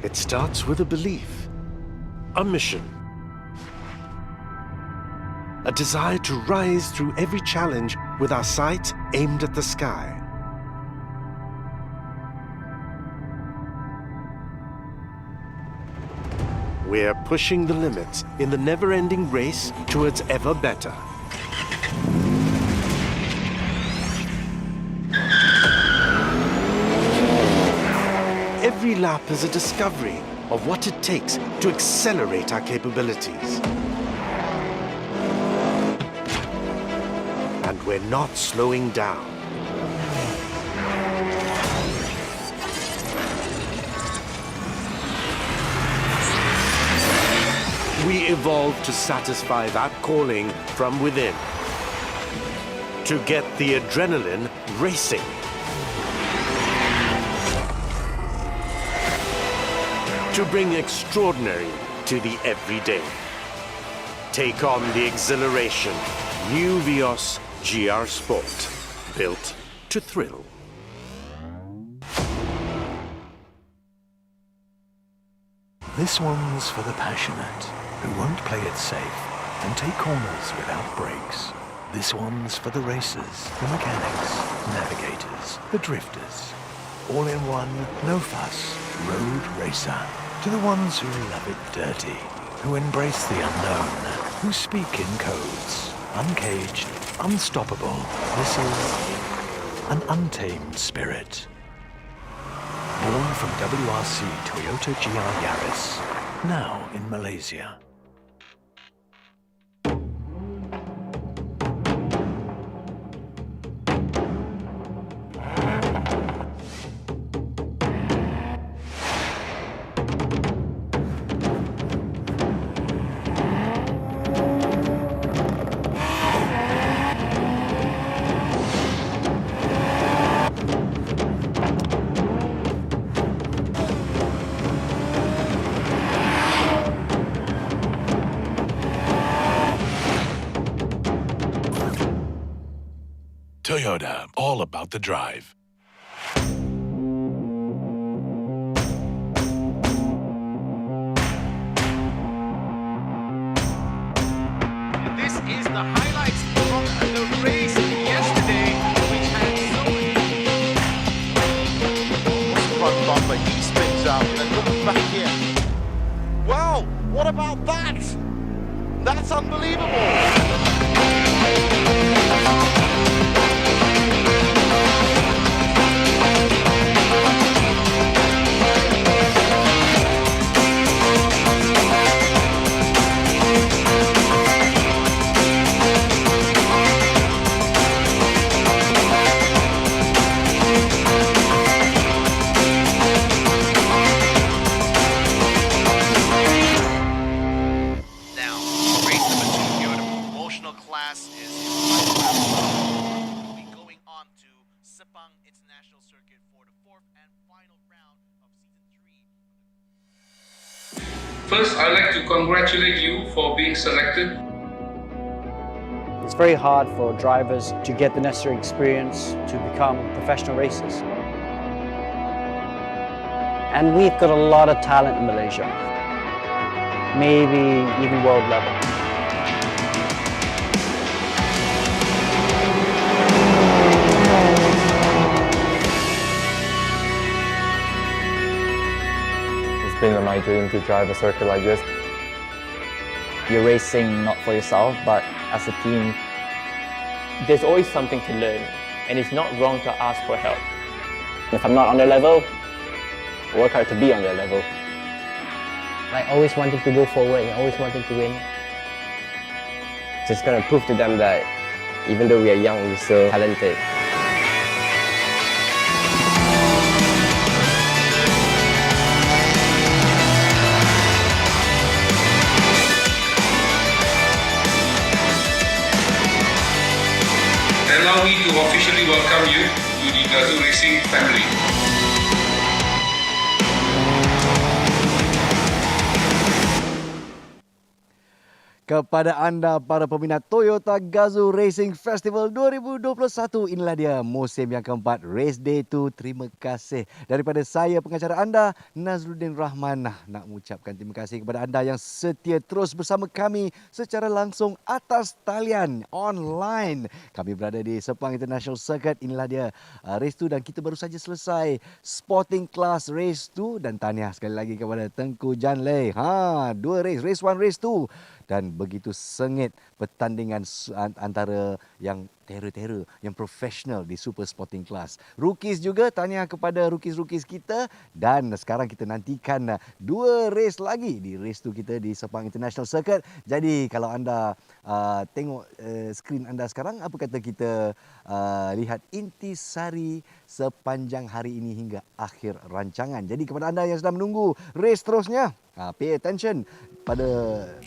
It starts with a belief, a mission, a desire to rise through every challenge with our sights aimed at the sky. We're pushing the limits in the never-ending race towards ever better. Every lap is a discovery of what it takes to accelerate our capabilities. And we're not slowing down. We evolved to satisfy that calling from within. To get the adrenaline racing. To bring extraordinary to the everyday. Take on the exhilaration. New Vios GR Sport. Built to thrill. This one's for the passionate, who won't play it safe and take corners without brakes. This one's for the racers, the mechanics, navigators, the drifters. All in one, no fuss, road racer. To the ones who love it dirty, who embrace the unknown, who speak in codes. Uncaged, unstoppable. This is an untamed spirit. Born from WRC Toyota GR Yaris, now in Malaysia. Toyota, all about the drive. This is the highlights from the race yesterday, which had so many. Front bumper, he spins up and then comes back in. Well, what about that? That's unbelievable. Class is will be going on to Sepang International Circuit for the fourth and final round of season 3. First, I'd like to congratulate you for being selected. It's very hard for drivers to get the necessary experience to become professional racers. And we've got a lot of talent in Malaysia, maybe even world level. It's been my dream to drive a circuit like this. You're racing not for yourself, but as a team. There's always something to learn, and it's not wrong to ask for help. If I'm not on their level, work hard to be on their level. Like always wanting to go forward and always wanting to win. Just gonna prove to them that even though we are young, we're still talented. Allow me to officially welcome you to the Gazoo Racing family. kepada anda para peminat Toyota Gazoo Racing Festival 2021. Inilah dia musim yang keempat, Race Day 2. Terima kasih daripada saya, pengacara anda, Nazruddin Rahman. Nak mengucapkan terima kasih kepada anda yang setia terus bersama kami secara langsung atas talian online. Kami berada di Sepang International Circuit. Inilah dia Race 2 dan kita baru saja selesai Sporting Class Race 2 dan tahniah sekali lagi kepada Tengku Janlei. Dua race, Race 1, Race 2. Dan begitu sengit pertandingan antara yang terror-terror, yang profesional di Super Sporting Class. Rookies juga, tahniah kepada rookies-rookies kita. Dan sekarang kita nantikan dua race lagi di race tu kita di Sepang International Circuit. Jadi kalau anda tengok skrin anda sekarang, apa kata kita lihat intisari sepanjang hari ini hingga akhir rancangan. Jadi kepada anda yang sedang menunggu race terusnya, pay attention. Pada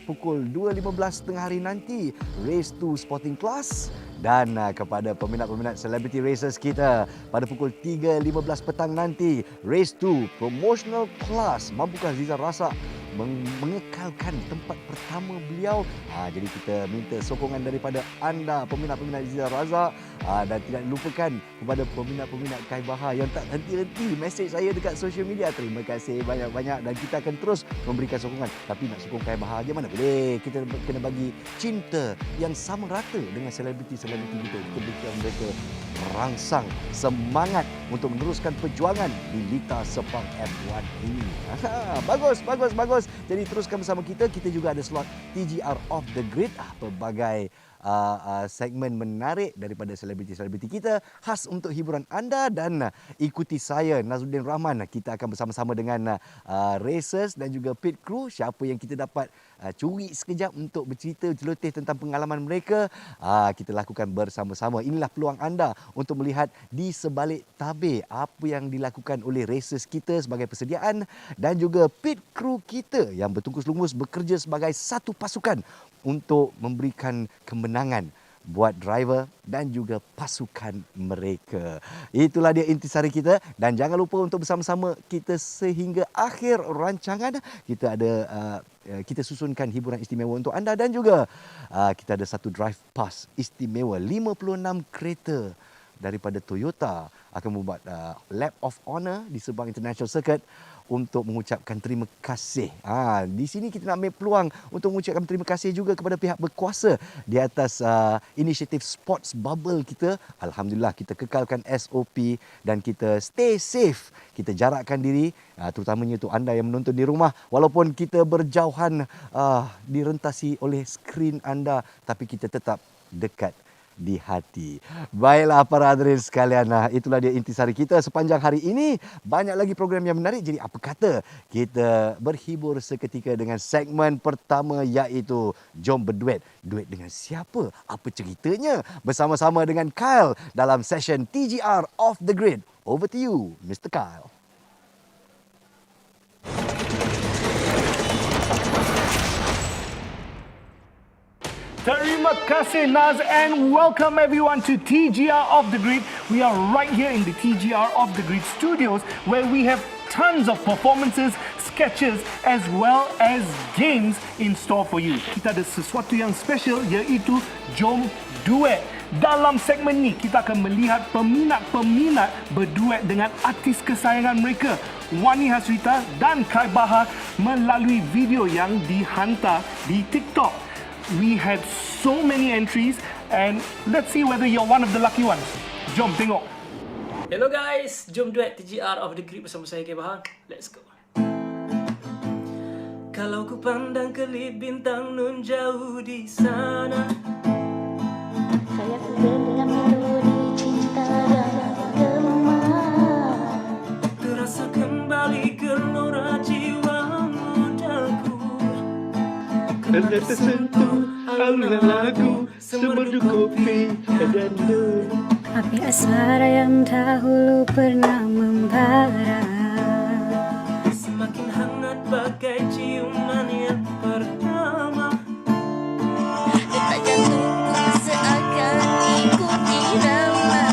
pukul 2.15 tengah hari nanti, Race 2 Sporting Class. Dan kepada peminat-peminat Celebrity Racers kita, pada pukul 3.15 petang nanti, Race 2 Promotional Class. Mampukah Ziza Razak mengekalkan tempat pertama beliau? Jadi kita minta sokongan daripada anda, peminat-peminat Ziza Razak. Dan tidak lupakan kepada peminat-peminat Kai Bahar yang tak henti-henti mesej saya dekat social media. Terima kasih banyak-banyak dan kita akan terus memberikan sokongan. Tapi nak sokong Kai Bahar je mana boleh. Kita kena bagi cinta yang sama rata dengan selebriti-selebriti kita. Kita berikan mereka rangsang semangat untuk meneruskan perjuangan di Lita Sepang F1 ini. Bagus. Jadi teruskan bersama kita. Kita juga ada slot TGR Off the Grid. Pelbagai segmen menarik daripada selebriti-selebriti kita khas untuk hiburan anda. Dan ikuti saya, Nazruddin Rahman. Kita akan bersama-sama dengan racers dan juga pit crew. Siapa yang kita dapat curi sekejap untuk bercerita celoteh tentang pengalaman mereka, kita lakukan bersama-sama. Inilah peluang anda untuk melihat di sebalik tabir apa yang dilakukan oleh racers kita sebagai persediaan dan juga pit crew kita yang bertungkus-lumus bekerja sebagai satu pasukan untuk memberikan kemenangan buat driver dan juga pasukan mereka. Itulah dia intisari kita dan jangan lupa untuk bersama-sama kita sehingga akhir rancangan. Kita susunkan hiburan istimewa untuk anda dan juga kita ada satu drive pass istimewa. 56 kereta daripada Toyota akan membuat lap of honor di Sepang International Circuit untuk mengucapkan terima kasih. Di sini kita nak ambil peluang untuk mengucapkan terima kasih juga kepada pihak berkuasa di atas inisiatif Sports Bubble kita. Alhamdulillah kita kekalkan SOP dan kita stay safe. Kita jarakkan diri, terutamanya untuk anda yang menonton di rumah. Walaupun kita berjauhan direntasi oleh skrin anda, tapi kita tetap dekat di hati. Baiklah para hadirin sekalian, itulah dia intisari kita sepanjang hari ini. Banyak lagi program yang menarik. Jadi apa kata kita berhibur seketika dengan segmen pertama, iaitu Jom Berduet. Duet dengan siapa? Apa ceritanya? Bersama-sama dengan Kyle dalam session TGR Off the Grid. Over to you, Mr. Kyle. Terima kasih Naz and welcome everyone to TGR Off the Grid. We are right here in the TGR Off the Grid studios where we have tons of performances, sketches as well as games in store for you. Kita ada sesuatu yang special iaitu Jom Duet. Dalam segmen ni kita akan melihat peminat-peminat berduet dengan artis kesayangan mereka, Wani Hasrita dan Kai Bahar, melalui video yang dihantar di TikTok. We had so many entries and let's see whether you're one of the lucky ones. Jom tengok. Hello guys, jom duet TGR Off the Grid bersama saya Kai Bahar. Let's go. Kalau ku pandang kelip bintang nun jauh di sana, saya terdengar melodi cinta dalam gema, terasa kembali gelora jiwa mudaku. Kerana tersentuh alunan lagu semerdu kopi dan nur. Api asmara yang dahulu pernah membara, semakin hangat bagai ciuman yang pertama. Detak jantungku seakan ikut irama,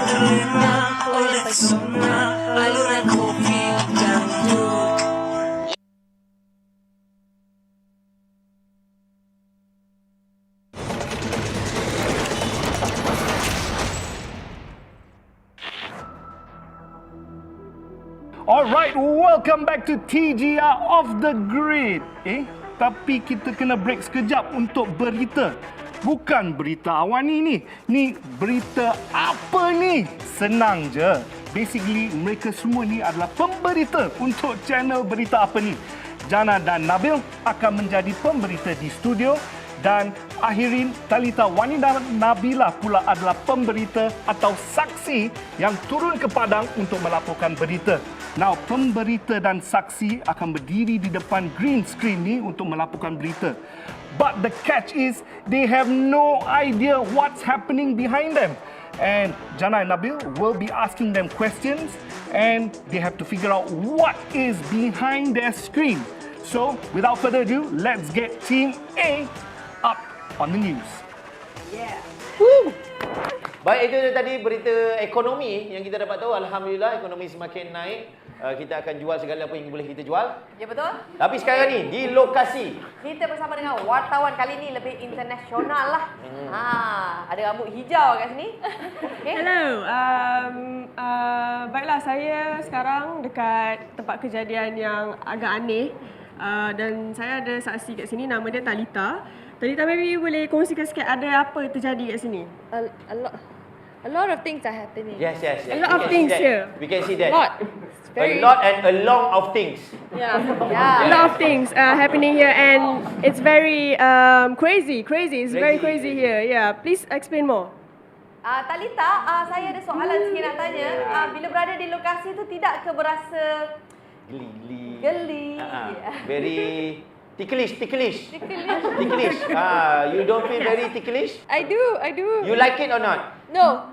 terlena oleh pesona alunan kopi dan nur. Alright, welcome back to TGR Off the Grid. Tapi kita kena break sekejap untuk berita. Bukan berita awan ni. Ni berita apa ni? Senang je. Basically, mereka semua ni adalah pemberita untuk channel Berita Apa Ni. Jana dan Nabil akan menjadi pemberita di studio dan Ahirin, Talita, Wani dan Nabila pula adalah pemberita atau saksi yang turun ke padang untuk melaporkan berita. Now, pemberita dan saksi akan berdiri di depan green screen ni untuk melaporkan berita. But the catch is, they have no idea what's happening behind them. And Jana and Nabil will be asking them questions and they have to figure out what is behind their screen. So, without further ado, let's get Team A up on the news. Yeah. Baik, itu tadi berita ekonomi yang kita dapat tahu. Alhamdulillah, ekonomi semakin naik. Kita akan jual segala apa yang boleh kita jual. Ya, betul. Tapi sekarang ni, di lokasi. Kita bersama dengan wartawan kali ni lebih internasional lah. Ada rambut hijau kat sini. Okay. Hello. Baiklah, saya sekarang dekat tempat kejadian yang agak aneh. Dan saya ada saksi kat sini, nama dia Talita. Talita, maybe you boleh kongsikan sikit ada apa terjadi kat sini? A lot of things are happening. Yes. A lot of things here. We can see that. A lot and a long of things. Yeah. A lot of things happening here and it's very crazy. It's very crazy here. Yeah, please explain more. Talita, saya ada soalan sikit nak tanya. Bila berada di lokasi tu tidak ke berasa geli? Very ticklish. You don't feel very ticklish? I do. You like it or not? No,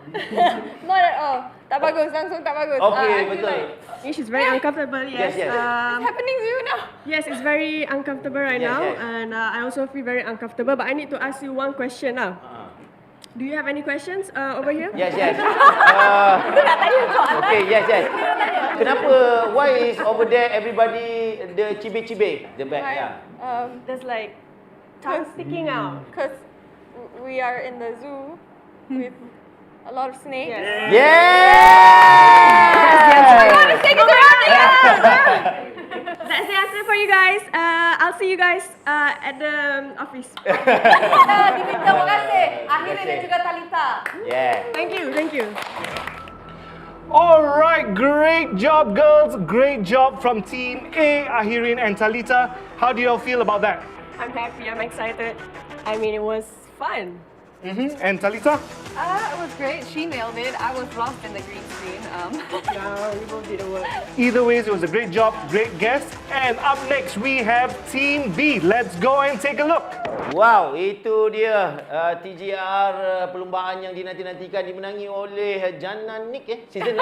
not at all. Tak bagus, langsung tak bagus. Okay, betul. She's very uncomfortable, yes. Yes. What's happening to you now? Yes, it's very uncomfortable right now. And I also feel very uncomfortable. But I need to ask you one question now. Do you have any questions over here? Yes. Okay, yes. Kenapa? Why is over there everybody the cibe-cibe? The back, yeah. There's like tongue sticking out. Because we are in the zoo with a lot of snakes. That's the answer for you guys. I'll see you guys at the office. Terima kasih. Ahirin dan juga Talita. Thank you. Alright, great job girls. Great job from Team A, Ahirin and Talita. How do you all feel about that? I'm happy, I'm excited. I mean, it was fun. And Talita? It was great. She nailed it. I was lost in the green screen. No, we both did the work. Either way, it was a great job, great guest. And up next, we have Team B. Let's go and take a look. Wow, itu dia TGR perlombaan yang dinanti-nantikan dimenangi oleh Jana Nick season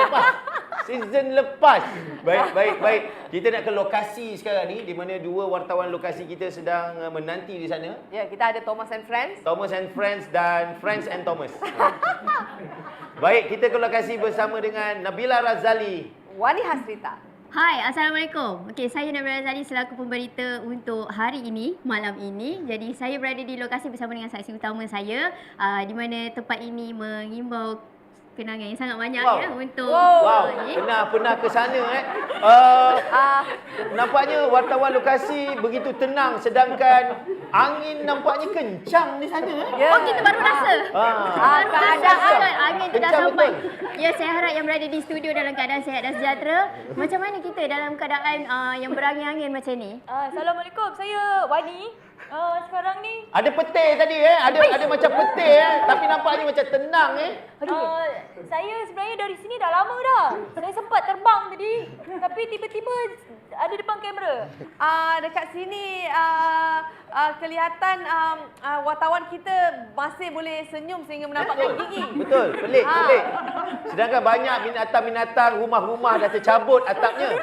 lepas. Baik. Kita nak ke lokasi sekarang ni di mana dua wartawan lokasi kita sedang menanti di sana. Ya, kita ada Thomas and Friends. Thomas and Friends dan Friends and Thomas. Baik, kita ke lokasi bersama dengan Nabila Razali. Wani Hasrita. Hai, Assalamualaikum. Okey, saya Nabila Razali selaku pemberita untuk hari ini, malam ini. Jadi saya berada di lokasi bersama dengan saksi utama saya di mana tempat ini mengimbau kenangan yang sangat banyak untuk pernah ke sana nampaknya wartawan lokasi begitu tenang sedangkan angin nampaknya kencang di sana Oh, kita baru rasa. Keadaan angin tu dah sampai. Ya, saya harap yang berada di studio dalam keadaan sihat dan sejahtera. Macam mana kita dalam keadaan yang berangin-angin macam ni? Assalamualaikum, saya Wani. Sekarang ni ada petir tadi ada macam petir tapi nampaknya macam tenang saya sebenarnya dari sini dah lama dah. Saya sempat terbang tadi tapi tiba-tiba ada depan kamera. Dekat sini kelihatan wartawan kita masih boleh senyum sehingga menampakkan gigi. Betul, pelik. Sedangkan banyak binatang-binatang, rumah-rumah dah tercabut atapnya.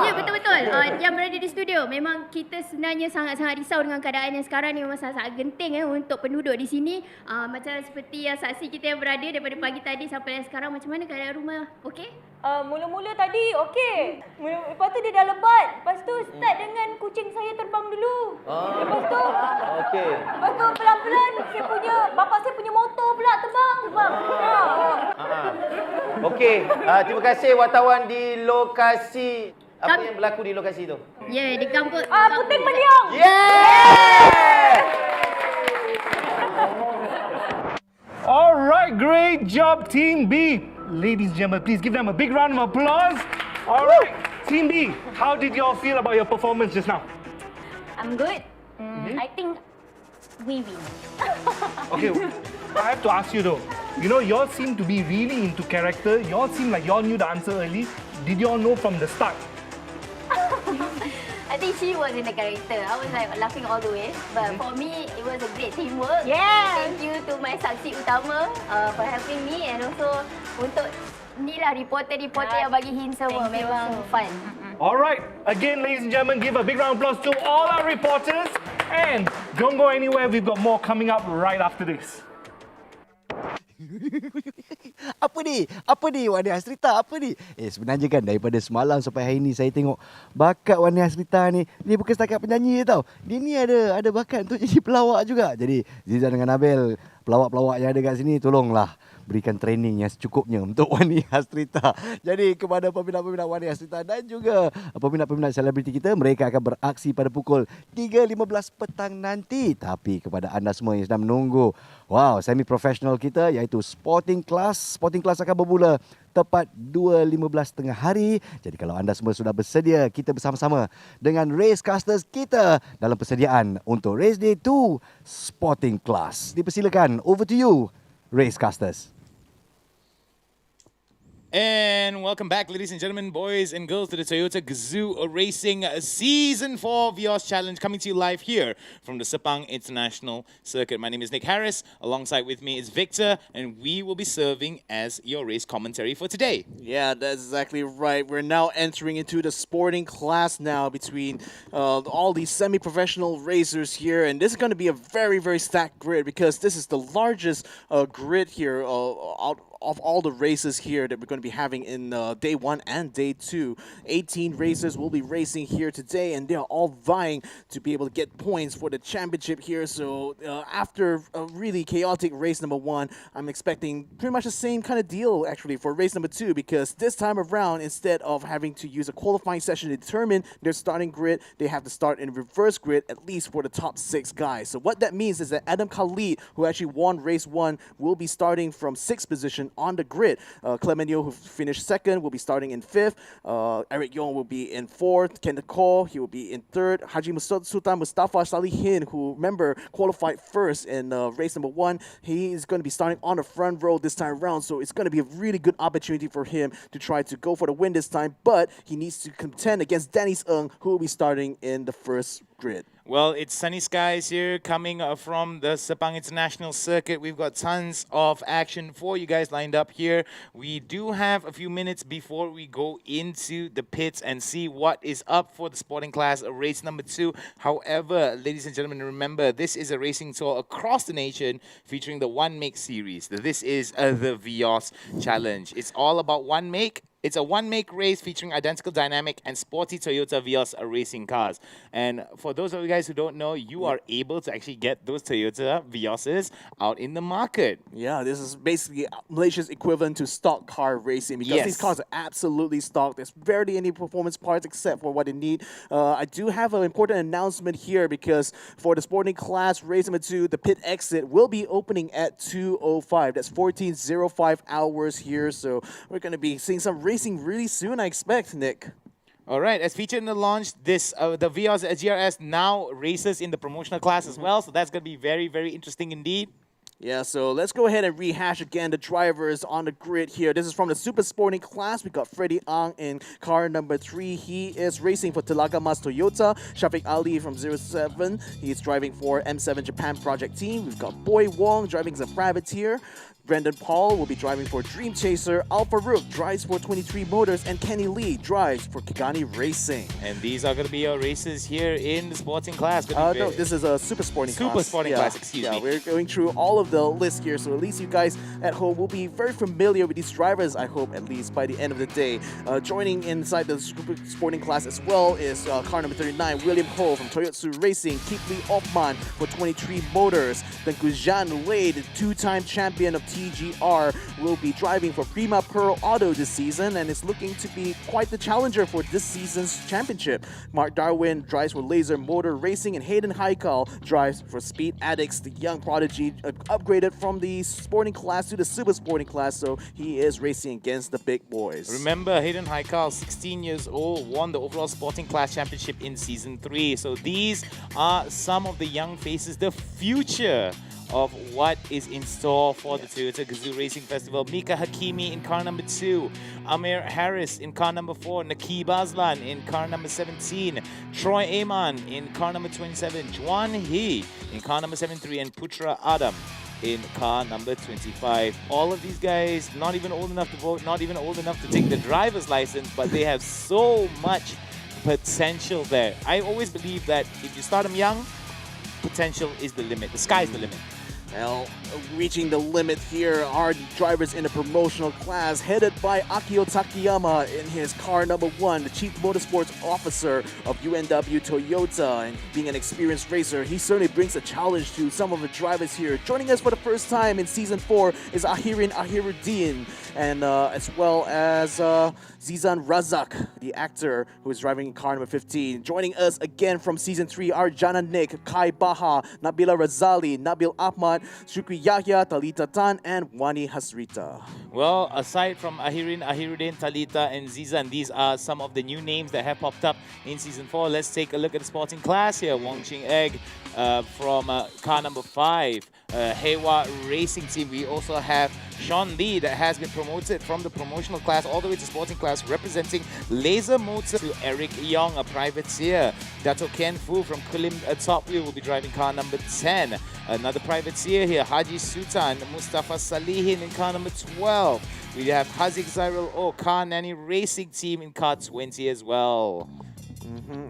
Ya, betul-betul. Yang berada di studio, memang kita sebenarnya sangat-sangat risau dengan keadaan yang sekarang ni. Memang sangat genting untuk penduduk di sini. Macam seperti yang saksi kita yang berada daripada pagi tadi sampai sekarang, macam mana keadaan rumah? Okey? Mula-mula tadi okey. Lepas tu dia dah lebat. Lepas tu start dengan kucing saya terbang dulu. Lepas tu pelan-pelan bapak saya punya motor pula terbang. Okey, terima kasih wartawan di lokasi. Apa yang berlaku di lokasi tu? Ya, di kampus. Puting Beliung. Yeah! Alright, great job, Team B. Ladies and gentlemen, please give them a big round of applause. Alright, Team B, how did y'all feel about your performance just now? I'm good. I think we win. Okay, I have to ask you though. You know, y'all seem to be really into character. Y'all seem like y'all knew the answer early. Did y'all know from the start? I think she was in the character. I was like laughing all the way. But for me, it was a great teamwork. Yeah. Thank you to my saksi utama for helping me, and also untuk ni lah reporter yang bagi hint semua. Memang fun. Alright, again, ladies and gentlemen, give a big round of applause to all our reporters. And don't go anywhere, we've got more coming up right after this. Apa ni? Wani Hasrita? Apa ni? Sebenarnya kan daripada semalam sampai hari ni saya tengok bakat Wani Hasrita ni. Dia bukan setakat penyanyi je tau. Dia ni ada bakat untuk jadi pelawak juga. Jadi Zizan dengan Nabil, pelawak-pelawak yang ada kat sini, tolonglah berikan training yang secukupnya untuk Wani Hasrita. Jadi kepada peminat-peminat Wani Hasrita dan juga peminat-peminat selebriti kita, mereka akan beraksi pada pukul 3.15 petang nanti. Tapi kepada anda semua yang sedang menunggu, semi-professional kita iaitu Sporting Class. Sporting Class akan bermula tepat 2.15 tengah hari. Jadi kalau anda semua sudah bersedia, kita bersama-sama dengan racecasters kita dalam persediaan untuk Race Day 2 Sporting Class. Dipersilakan, over to you, racecasters. And welcome back, ladies and gentlemen, boys and girls, to the Toyota Gazoo Racing Season 4 Vios Challenge, coming to you live here from the Sepang International Circuit. My name is Nick Harris. Alongside with me is Victor, and we will be serving as your race commentary for today. Yeah, that's exactly right. We're now entering into the sporting class now between all these semi-professional racers here, and this is going to be a very, very stacked grid because this is the largest grid here of all the races here that we're going to be having in day 1 and day 2. 18 racers will be racing here today, and they're all vying to be able to get points for the championship here. So after a really chaotic race number 1, I'm expecting pretty much the same kind of deal actually for race number 2, because this time around, instead of having to use a qualifying session to determine their starting grid, they have to start in reverse grid, at least for the top 6 guys. So what that means is that Adam Khalid, who actually won race 1, will be starting from 6th position on the grid. Clement Yo, who finished 2nd, will be starting in 5th. Eric Yong will be in 4th. Kenneth Cole, he will be in 3rd. Haji Sultan Mustafa Salihin, who, remember, qualified 1st in race number 1, he is going to be starting on the front row this time around. So it's going to be a really good opportunity for him to try to go for the win this time. But he needs to contend against Dennis Ng, who will be starting in the 1st grid. Well, it's sunny skies here coming from the Sepang International Circuit. We've got tons of action for you guys lined up here. We do have a few minutes before we go into the pits and see what is up for the sporting class, race number 2. However, ladies and gentlemen, remember, this is a racing tour across the nation featuring the One Make series. This is the Vios Challenge. It's all about one make. It's a one-make race featuring identical dynamic and sporty Toyota Vios racing cars. And for those of you guys who don't know, you are able to actually get those Toyota Vioses out in the market. Yeah, this is basically Malaysia's equivalent to stock car racing, because these cars are absolutely stock. There's barely any performance parts except for what they need. I do have an important announcement here, because for the sporting class race number 2, the pit exit will be opening at 2:05. That's 14:05 hours here. So we're going to be seeing some racing really soon, I expect, Nick. All right, as featured in the launch, the Vios GRS now races in the promotional class as well, so that's going to be very, very interesting indeed. Yeah, so let's go ahead and rehash again the drivers on the grid here. This is from the Super Sporting class. We got Freddie Ang in car number 3. He is racing for Telaga Mas Toyota. Shafiq Ali from 07. He's driving for M7 Japan Project Team. We've got Boy Wong driving as a privateer. Brendan Paul will be driving for Dream Chaser. Alpha Rook drives for 23 Motors, and Kenny Lee drives for Kigani Racing. And these are going to be your races here in the sporting class. No, this is a Super Sporting class. Super Sporting class, excuse me. Yeah, we're going through all of the list here, so at least you guys at home will be very familiar with these drivers, I hope, at least by the end of the day. Joining inside the Super Sporting class as well is car number 39, William Ho from Toyotsu Racing. Kipli Othman for 23 Motors. Then Gujan Wade, 2-time champion of TGR will be driving for Prima Pearl Auto this season, and is looking to be quite the challenger for this season's championship. Mark Darwin drives for Laser Motor Racing, and Hayden Haikal drives for Speed Addicts, the young prodigy upgraded from the sporting class to the super sporting class, so he is racing against the big boys. Remember, Hayden Haikal, 16 years old, won the overall sporting class championship in Season 3. So these are some of the young faces, the future of what is in store for the Toyota Gazoo Racing Festival. Mika Hakimi in car number 2, Amir Harris in car number 4, Nakib Aslan in car number 17, Troy Aman in car number 27, Juan He in car number 73, and Putra Adam in car number 25. All of these guys not even old enough to vote, not even old enough to take the driver's license, but they have so much potential there. I always believe that if you start them young, potential is the limit. The sky's the limit. Well, reaching the limit here are the drivers in the promotional class, headed by Akio Takayama in his car number 1, the Chief Motorsports Officer of UNW Toyota. And being an experienced racer, he certainly brings a challenge to some of the drivers here. Joining us for the first time in Season 4 is Ahirin Ahiruddin, and as well as Zizan Razak, the actor who is driving in car number 15. Joining us again from Season 3 are Jana Nick, Kai Baha, Nabila Razali, Nabil Ahmad, Shukri Yahya, Talita Tan, and Wani Hasrita. Well, aside from Ahirin, Ahiruddin, Talita, and Zizan, these are some of the new names that have popped up in Season 4. Let's take a look at the sporting class here. Wong Ching Egg from car number 5, Hewa Racing Team. We also have Sean Lee that has been promoted from the promotional class all the way to sporting class, representing Laser Motor, to Eric Yong, a privateer. Dato Ken Fu from Kulim Top Wheel will be driving car number 10. Another privateer here, Haji Sultan, Mustafa Salihin in car number 12. We have Hazik Zairul O, Car Nanny Racing Team in car 20 as well.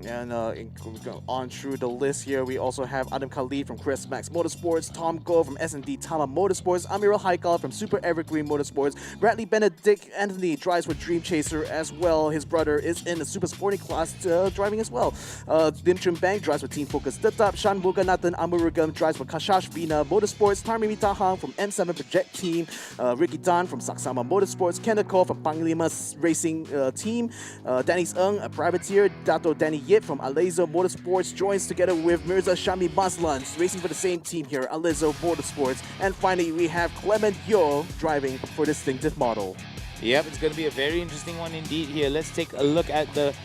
And on through the list here, we also have Adam Khalid from Chris Max Motorsports, Tom Go from S&D Tama Motorsports, Amiral Haikal from Super Evergreen Motorsports, Bradley Benedict Anthony drives for Dream Chaser as well. His brother is in the super sporting class driving as well. Dim Chun Bang drives for Team Focus Tetap, Shan Muganathan Amurugam drives for Kashash Vina Motorsports, Tarmi Mitahang from M7 Project Team, Ricky Dan from Saksama Motorsports, Kendako from Panglima Racing Team, Dennis Ng, a privateer, Dato Danny Yip from Alezo Motorsports joins together with Mirza Shami Maslan, racing for the same team here, Alezo Motorsports. And finally, we have Clement Yo driving for Distinctive Model. Yep, it's going to be a very interesting one indeed here. Let's take a look at the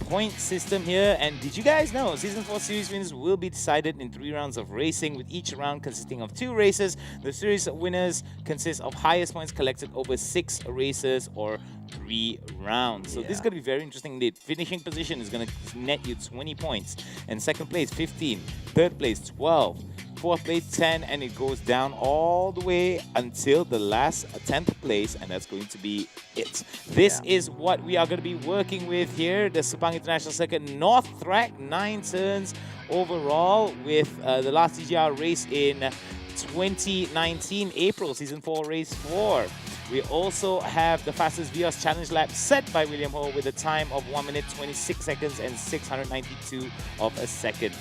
point system here. And did you guys know Season 4 series winners will be decided in 3 rounds of racing, with each round consisting of 2 races. The series winners consist of highest points collected over 6 races or 3 rounds. So this is going to be very interesting indeed. Finishing position is going to net you 20 points. And second place, 15. Third place, 12. Fourth place, 10, and it goes down all the way until the last 10th place, and that's going to be it. This is what we are going to be working with here, the Sepang International Circuit North Track, 9 turns overall, with the last TGR race in 2019, April, Season 4, Race 4. We also have the fastest Vios Challenge lap set by William Ho with a time of 1 minute, 26 seconds and 692 of a second.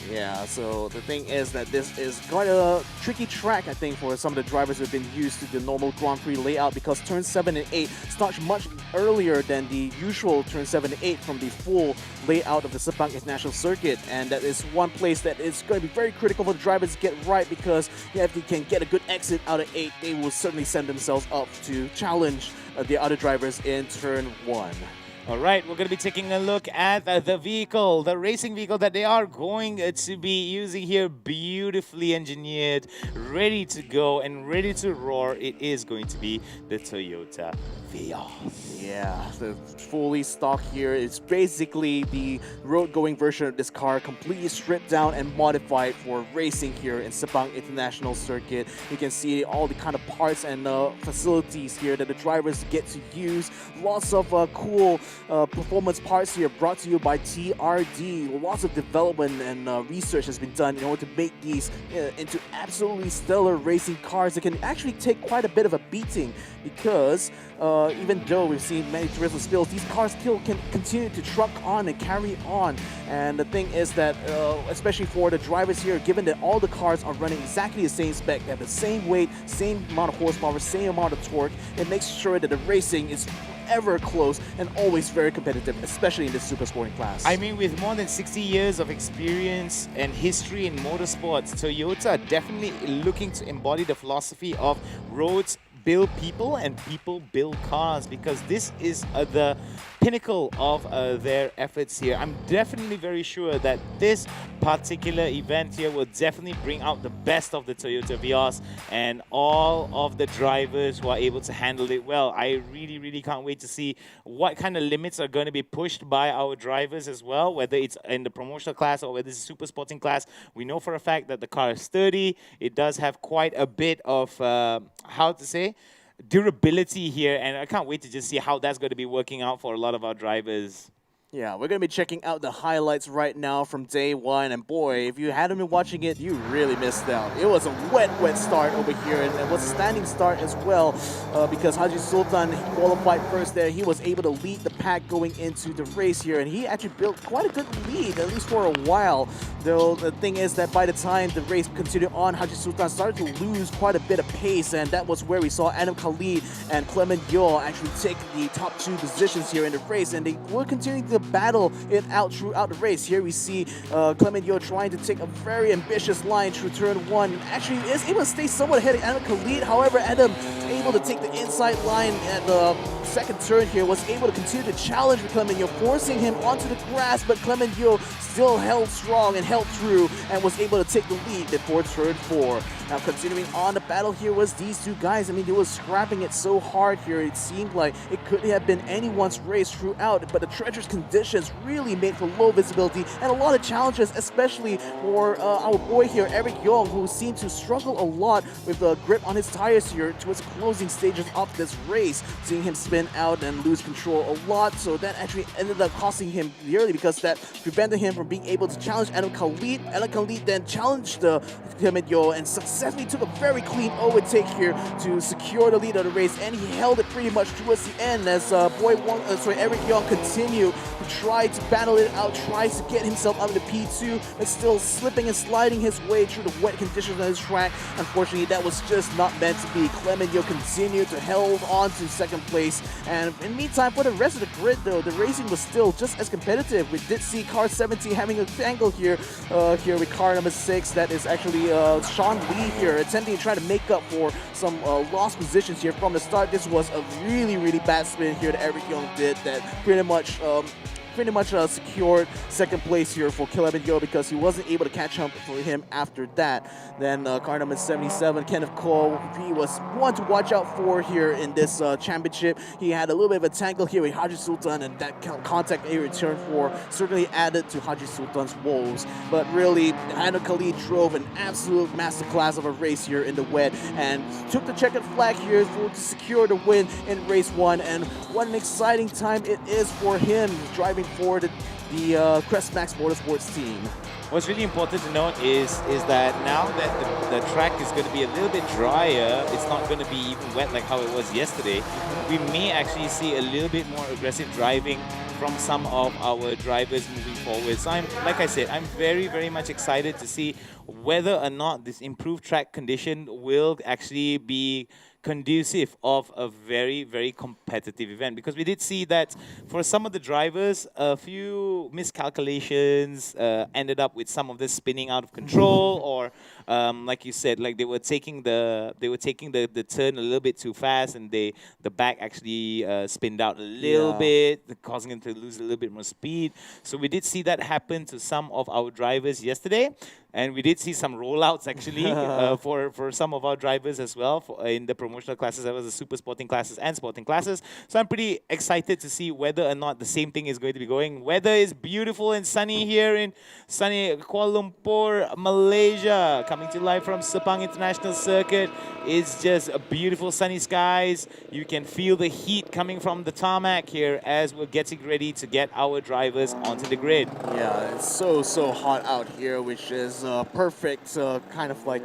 Yeah, so the thing is that this is quite a tricky track, I think, for some of the drivers who have been used to the normal Grand Prix layout, because turns 7 and 8 start much earlier than the usual turn 7 and 8 from the full layout of the Sepang International Circuit. And that is one place that is going to be very critical for the drivers to get right, because if they can get a good exit out of 8, they will certainly send themselves up to challenge the other drivers in turn 1. All right, we're going to be taking a look at the vehicle, the racing vehicle that they are going to be using here. Beautifully engineered, ready to go and ready to roar. It is going to be the Toyota Vios. Yeah, the fully stock here is basically the road-going version of this car, completely stripped down and modified for racing here in Sepang International Circuit. You can see all the kind of parts and facilities here that the drivers get to use. Lots of cool performance parts here brought to you by TRD. Lots of development and research has been done in order to make these into absolutely stellar racing cars that can actually take quite a bit of a beating, because even though we've seen many drizzle spills, these cars still can continue to truck on and carry on. And the thing is that, especially for the drivers here, given that all the cars are running exactly the same spec, they have the same weight, same amount of horsepower, same amount of torque, it makes sure that the racing is ever close and always very competitive, especially in the super sporting class. I mean, with more than 60 years of experience and history in motorsports, Toyota are definitely looking to embody the philosophy of roads build people and people build cars, because this is the pinnacle of their efforts here. I'm definitely very sure that this particular event here will definitely bring out the best of the Toyota Vios and all of the drivers who are able to handle it well. I really can't wait to see what kind of limits are going to be pushed by our drivers as well, whether it's in the promotional class or whether it's super sporting class. We know for a fact that the car is sturdy. It does have quite a bit of, how to say, durability here, and I can't wait to just see how that's going to be working out for a lot of our drivers. Yeah, we're going to be checking out the highlights right now from day one, and boy, if you hadn't been watching it, you really missed out. It was a wet start over here, and it was a standing start as well, because Haji Sultan qualified first there. He was able to lead the pack going into the race here, and he actually built quite a good lead, at least for a while. Though the thing is that by the time the race continued on, Haji Sultan started to lose quite a bit of pace, and that was where we saw Adam Khalid and Clement Yeo actually take the top 2 positions here in the race, and they were continuing to battle it out throughout the race. Here we see Clement Yeo trying to take a very ambitious line through turn 1. Actually is able to stay somewhat ahead of Adam Khalid. However, Adam able to take the inside line at the second turn here, was able to continue to challenge Clement Yeo, forcing him onto the grass, but Clement Yeo still held strong and held through and was able to take the lead before turn 4. Now continuing on, the battle here was these two guys. I mean, they were scrapping it so hard here. It seemed like it could have been anyone's race throughout, but the treacherous conditions really made for low visibility and a lot of challenges, especially for our boy here, Eric Young, who seemed to struggle a lot with the grip on his tires here towards the closing stages of this race, seeing him spin out and lose control a lot. So that actually ended up costing him dearly, because that prevented him from being able to challenge Adam Khalid. Adam Khalid then challenged Clement Yeo and successfully took a very clean overtake here to secure the lead of the race, and he held it pretty much towards the end as Eric Young continued to try to battle it out, tries to get himself out of the P2, but still slipping and sliding his way through the wet conditions on his track. Unfortunately, that was just not meant to be. Clement Yeo continued to hold on to second place, and in the meantime, for the rest of the grid though, the racing was still just as competitive. We did see car 17 having a tangle here with car number 6, that is actually Sean Lee here, attempting to try to make up for some lost positions here from the start. This was a really bad spin here that Eric Young did, that pretty much secured second place here for Clement Yeo, because he wasn't able to catch up for him after that. Then car number 77, Kenneth Cole, he was one to watch out for here in this championship. He had a little bit of a tangle here with Haji Sultan, and that contact A return 4 certainly added to Haji Sultan's woes. But really, Adam Khalid drove an absolute masterclass of a race here in the wet and took the checkered flag here to secure the win in race 1. And what an exciting time it is for him driving for the Crestmax Motorsports team. What's really important to note is that now that the track is going to be a little bit drier, it's not going to be even wet like how it was yesterday, we may actually see a little bit more aggressive driving from some of our drivers moving forward. So like I said, I'm very much excited to see whether or not this improved track condition will actually be conducive of a very competitive event, because we did see that for some of the drivers, a few miscalculations ended up with some of this spinning out of control, or like you said, like they were taking the turn a little bit too fast, and the back actually spinned out a little bit, causing them to lose a little bit more speed. So we did see that happen to some of our drivers yesterday. And we did see some rollouts actually for some of our drivers as well in the promotional classes, as well as the super sporting classes and sporting classes. So I'm pretty excited to see whether or not the same thing is going to be going. Weather is beautiful and sunny here in sunny Kuala Lumpur, Malaysia. Coming to you live from Sepang International Circuit. It's just a beautiful sunny skies. You can feel the heat coming from the tarmac here as we're getting ready to get our drivers onto the grid. Yeah, it's so hot out here, which is is a perfect kind of like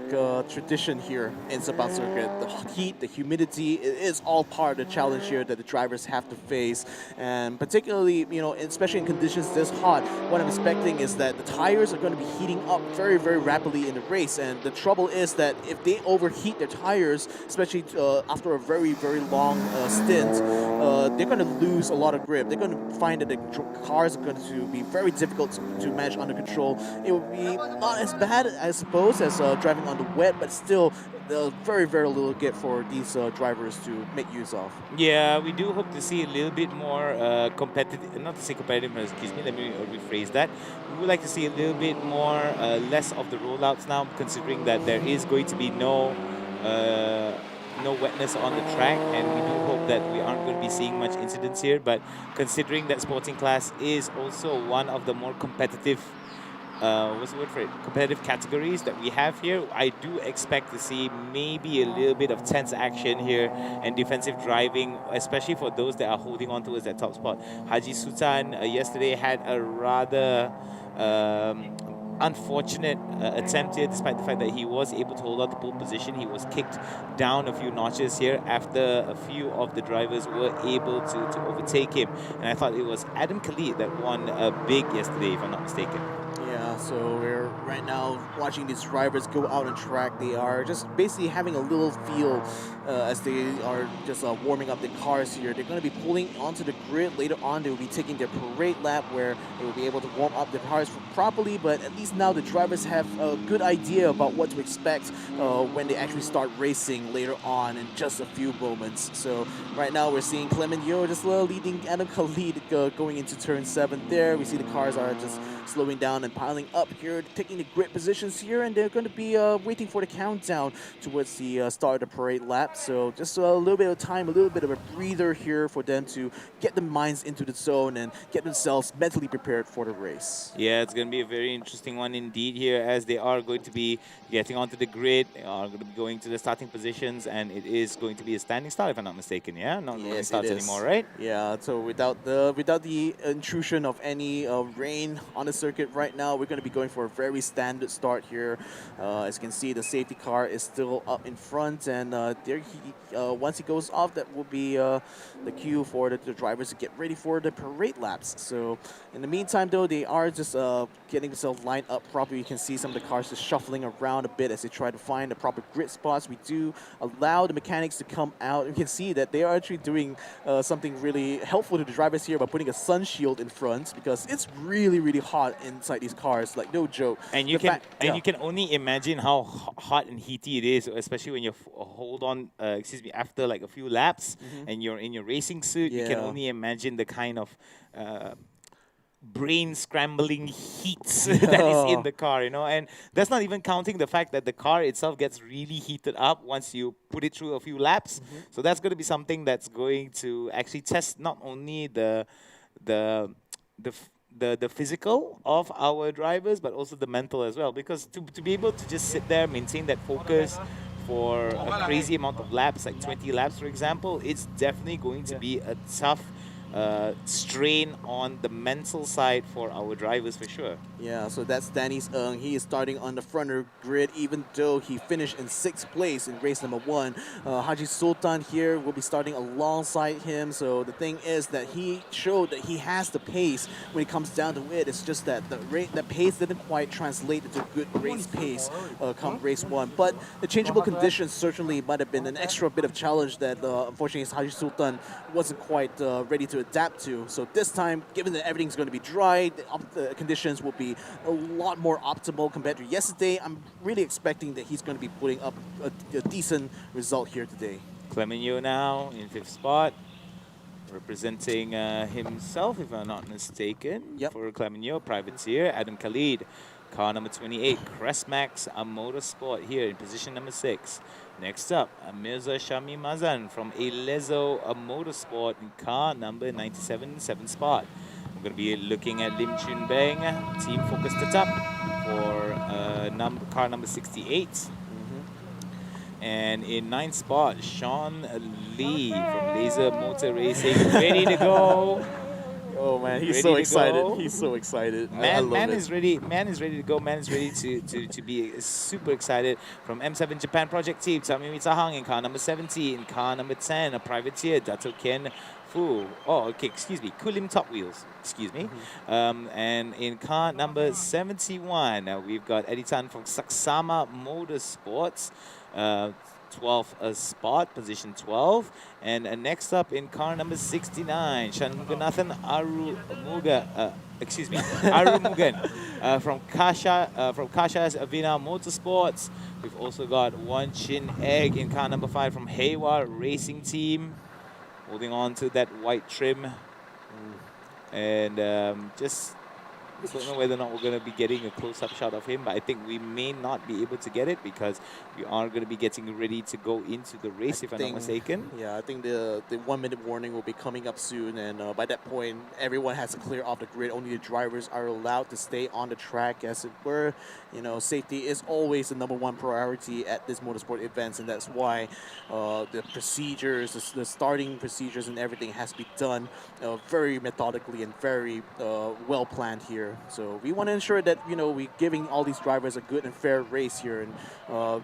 tradition here in Sepang Circuit. The heat, the humidity, it is all part of the challenge here that the drivers have to face. And particularly, you know, especially in conditions this hot, what I'm expecting is that the tires are going to be heating up very, very rapidly in the race. And the trouble is that if they overheat their tires, especially after a very, very long stint, they're going to lose a lot of grip. They're going to find that the cars are going to be very difficult to manage under control. It will be not as bad, I suppose, as driving on the wet, but still very, very little get for these drivers to make use of. Yeah, we do hope to see a little bit more competitive, not to say competitive, excuse me, let me rephrase that. We would like to see a little bit more, less of the rollouts now, considering that there is going to be no wetness on the track, and we do hope that we aren't going to be seeing much incidents here. But considering that Sporting Class is also one of the more competitive, what's the word for it? Competitive categories that we have here, I do expect to see maybe a little bit of tense action here and defensive driving, especially for those that are holding on towards that top spot. Haji Sultan yesterday had a rather unfortunate attempt here, despite the fact that he was able to hold on to pole position. He was kicked down a few notches here after a few of the drivers were able to overtake him. And I thought it was Adam Khalid that won big yesterday, if I'm not mistaken. Yeah, so we're right now watching these drivers go out on track. They are just basically having a little feel as they are just warming up the cars here. They're going to be pulling onto the grid. Later on, they will be taking their parade lap where they will be able to warm up the cars properly. But at least now the drivers have a good idea about what to expect when they actually start racing later on in just a few moments. So right now we're seeing Clement Yeo just leading Adam Khalid going into turn 7 there. We see the cars are just slowing down and piling up here, taking the grid positions here, and they're going to be waiting for the countdown towards the start of the parade lap. So just a little bit of time, a little bit of a breather here for them to get their minds into the zone and get themselves mentally prepared for the race. Yeah, it's going to be a very interesting one indeed here, as they are going to be getting onto the grid, they are going to be going to the starting positions, and it is going to be a standing start, if I'm not mistaken. Yeah, not rolling starts anymore, right? Yeah, so without the intrusion of any rain on the circuit right now, we're going to be going for a very standard start here. As you can see, the safety car is still up in front, and there once he goes off, that will be the cue for the drivers to get ready for the parade laps. So in the meantime, though, they are just getting themselves lined up properly. You can see some of the cars just shuffling around a bit as they try to find the proper grid spots. We do allow the mechanics to come out. You can see that they are actually doing something really helpful to the drivers here by putting a sun shield in front, because it's really, really hot inside these cars, like no joke. And you can only imagine how hot and heaty it is, especially when you hold on, after like a few laps and you're in your racing suit. You can only imagine the kind of brain scrambling heats that is in the car, you know. And that's not even counting the fact that the car itself gets really heated up once you put it through a few laps. So that's going to be something that's going to actually test not only the physical of our drivers, but also the mental as well. Because to be able to just sit there, maintain that focus for a crazy amount of laps, like 20 laps, for example, it's definitely going to be a tough strain on the mental side for our drivers for sure. Yeah, so that's Danny's Ng. He is starting on the front grid, even though he finished in 6th place in race number 1. Haji Sultan here will be starting alongside him. So the thing is that he showed that he has the pace when it comes down to it. It's just that the pace didn't quite translate into good race pace come race 1. But the changeable conditions certainly might have been an extra bit of challenge that unfortunately Haji Sultan wasn't quite ready to adapt to. So this time, given that everything's going to be dry, the conditions will be a lot more optimal compared to yesterday. I'm really expecting that he's going to be putting up a decent result here today. Clement Yeo now in 5th spot, representing himself, if I'm not mistaken. For Clement Yeo, privateer. Adam Khalid, car number 28, Crestmax Motorsport here in position number 6. Next up, Mirza Shami Mazan from Alezo Motorsport in car number 97, 7th spot. We're going to be looking at Lim Chun Beng, Team Focus Tetap for car number 68. And in 9th spot, Sean Lee from Laser Motor Racing, ready to go. Oh man, he's Ready so to excited. go? He's so excited. I Man, love man it. is ready. Man is ready to go. Man is ready to be super excited. From M7 Japan Project Team, Tamimi Tahang in car number 17, car number 10, a privateer, Dato Ken Fu. Oh, okay, excuse me, Kulim Top Wheels. Excuse me. And in car number 71, we've got Eddie Tan from Saksama Motorsports. 12th spot, position 12. And next up in car number 69, Shanmuganathan Arumugan from Kasha's Avina Motorsports. We've also got Wan Chin Egg in car number 5 from Heiwa Racing Team, holding on to that white trim. And just don't know whether or not we're going to be getting a close-up shot of him, but I think we may not be able to get it because we are going to be getting ready to go into the race, if I'm not mistaken. Yeah, I think the 1 minute warning will be coming up soon, and by that point, everyone has to clear off the grid. Only the drivers are allowed to stay on the track, as it were. You know, safety is always the #1 priority at this motorsport events, and that's why the procedures, the starting procedures and everything has to be done very methodically and very well planned here. So we want to ensure that, you know, we're giving all these drivers a good and fair race here, and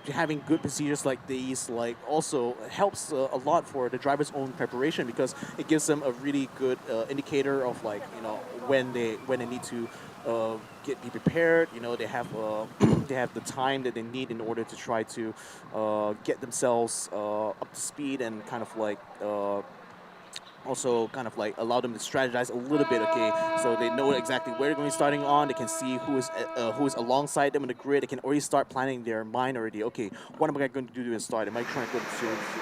having good procedures like these also helps a lot for the drivers' own preparation, because it gives them a really good indicator of when they need to be prepared. You know, they have they have the time that they need in order to try to get themselves up to speed and also allow them to strategize a little bit, okay? So they know exactly where they're going to be starting on. They can see who is alongside them in the grid. They can already start planning their mind already. Okay, what am I going to do to start? Am I trying to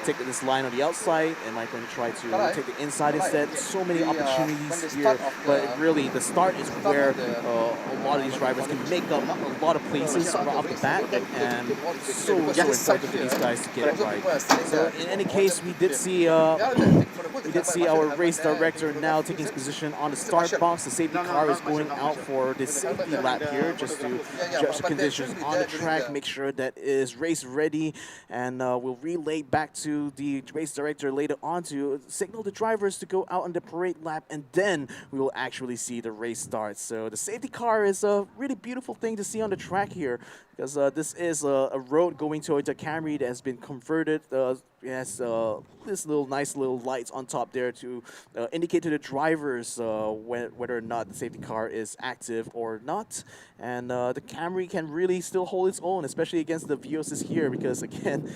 take this line on the outside? Am I going to try to take the inside instead? So many opportunities here, but really the start is where a lot of these drivers can make up a lot of places right off the bat, and so important for these guys to get it right. So in any case, we did see our race director now taking his position on the start box. The safety car is going out for this safety lap here, just to judge the conditions on the track, make sure that it is race ready, and we'll relay back to the race director later on to signal the drivers to go out on the parade lap, and then we will actually see the race start. So the safety car is a really beautiful thing to see on the track here, because this is a road going Toyota Camry that has been converted. It has this nice little lights on top there to indicate to the drivers whether or not the safety car is active or not. And the Camry can really still hold its own, especially against the Vios here, because again,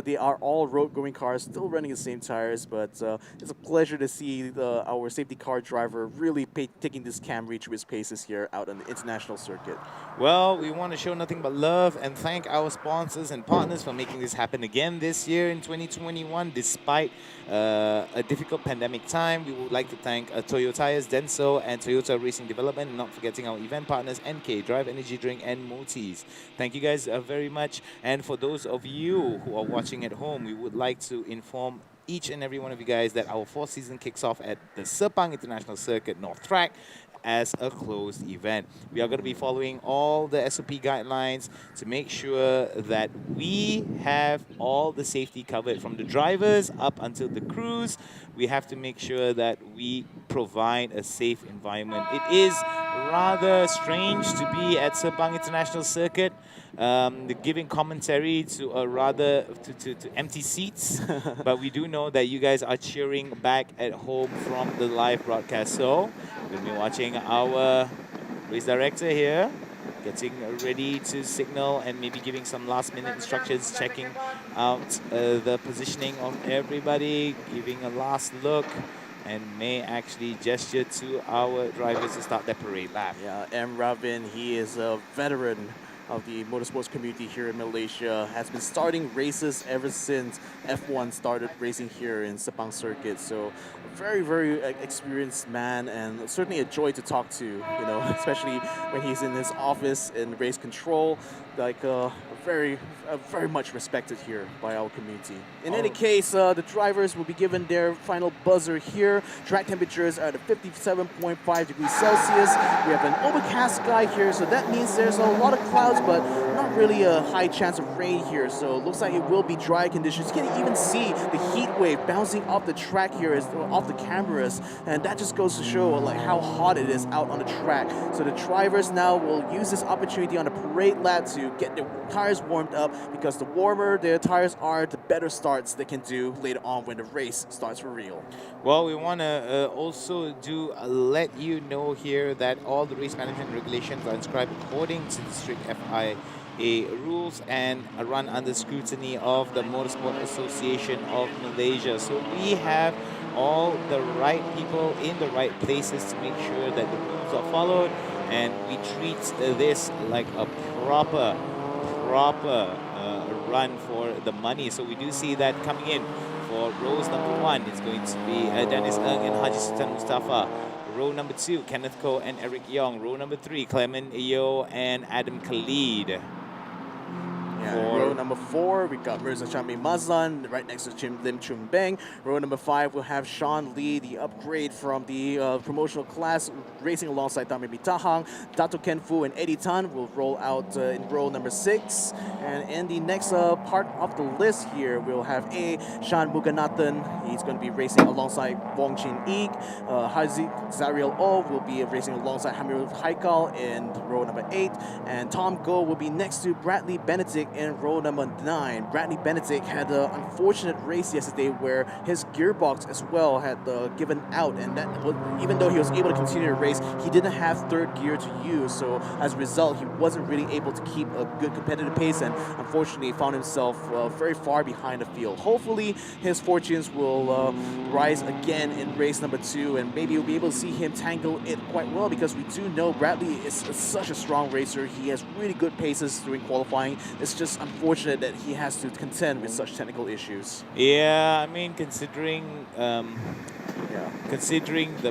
they are all road-going cars, still running the same tires. But it's a pleasure to see our safety car driver really taking this Camry to his paces here out on the international circuit. Well, we want to show nothing but love and thank our sponsors and partners for making this happen again this year in 2021, despite a difficult pandemic time. We would like to thank Toyo Tires, Denso, and Toyota Racing Development, and not forgetting our event partners, NK, Drive Energy Drink, and Motis. Thank you guys very much. And for those of you who are watching at home, we would like to inform each and every one of you guys that our 4th season kicks off at the Sepang International Circuit North Track as a closed event. We are going to be following all the SOP guidelines to make sure that we have all the safety covered, from the drivers up until the crews. We have to make sure that we provide a safe environment. It is rather strange to be at Sepang International Circuit, giving commentary to a rather to empty seats, but we do know that you guys are cheering back at home from the live broadcast. So we'll be watching our race director here, getting ready to signal and maybe giving some last-minute instructions, checking out the positioning of everybody, giving a last look, and may actually gesture to our drivers to start their parade lap. Yeah, M. Ravin, he is a veteran of the motorsports community here in Malaysia, has been starting races ever since F1 started racing here in Sepang Circuit. So a very, very experienced man, and certainly a joy to talk to, you know, especially when he's in his office in race control. Very much respected here by our community. In any case, the drivers will be given their final buzzer here. Track temperatures are at 57.5 degrees Celsius. We have an overcast sky here, so that means there's a lot of clouds but not really a high chance of rain here. So it looks like it will be dry conditions. You can even see the heat wave bouncing off the track here, off the cameras, and that just goes to show like how hot it is out on the track. So the drivers now will use this opportunity on the parade lap to get their tires warmed up, because the warmer their tires are, the better starts they can do later on when the race starts for real. Well, we want to also let you know here that all the race management regulations are inscribed according to the strict FIA rules and are run under scrutiny of the Motorsport Association of Malaysia. So we have all the right people in the right places to make sure that the rules are followed, and we treat this like a proper run for the money. So we do see that coming in for rows number 1. It's going to be Dennis Ng and Haji Sultan Mustafa. Row number 2, Kenneth Koh and Eric Yong. Row number 3, Clement Yeo and Adam Khalid. Row number 4, we got Mirza Chami Mazlan right next to Lim Chun Beng. Row number 5, we'll have Sean Lee, the upgrade from the promotional class, racing alongside Tamir Bitahang. Dato Ken Fu and Eddie Tan will roll out in row number 6. And in the next part of the list here, we'll have Sean Muganathan. He's going to be racing alongside Wong Chin Eek. Haziq Zariel O will be racing alongside Hamir Haikal in row number 8. And Tom Goh will be next to Bradley Benedict in row number 9. Bradley Benedict had an unfortunate race yesterday where his gearbox as well had given out, and that even though he was able to continue the race, he didn't have third gear to use. So as a result, he wasn't really able to keep a good competitive pace, and unfortunately found himself very far behind the field. Hopefully his fortunes will rise again in race number 2, and maybe we'll be able to see him tangle it quite well, because we do know Bradley is such a strong racer. He has really good paces during qualifying. It's just unfortunate that he has to contend with such technical issues. Yeah, I mean, considering the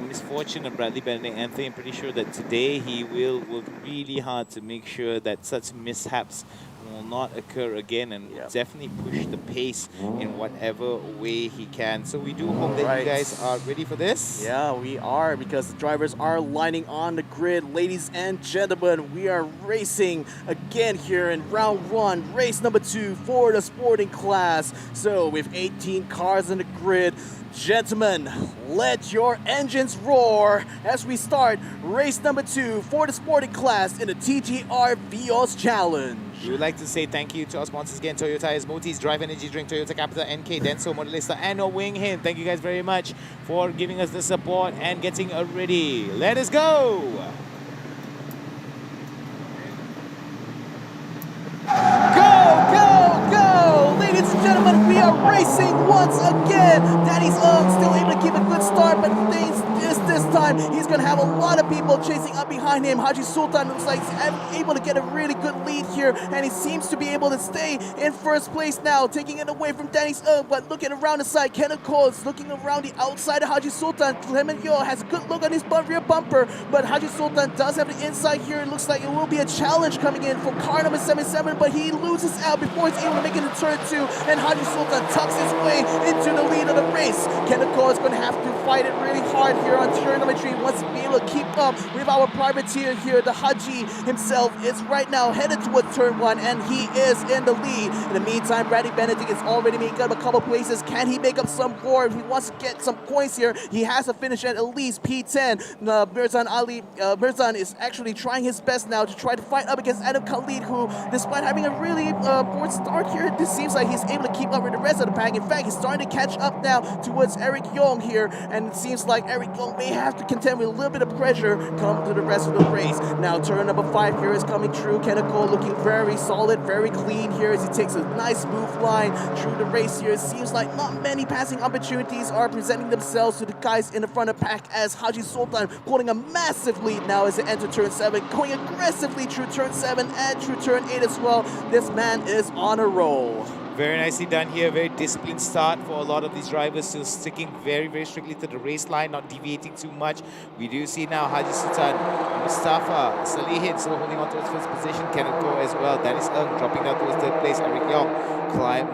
misfortune of Bradley Benedict, Anthony, I'm pretty sure that today he will work really hard to make sure that such mishaps will not occur again, and definitely push the pace in whatever way he can. So we do hope that you guys are ready for this. Yeah, we are, because the drivers are lining on the grid. Ladies and gentlemen, we are racing again here in round 1, race number 2 for the sporting class. So with 18 cars in the grid, gentlemen, let your engines roar as we start race number 2 for the sporting class in the TGR Vios Challenge. We would like to say thank you to our sponsors again, Toyota Motis, Drive Energy Drink, Toyota Capita, NK, Denso, Modelista, and Wing Hin. Thank you guys very much for giving us the support and getting ready. Let us go! Go! Ladies and gentlemen, we are racing once again. Danny's still able to keep a good start, but things this time he's going to have a lot of people chasing up behind him. Haji Sultan looks like he's able to get a really good lead here, and he seems to be able to stay in first place now, taking it away from Danny's but looking around the side, Kenneth Cole is looking around the outside of Haji Sultan. Clement Yo has a good look on his rear bumper, but Haji Sultan does have the inside here. It looks like it will be a challenge coming in for car number 77, but he loses out before he's able to make it to turn 2, and Haji Sultan tucks his way into the lead of the race. Kenneth Cole is going to have to fight it really hard here on turn number 3, wants to be able to keep up with our privateer here. The Haji himself is right now headed towards turn 1, and he is in the lead. In the meantime, Bradley Benedict is already making up a couple places. Can he make up some more? If he wants to get some points here, he has to finish at least P10. Mirzan is actually trying his best now to try to fight up against Adam Khalid, who, despite having a really poor start here, this seems like he's able to keep up with the rest of the pack. In fact, he's starting to catch up now towards Eric Yong here, and it seems like Eric Yong may have to contend with a little bit of pressure come to the rest of the race. Now turn number 5 here is coming through. Kenneth Cole looking very solid, very clean here as he takes a nice smooth line through the race here. It seems like not many passing opportunities are presenting themselves to the guys in the front of the pack, as Haji Sultan holding a massive lead now as they enter turn 7, going aggressively through turn 7 and through turn 8 as well. This man is on a roll. Very nicely done here. Very disciplined start for a lot of these drivers, still sticking very, very strictly to the race line, not deviating too much. We do see now Haji Sultan, Mustafa, Salihin still holding on to his first position. Kenneth Go as well. Dennis Ng dropping down towards third place. Eric Yong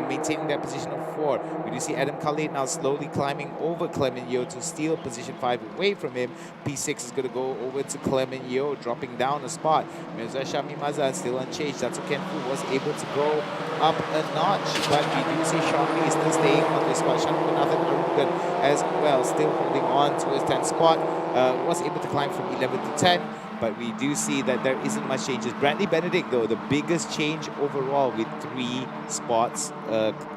maintaining that position of 4. We do see Adam Khalid now slowly climbing over Clement Yeo to steal position 5 away from him. P6 is going to go over to Clement Yeo, dropping down a spot. Mirza Shami Mazan still unchanged. That's Ken Fu was able to go up a notch, but we do see Sean Lee still staying on this spot. Shanmunathan Arugan as well, still holding on to his 10th spot. Was able to climb from 11 to 10. But we do see that there isn't much changes. Brantley Benedict, though, the biggest change overall with 3 spots,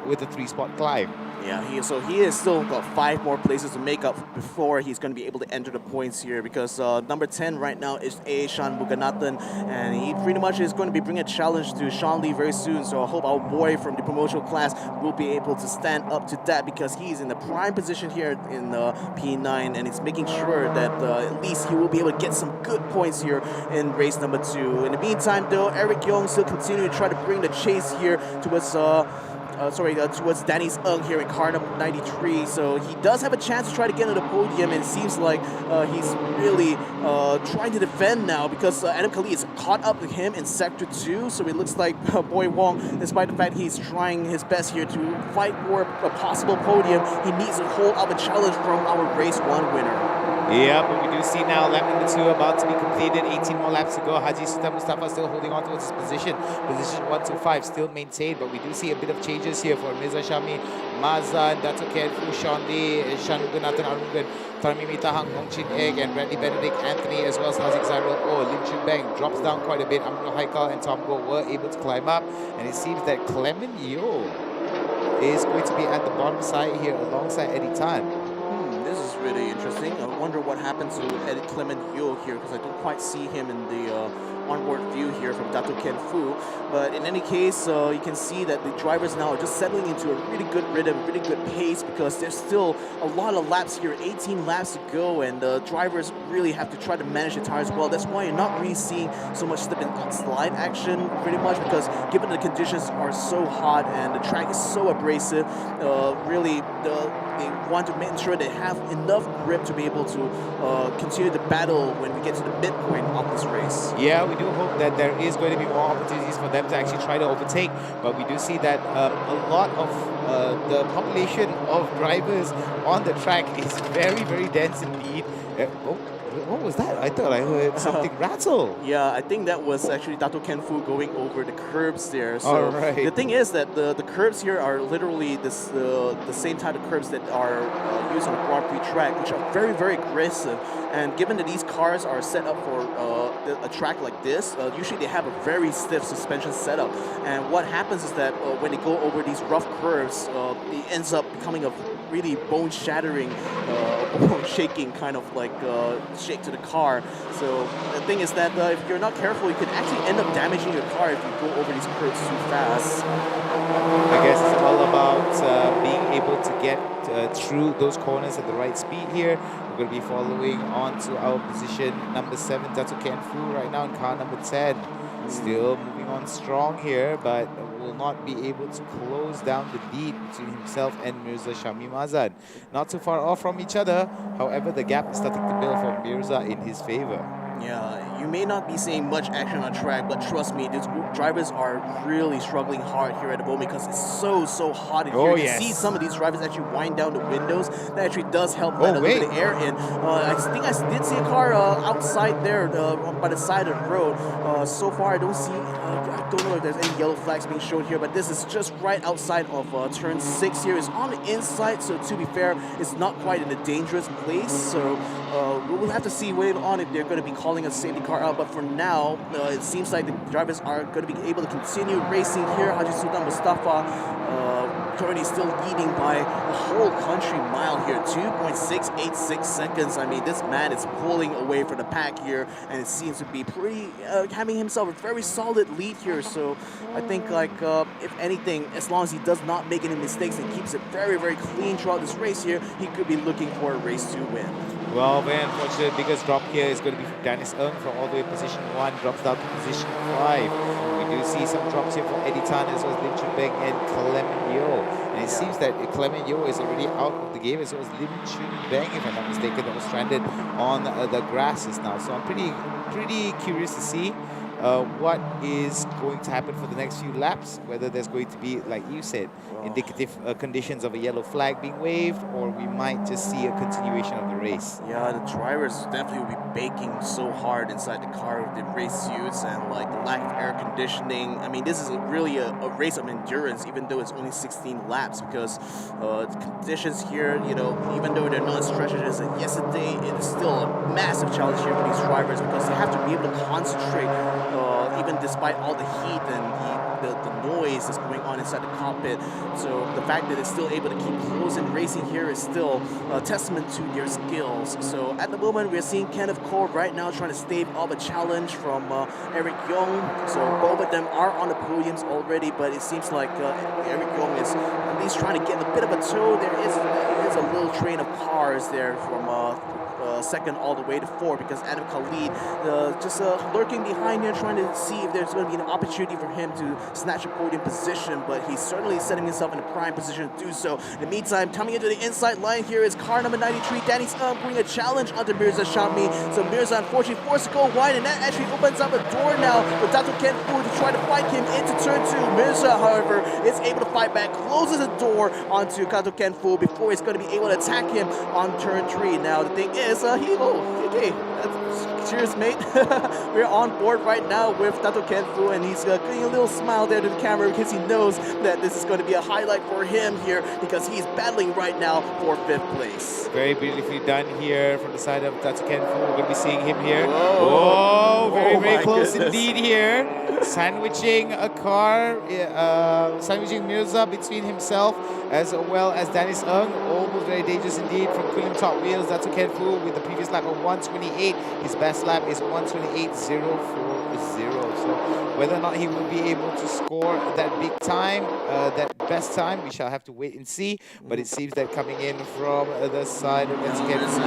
with a 3-spot climb. Yeah, he has still got 5 more places to make up before he's going to be able to enter the points here, because number 10 right now is A. Shan Buganathan, and he pretty much is going to be bringing a challenge to Sean Lee very soon. So I hope our boy from the promotional class will be able to stand up to that, because he's in the prime position here in P9, and he's making sure that at least he will be able to get some good points here in race number 2. In the meantime, though, Eric Yong still continuing to try to bring the chase here towards towards Danny's Ng here in car number 93. So he does have a chance to try to get on the podium, and it seems like he's really trying to defend now, because Adam Khalid is caught up with him in sector 2. So it looks like Boy Wong, despite the fact he's trying his best here to fight for a possible podium, he needs to hold up a challenge from our race 1 winner. Yeah, but we do see now lap number 2 about to be completed. 18 more laps to go. Haji Sultan Mustafa still holding on to his position. Position 1 to 5 still maintained, but we do see a bit of changes here for Mirza Shami, Mazan, Dato Ken Fu, Sean Lee, Shanmunathan Arugan, Tarmimi Tahang, Hong Chin Egg, and Brantley Benedict, Anthony, as well as Haziq Zairul Oh. Lim Chun Bang drops down quite a bit. Amrul Haikal and Tom Go were able to climb up, and it seems that Clement Yeo is going to be at the bottom side here alongside Eddie Tan. This is really interesting. I wonder what happened to Eddie Clement Yeo here, because I don't quite see him in the onboard view here from Dato Ken Fu. But in any case, you can see that the drivers now are just settling into a really good rhythm, really good pace, because there's still a lot of laps here, 18 laps to go, and the drivers really have to try to manage the tires well. That's why you're not really seeing so much slip and slide action, pretty much, because given the conditions are so hot and the track is so abrasive, really they want to make sure they have enough grip to be able to continue the battle when we get to the midpoint of this race. Yeah, we do hope that there is going to be more opportunities for them to actually try to overtake, but we do see that a lot of the population of drivers on the track is very, very dense indeed. What was that? I thought I heard something rattle. Yeah, I think that was actually Dato Ken Fu going over the curbs there. So the thing is that the curbs here are literally the same type of curbs that are used on a Grand Prix track, which are very, very aggressive. And given that these cars are set up for a track like this, usually they have a very stiff suspension setup. And what happens is that when they go over these rough curves, it ends up becoming a really bone-shattering, bone-shaking kind of like shake to the car. So the thing is that if you're not careful, you could actually end up damaging your car if you go over these curves too fast. I guess it's all about being able to get through those corners at the right speed here. We're going to be following on to our position number 7, Dato Ken Fu, right now in car number 10. Still moving on strong here, but will not be able to close down the lead between himself and Mirza Shami Mazan. Not too far off from each other, however, the gap is starting to build for Mirza in his favor. Yeah, you may not be seeing much action on track, but trust me, these drivers are really struggling hard here at the moment because it's so hot in here. You see some of these drivers actually wind down the windows. That actually does help let a little bit of air in. I think I did see a car outside there by the side of the road. So far, I don't see, I don't know if there's any yellow flags being shown here, but this is just right outside of turn 6 here. It's on the inside, so to be fair, it's not quite in a dangerous place. So we'll have to see later on if they're going to be calling a safety car out, but for now, it seems like the drivers are going to be able to continue racing here. Haji Sultan Mustafa currently still leading by a whole country mile here, 2.686 seconds. I mean, this man is pulling away from the pack here, and it seems to be pretty having himself a very solid lead here. So I think, like, if anything, as long as he does not make any mistakes and keeps it very, very clean throughout this race here, he could be looking for a race 2 win. Well, very unfortunate. Biggest drop here is going to be from Dennis Ng from all the way position 1, drops down to position 5. We do see some drops here from Eddie Tan as well as Lim Chun Beng and Clement Yeo. And it seems that Clement Yeo is already out of the game as well as Lim Chun Beng, if I'm not mistaken, that was stranded on the grasses now. So I'm pretty curious to see what is going to happen for the next few laps, whether there's going to be, like you said, indicative conditions of a yellow flag being waved, or we might just see a continuation of the race. Yeah, the drivers definitely will be baking so hard inside the car with the race suits and like the lack of air conditioning. I mean, this is really a race of endurance, even though it's only 16 laps, because the conditions here, you know, even though they're not as stretched as yesterday, it is still a massive challenge here for these drivers because they have to be able to concentrate even despite all the heat and the noise that's going on inside the cockpit. So the fact that it's still able to keep close and racing here is still a testament to their skills. So at the moment, we're seeing Kenneth Cole right now trying to stave off a challenge from Eric Young. So both of them are on the podiums already, but it seems like Eric Young is at least trying to get a bit of a toe. There is a little train of cars there from second all the way to 4, because Adam Khalid just lurking behind here, trying to see if there's going to be an opportunity for him to snatch a podium position, but he's certainly setting himself in a prime position to do so. In the meantime, coming into the inside line here is car number 93, Danny Sum, putting a challenge onto Mirza Shami. So Mirza unfortunately forced to go wide, and that actually opens up a door now for Dato Ken Fu to try to fight him into turn 2. Mirza, however, is able to fight back, closes the door onto Dato Ken Fu before he's going to be able to attack him on turn 3. Now the thing is, okay, cheers, mate. We're on board right now with Dato Ken Fu, and he's getting a little smile there to the camera because he knows that this is going to be a highlight for him here, because he's battling right now for 5th place. Very beautifully done here from the side of Dato Ken Fu. We're going to be seeing him here. Whoa, very close indeed here. Sandwiching a car, sandwiching Mirza between himself as well as Dennis Ng. Almost very dangerous indeed from Kulim Top Wheels. Dato Ken Fu with the previous lap of 128. His best lap is 128.040. So whether or not he will be able to score that big time, that best time, we shall have to wait and see. But it seems that coming in from the side of Dato Ken Fu.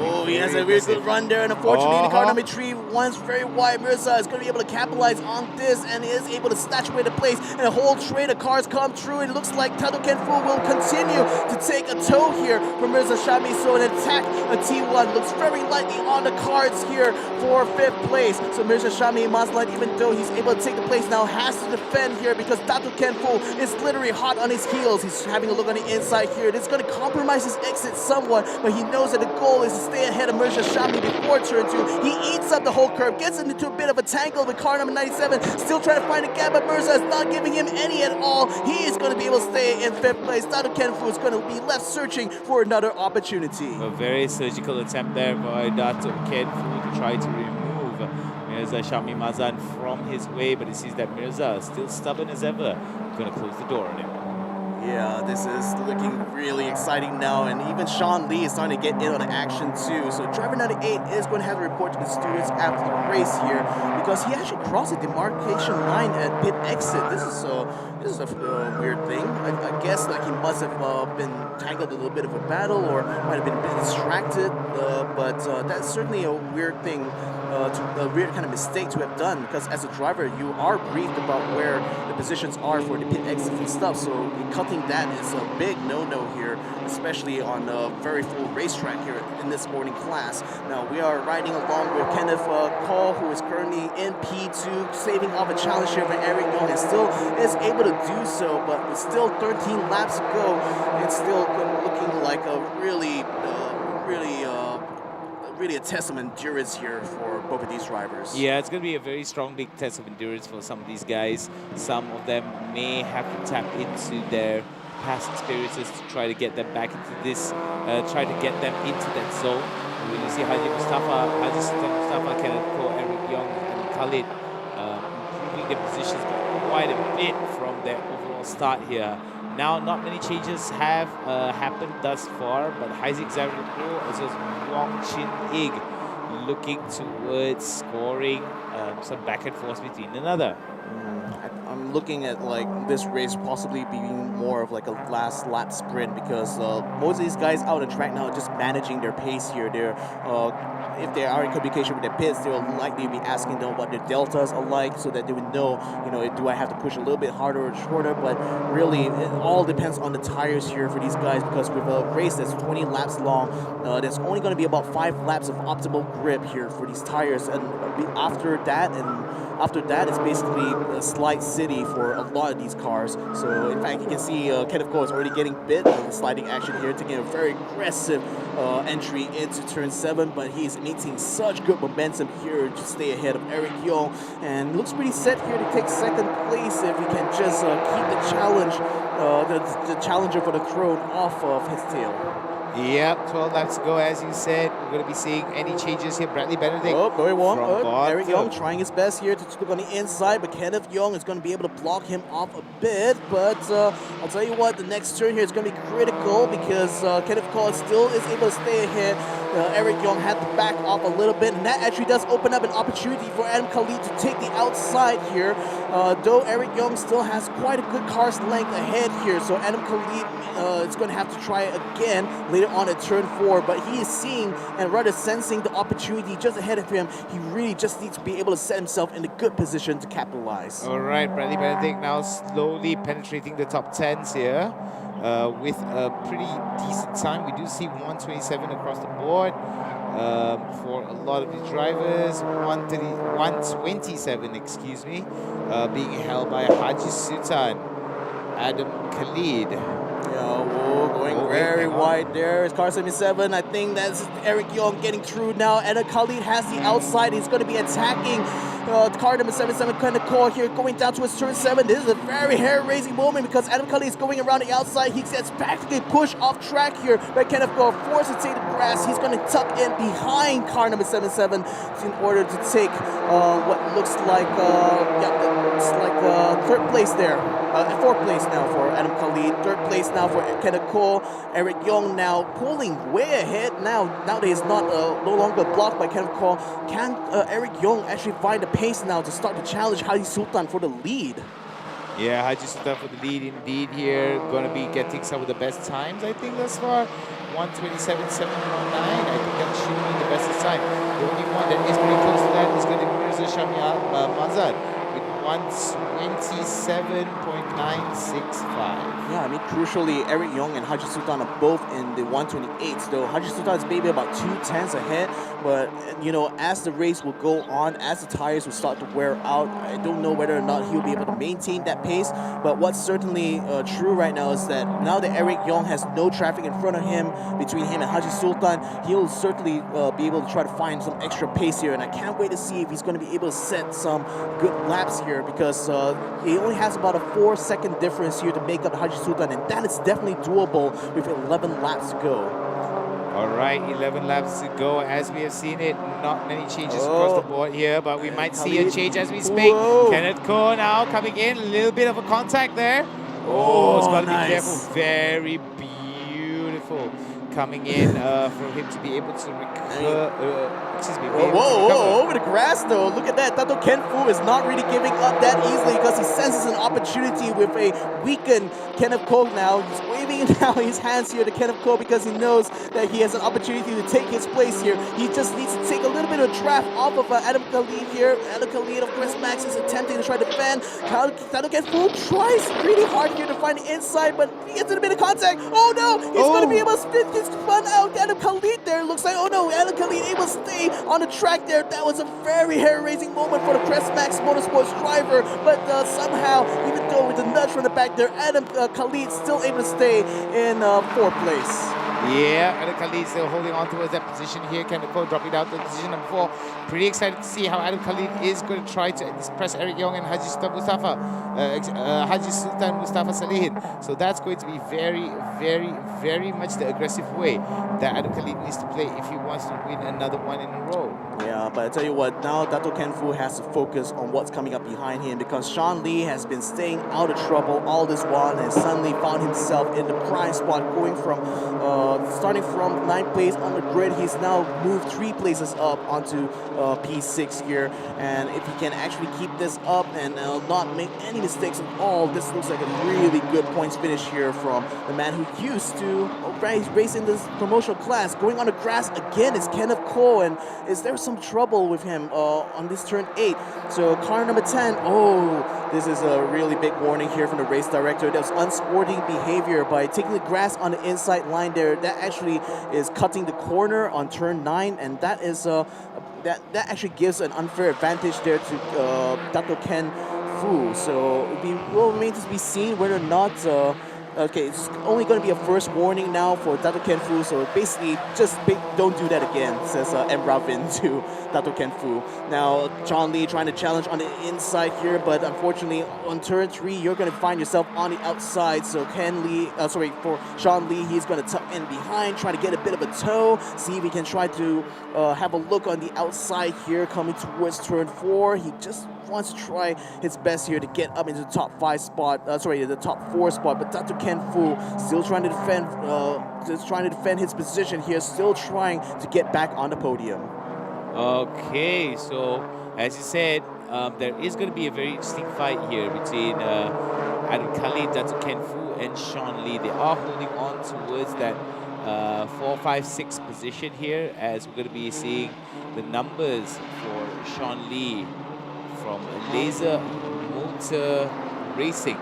Oh, he has a really good run there, and unfortunately the car number 3 runs very wide. Mirza is going to be able to capitalize on this, and he is able to snatch away the place, and a whole train of cars come through. It looks like Dato Ken Fu will continue to take a tow here from Mirza Shami, so an attack, a T1 looks very likely on the cards here for 5th place. So Mirza Shami Maslan, even though he's able to take the place now, has to defend here because Dato Ken Fu is literally hot on his heels. He's having a look on the inside here. This is going to compromise his exit somewhat, but he knows that the goal is to stay ahead of Mirza Shami before turn 2. He eats up the whole curve, gets into a bit of a tangle with car number 97, still trying to find a gap, but Mirza is not giving him any at all. He is going to be able to stay in 5th place. Dato Ken Fu is going to be left searching for another opportunity. A very surgical attempt there by Dato Ken Fu to try to remove Mirza Shami Mazan from his way, but it seems that Mirza, still stubborn as ever, going to close the door on him. Yeah, this is looking really exciting now, and even Sean Lee is starting to get in on the action too. So driver 98 is going to have to report to the studios after the race here, because he actually crossed the demarcation line at pit exit. This is a weird thing. I guess like he must have been tangled in a little bit of a battle, or might have been a bit distracted, but that's certainly a weird thing. A weird kind of mistake to have done, because as a driver you are briefed about where the positions are for the pit exits and stuff, so cutting that is a big no-no here, especially on a very full racetrack here in this morning class. Now we are riding along with Kenneth Cole, who is currently in P2, saving off a challenge here for Eric Young, and still is able to do so, but with still 13 laps to go, it's still looking like a really a test of endurance here for both of these drivers. Yeah, it's going to be a very strong big test of endurance for some of these guys. Some of them may have to tap into their past experiences to try to get them back into this, try to get them into that zone. We're going to see Haji Mustafa, Kenneth Cole, Eric Young, and Khalid improving their positions quite a bit from their overall start here. Now, not many changes have happened thus far, but Isaac Zavro as well as Wong Chin Ig looking towards scoring some back and forth between another. I'm looking at like this race possibly being more of like a last lap sprint because most of these guys out on track now are just managing their pace here. They're if they are in communication with their pits, they will likely be asking them what their deltas are like so that they would know, do I have to push a little bit harder or shorter? But really, it all depends on the tires here for these guys because with a race that's 20 laps long, there's only going to be about 5 laps of optimal grip here for these tires, and after that, it's basically a slide city for a lot of these cars. So in fact, you can see Kenneth Cole is already getting bit on the sliding action here, taking a very aggressive entry into turn 7, but he's maintaining such good momentum here to stay ahead of Eric Yong, and looks pretty set here to take second place if he can just keep the challenge, the challenger for the throne off of his tail. Yep, 12 laps to go, as you said. We're going to be seeing any changes here. Bradley Benedict. Oh, very warm. Eric Young trying his best here to look on the inside, but Kenneth Young is going to be able to block him off a bit. But I'll tell you what, the next turn here is going to be critical because Kenneth Cole still is able to stay ahead. Eric Young had to back off a little bit, and that actually does open up an opportunity for Adam Khalid to take the outside here. Though Eric Young still has quite a good car's length ahead here, so Adam Khalid is going to have to try again later on at turn 4, but he is seeing and rather sensing the opportunity just ahead of him. He really just needs to be able to set himself in a good position to capitalize. All right, Bradley Benedict now slowly penetrating the top 10s here with a pretty decent time. We do see 127 across the board for a lot of the drivers. 127, excuse me, being held by Haji Sultan, Adam Khalid. Going very wide there. It's car 77. I think that's Eric Young getting through now. And Khalid has the outside. He's going to be attacking car number 77, Kenneth Cole here, going down to his turn 7. This is a very hair-raising moment because Adam Khalid is going around the outside. He gets practically pushed off track here by Kenneth Cole, forced to take the grass. He's going to tuck in behind car number 77 in order to take what looks like third place there. 4th place now for Adam Khalid, 3rd place now for Kenneth Cole. Eric Young now pulling way ahead now. Nowadays not no longer blocked by Kenneth Cole. Can Eric Young actually find the pace now to start to challenge Haji Sultan for the lead? Yeah, Haji Sultan for the lead indeed here. Going to be getting some of the best times, I think, thus far. 127.719. I think that's showing the best time. The only one that is pretty close to that is going to be Mirza Shamia Mazad with 127.965. Yeah, I mean, crucially, Eric Young and Haji Sultan are both in the 128s, though Haji Sultan is maybe about 2 tenths ahead. But, as the race will go on, as the tires will start to wear out, I don't know whether or not he'll be able to maintain that pace. But what's certainly true right now is that now that Eric Young has no traffic in front of him, between him and Haji Sultan, he'll certainly be able to try to find some extra pace here. And I can't wait to see if he's going to be able to set some good laps here because he only has about a 4-second difference here to make up Haji Sultan, and that is definitely doable with 11 laps to go. All right, 11 laps to go. As we have seen it, not many changes across the board here, but we might see a change as we speak. Kenneth Cole now coming in, a little bit of a contact there. Oh, it's got to be careful. Very beautiful coming in for him to be able to recover. Over the grass though. Look at that. Tato Kenfu is not really giving up that easily because he senses an opportunity with a weakened Kenneth Cole now. He's waving now his hands here to Kenneth Cole because he knows that he has an opportunity to take his place here. He just needs to take a little bit of draft off of Adam Khalid here. Adam Khalid, of course, Max is attempting to try to defend. Tato Kenfu tries really hard here to find the inside, but he gets in a bit of contact. Oh no! He's going to be able to spin his spun out. Adam Khalid there. Looks like, oh no, Adam Khalid able to stay on the track there. That was a very hair-raising moment for the Crestmax Motorsports driver, but somehow, even though with the nudge from the back there, Adam Khalid still able to stay in 4th place. Yeah, Adam Khalid still holding on towards that position here. Kenneth Cole dropping down to position number 4. Pretty excited to see how Adam Khalid is going to try to press Eric Young and Haji Sultan Mustafa Salehin. So that's going to be very, very, very much the aggressive way that Adam Khalid needs to play if he wants to win another one in a row. Yeah, but I tell you what, now Dato Kenfu has to focus on what's coming up behind him because Sean Lee has been staying out of trouble all this while and has suddenly found himself in the prime spot, going from starting from 9th place on the grid, he's now moved 3 places up onto P6 here. And if he can actually keep this up and not make any mistakes at all, this looks like a really good points finish here from the man who used to race in this promotional class. Going on the grass again is Kenneth Cole, and is there some trouble with him on this turn 8? So car number 10, this is a really big warning here from the race director. That was unsporting behavior by taking the grass on the inside line there. That actually is cutting the corner on turn 9, and that is that actually gives an unfair advantage there to Dato Ken Fu. So it will remain to be seen whether or not. Okay, it's only going to be a first warning now for Dato Ken Fu, so basically just don't do that again, says Ravin to Dato Ken Fu. Now, Sean Lee trying to challenge on the inside here, but unfortunately on turn 3, you're going to find yourself on the outside, so for Sean Lee, he's going to tuck in behind, try to get a bit of a toe, see if he can try to have a look on the outside here, coming towards turn 4. He just wants to try his best here to get up into the top 5 spot, the top 4 spot, but Dato Ken Fu still trying to defend his position here, still trying to get back on the podium. Okay, so as you said, there is going to be a very interesting fight here between Adam Khalid, Dato Ken Fu, and Sean Lee. They are holding on towards that 4, 5, 6 position here, as we're going to be seeing the numbers for Sean Lee from Laser Motor Racing.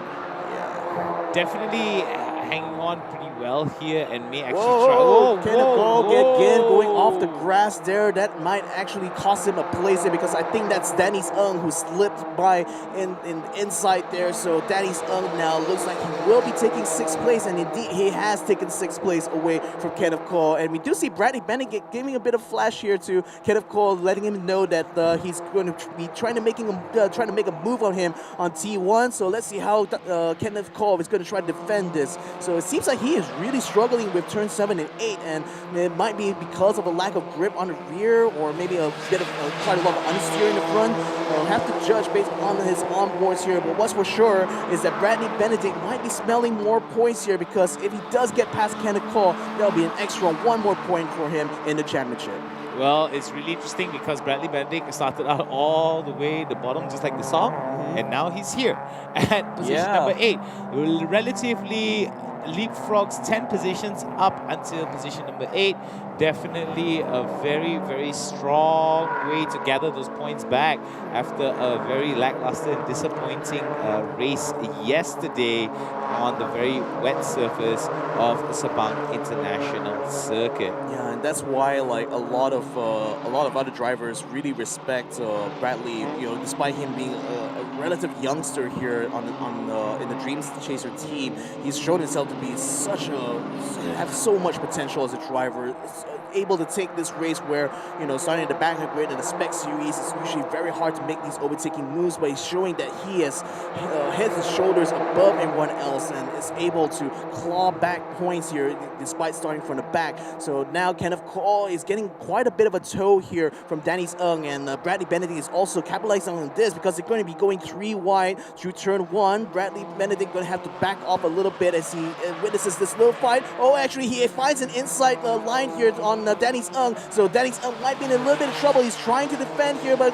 Definitely hanging on pretty well here and may actually try. Kenneth Cole again going off the grass there. That might actually cost him a place there, because I think that's Danny's Ng who slipped by in inside there. So Danny's Ng now looks like he will be taking 6th place, and indeed he has taken 6th place away from Kenneth Cole. And we do see Bradley Bennett giving a bit of flash here to Kenneth Cole, letting him know that he's going to be trying to make a move on him on T1. So let's see how Kenneth Cole is going to try to defend this. So it seems like he is really struggling with turn 7 and 8, and it might be because of a lack of grip on the rear, or maybe a bit of quite a lot of understeer in the front. We'll have to judge based on his onboards here, but what's for sure is that Bradley Benedict might be smelling more points here, because if he does get past Kenneth Cole, that'll be an extra 1 more point for him in the championship. Well, it's really interesting because Bradley Benedict started out all the way at the bottom, just like the song, and now he's here at position number 8. Relatively leapfrogs 10 positions up until position number 8. Definitely a very, very strong way to gather those points back after a very lackluster and disappointing race yesterday on the very wet surface of Sabang International Circuit. Yeah, and that's why like a lot of other drivers really respect Bradley. You know, despite him being a relative youngster here in the Dreams Chaser team, he's shown himself to be have so much potential as a driver. Able to take this race where, you know, starting at the back of the grid in the spec series, it's usually very hard to make these overtaking moves, but he's showing that he has heads and shoulders above everyone else and is able to claw back points here despite starting from the back. So now Kenneth Cole is getting quite a bit of a toe here from Danny's Ng, and Bradley Benedict is also capitalizing on this because they're going to be going 3 wide through turn 1. Bradley Benedict going to have to back off a little bit as he witnesses this little fight. Oh, actually he finds an inside line here on Danny's Ng, so Danny's Ng might be in a little bit of trouble. He's trying to defend here, but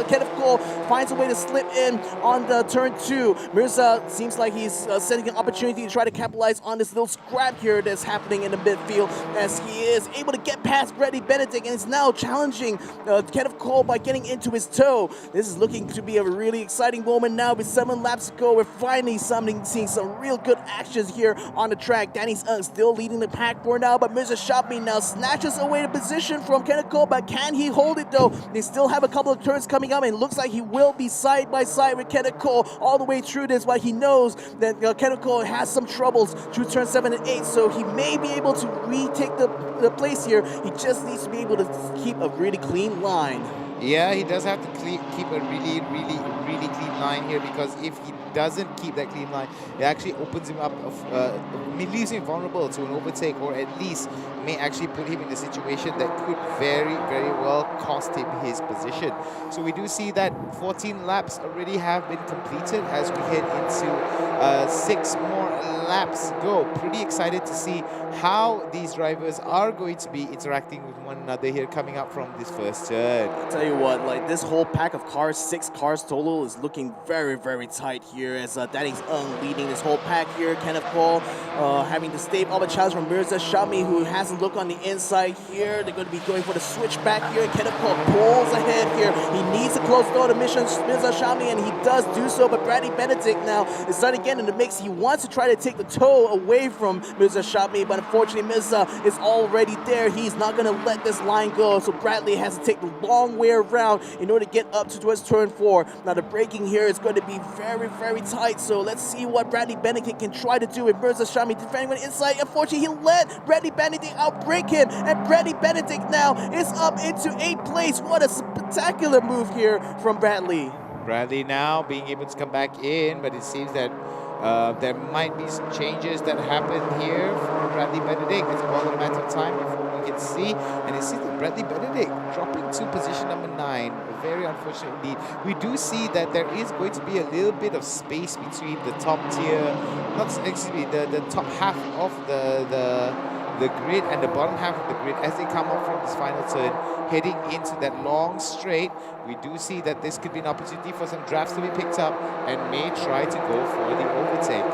Kenneth Cole finds a way to slip in on the turn 2. Mirza seems like he's setting an opportunity to try to capitalize on this little scrap here that's happening in the midfield, as he is able to get past Bradley Benedict and is now challenging Kenneth Cole by getting into his toe. This is looking to be a really exciting moment now. With 7 laps to go, we're finally seeing some real good actions here on the track. Danny's Ng still leading the pack for now, but Mirza Shapmi now snatches away the position from Kenneth Cole, but can he hold it though? They still have a couple of turns coming up, and it looks like he will be side by side with Kenneth Cole all the way through this, but he knows that Kenneth Cole has some troubles through turn 7 and 8, so he may be able to retake the place here. He just needs to be able to keep a really clean line. Yeah, he does have to keep a really clean line here, because if he doesn't keep that clean line, it actually opens him up, leaves him vulnerable to an overtake, or at least may actually put him in a situation that could very well cost him his position. So we do see that 14 laps already have been completed as we head into 6 more laps to go. Pretty excited to see how these drivers are going to be interacting with one another here coming up from this first turn. I'll tell you what, like this whole pack of cars, 6 cars total, is looking very tight here as Danny's leading this whole pack here. Kenneth Cole having to stave off a challenge from Mirza Shami, who has a look on the inside here. They're going to be going for the switchback here. Kenneth Cole pulls ahead here. He needs to close door to Mirza Shami, and he does do so, but Bradley Benedict now is starting again in the mix. He wants to try to take the toe away from Mirza Shami, but unfortunately Mirza is already there. He's not going to let this line go, so Bradley has to take the long way around in order to get up towards turn 4. Now the braking here is going to be very tight, so let's see what Bradley Benedict can try to do with Mirza Shami defending on the inside. Unfortunately, he let Bradley Benedict outbrake him, and Bradley Benedict now is up into 8th place. What a spectacular move here from Bradley. Bradley now being able to come back in, but it seems that there might be some changes that happen here for Bradley Benedict. It's all a matter of time before we can see. And it seems that Bradley Benedict dropping to position number 9. Very unfortunate indeed. We do see that there is going to be a little bit of space between the top tier, the top half of the grid and the bottom half of the grid as they come up from this final turn, heading into that long straight. We do see that this could be an opportunity for some drafts to be picked up and may try to go for the overtake.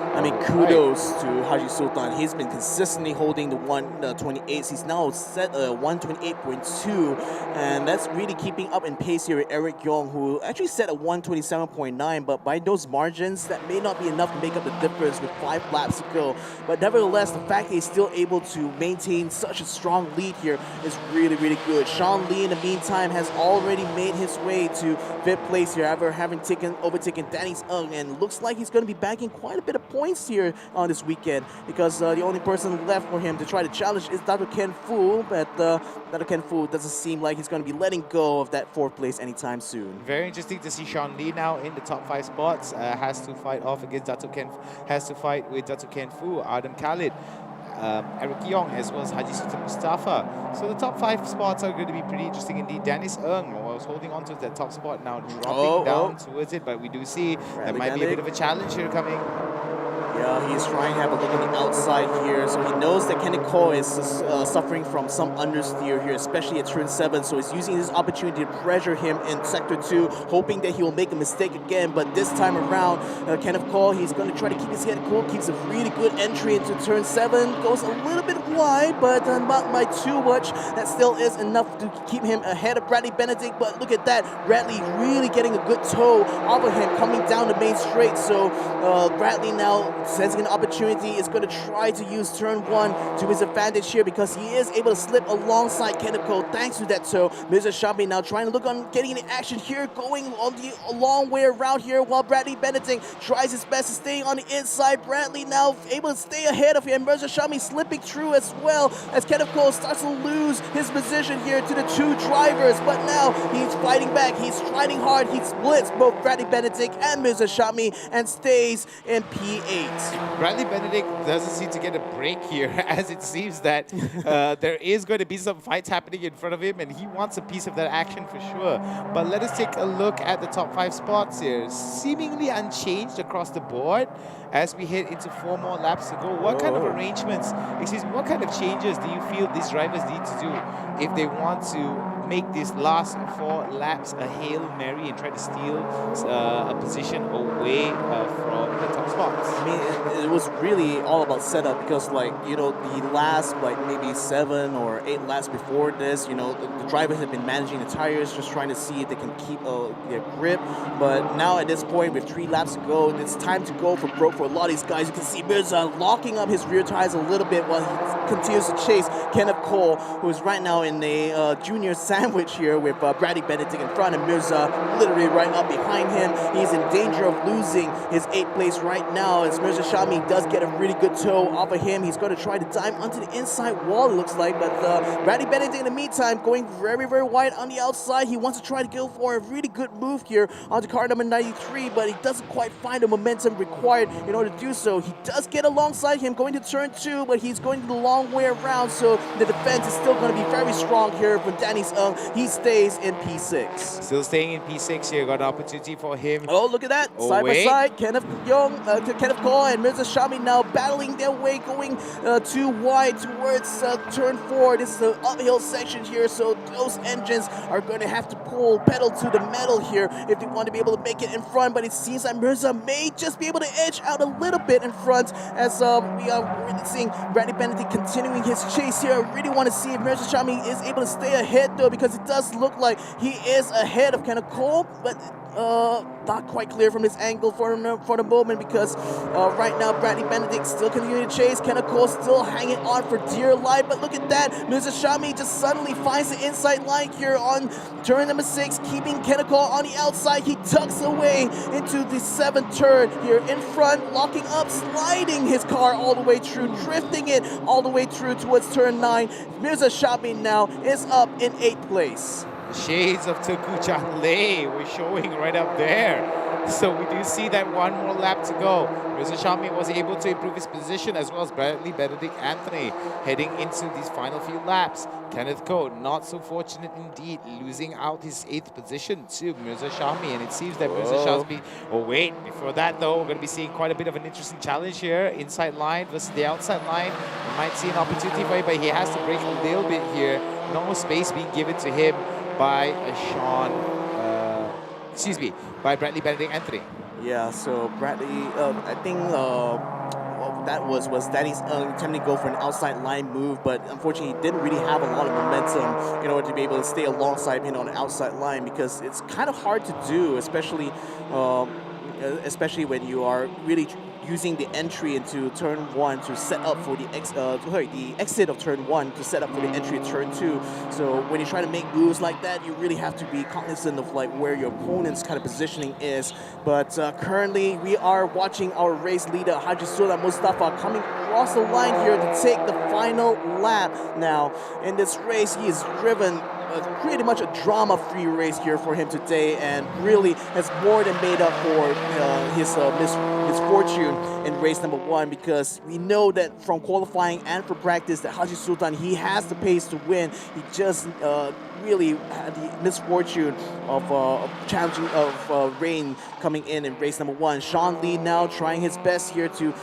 I mean, kudos to Haji Sultan. He's been consistently holding the 128s. He's now set 128.2, and that's really keeping up in pace here with Eric Yong, who actually set a 127.9, but by those margins, that may not be enough to make up the difference with 5 laps to go. But nevertheless, the fact that he's still able to maintain such a strong lead here is really good. Sean Lee, in the meantime, has already made his way to 5th place here after having overtaken Danny's Ung, and looks like he's going to be bagging quite a bit of points here on this weekend, because the only person left for him to try to challenge is Dr. Ken Fu, but Dr. Ken Fu doesn't seem like he's going to be letting go of that 4th place anytime soon. Very interesting to see Sean Lee now in the top 5 spots. Has to fight off against has to fight with Dr. Ken Fu, Adam Khalid, Eric Yong, as well as Haji Sultan Mustafa. So the top 5 spots are going to be pretty interesting indeed. Dennis Ng was holding on to that top spot, now dropping down towards it, but we do see there might be a bit of a challenge here coming. Yeah, he's trying to have a look on the outside here, so he knows that Kenneth Cole is suffering from some understeer here, especially at turn 7, so he's using this opportunity to pressure him in sector 2, hoping that he will make a mistake again. But this time around, Kenneth Cole, he's going to try to keep his head cool, keeps a really good entry into turn 7, goes a little bit wide, but not by too much. That still is enough to keep him ahead of Bradley Benedict, but look at that, Bradley really getting a good toe off of him coming down the main straight, so Bradley now sensing an opportunity is going to try to use turn 1 to his advantage here, because he is able to slip alongside Kenneth Cole thanks to that toe. Mirza Shami now trying to look on getting the action here, going on the long way around here, while Bradley Benedict tries his best to stay on the inside. Bradley now able to stay ahead of him. Mirza Shami slipping through as well as Kenneth Cole starts to lose his position here to the 2 drivers, but now he's fighting back. He's striding hard. He splits both Bradley Benedict and Mirza Shami and stays in P8. Bradley Benedict doesn't seem to get a break here, as it seems that there is going to be some fights happening in front of him, and he wants a piece of that action for sure. But let us take a look at the top 5 spots here. Seemingly unchanged across the board as we head into 4 more laps to go. What kind of arrangements, what kind of changes do you feel these drivers need to do if they want to make these last 4 laps a Hail Mary and try to steal a position away from the top spots? I mean, it was really all about setup, because, like, you know, the last, like, maybe 7 or 8 laps before this, you know, the drivers have been managing the tires, just trying to see if they can keep their grip. But now at this point, with 3 laps to go, it's time to go for broke for a lot of these guys. You can see Mirza locking up his rear tires a little bit while he continues to chase Kenneth Cole, who is right now in a junior sand sandwich here with Bradley Benedict in front and Mirza literally right up behind him. He's in danger of losing his 8th place right now as Mirza Shami does get a really good toe off of him. He's going to try to dive onto the inside wall, it looks like, but Bradley Benedict in the meantime going very, very wide on the outside. He wants to try to go for a really good move here onto car number 93, but he doesn't quite find the momentum required in order to do so. He does get alongside him going to turn 2, but he's going the long way around, so the defense is still going to be very strong here for Danny's He stays in P6. Still staying in P6 here. Got an opportunity for him. Oh, look at that. Side by side. Kenneth Cole and Mirza Shami now battling their way, going too wide towards turn 4. This is an uphill section here, so those engines are going to have to pull pedal to the metal here if they want to be able to make it in front, but it seems like Mirza may just be able to edge out a little bit in front as we are really seeing Bradley Benedict continuing his chase here. I really want to see if Mirza Shami is able to stay ahead though, because it does look like he is ahead of Kenneth Cole, but not quite clear from this angle for the moment, because right now Bradley Benedict still continuing to chase. Kenneth Cole still hanging on for dear life, but look at that. Mirza Shami just suddenly finds the inside line here on turn number 6, keeping Kenneth Cole on the outside. He tucks away into the 7th turn here in front, locking up, sliding his car all the way through, drifting it all the way through towards turn 9. Mirza Shami now is up in 8th place. Shades of Teku Chanle were showing right up there. So we do see that one more lap to go. Mirza Shami was able to improve his position, as well as Bradley Benedict Anthony heading into these final few laps. Kenneth Cole, not so fortunate indeed, losing out his 8th position to Mirza Shami. And it seems that Mirza Shami... Oh wait, before that though, we're going to be seeing quite a bit of an interesting challenge here. Inside line versus the outside line. We might see an opportunity for him, but he has to break a little bit here. No space being given to him by by Bradley Benedict Anthony. Yeah, so Bradley, I think what that was Danny's attempting to go for an outside line move, but unfortunately he didn't really have a lot of momentum in order to be able to stay alongside him on the outside line, because it's kind of hard to do, especially when you are really using the entry into turn 1 to set up for the exit of turn 1 to set up for the entry of turn 2. So when you try to make moves like that, you really have to be cognizant of like where your opponent's kind of positioning is. But currently we are watching our race leader Haji Sultan Mustafa coming across the line here to take the final lap. Now in this race he is driven pretty much a drama-free race here for him today, and really has more than made up for his misfortune in race number 1, because we know that from qualifying and from practice that Haji Sultan, he has the pace to win. He just really had the misfortune of challenging rain coming in race number 1. Sean Lee now trying his best here to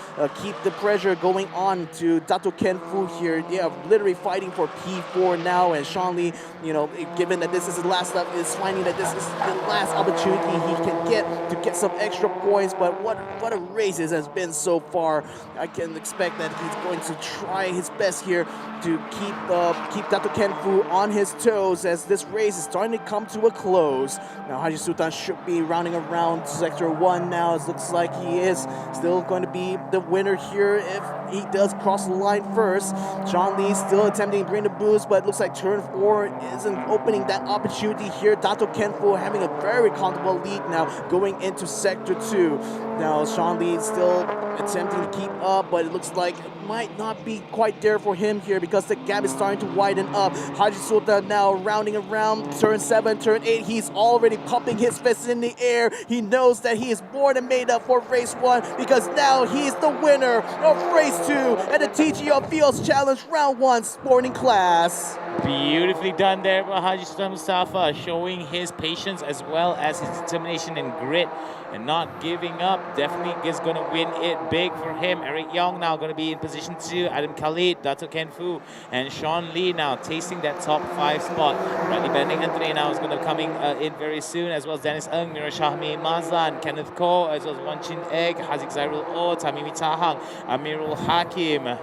keep the pressure going on to Dato Ken Fu here. They are literally fighting for P4 now, and Sean Lee, given that this is his last lap, is finding that this is the last opportunity he can get some extra points. But what a race it has been so far. I can expect that he's going to try his best here to keep Dato Ken Fu on his toes as this race is starting to come to a close. Now Haji Sultan should be rounding around sector 1 now. It looks like he is still going to be the winner here if he does cross the line first. Sean Lee still attempting to bring the boost, but it looks like turn 4 isn't opening that opportunity here. Dato Ken Fu having a very comfortable lead now going into sector 2. Now Sean Lee still attempting to keep up, but it looks like it might not be quite there for him here because the gap is starting to widen up. Haji Sultan now rounding around turn 7, turn 8. He's already pumping his fist in the air. He knows that he is more than made up for race 1, because now he is the winner of race 2 at the TGR Vios Challenge Round 1 Sporting Class. Beautifully done there by Haji Sultan Mustafa, showing his patience as well as his determination and grit and not giving up. Definitely is going to win it big for him. Eric Young now going to be in position 2. Adam Khalid, Dato Ken Fu, and Sean Lee now tasting that top 5 spot. Bradley Benedict Anthony now is going to coming in very soon, as well as Dennis Ng, Mira Shahmi Mazan, Kenneth Ko, as well as Wan Chin Egg, Haziq Zairul O, Tamimi Tahang, Amirul Hakim.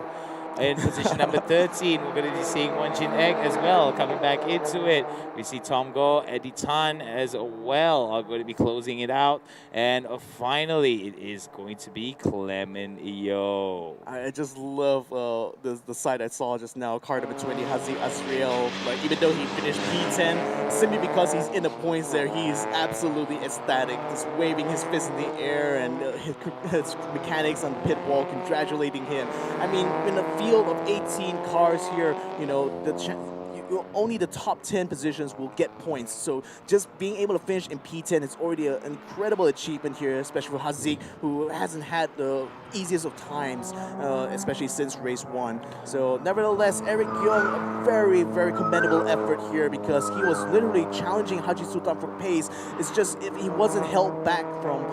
In position number 13, we're going to be seeing Wan Chin Egg as well coming back into it. We see Tom Go, Eddie Tan as well are going to be closing it out. And finally, it is going to be Clement Yo. I just love the sight I saw just now. Car number 20, Haziq Azriel. Like, even though he finished P10, simply because he's in the points there, he is absolutely ecstatic, just waving his fist in the air, and his mechanics on the pit wall congratulating him. I mean, in a field of 18 cars here, you know, only the top 10 positions will get points. So just being able to finish in P10 is already an incredible achievement here, especially for Haziq, who hasn't had the easiest of times, especially since race 1. So nevertheless, Eric Young, a very, very commendable effort here, because he was literally challenging Haji Sultan for pace. It's just if he wasn't held back from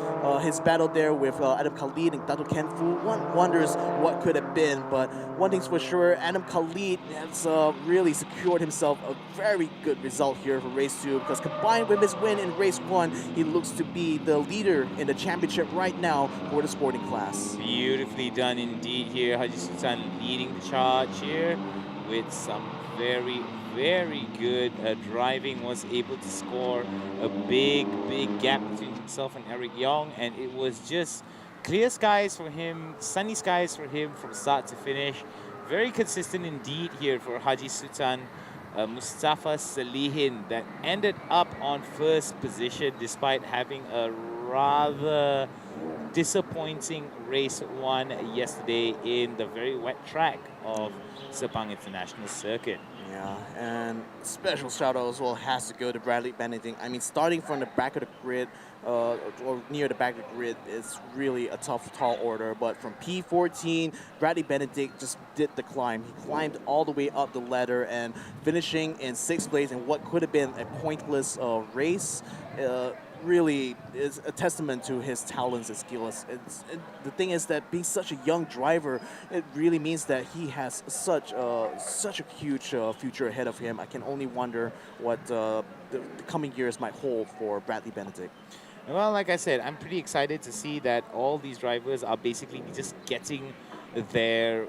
his battle there with Adam Khalid and Dato Kenfu, one wonders what could have been. But one thing's for sure, Adam Khalid has really secured himself a very good result here for race 2, because combined with his win in race 1, he looks to be the leader in the championship right now for the sporting class. Beautifully done indeed here. Haji Sultan leading the charge here with some very, very good driving. Was able to score a big gap between himself and Eric Young, and it was just clear skies for him, sunny skies for him from start to finish. Very consistent indeed here for Haji Sultan. Mustafa Salihin that ended up on first position despite having a rather disappointing race 1 yesterday in the very wet track of Sepang International Circuit. Yeah, and special shout out as well has to go to Bradley Benedict. I mean, starting from the back of the grid, or near the back of the grid, is really a tough, tall order. But from P14, Bradley Benedict just did the climb. He climbed all the way up the ladder and finishing in 6th place in what could have been a pointless race. Really is a testament to his talents and skills. The thing is that being such a young driver, it really means that he has such a huge future ahead of him. I can only wonder what the coming years might hold for Bradley Benedict. Well, like I said, I'm pretty excited to see that all these drivers are basically just getting their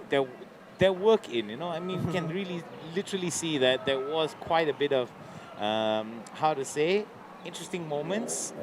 work in. You know, I mean, you can really literally see that there was quite a bit of how to say, interesting moments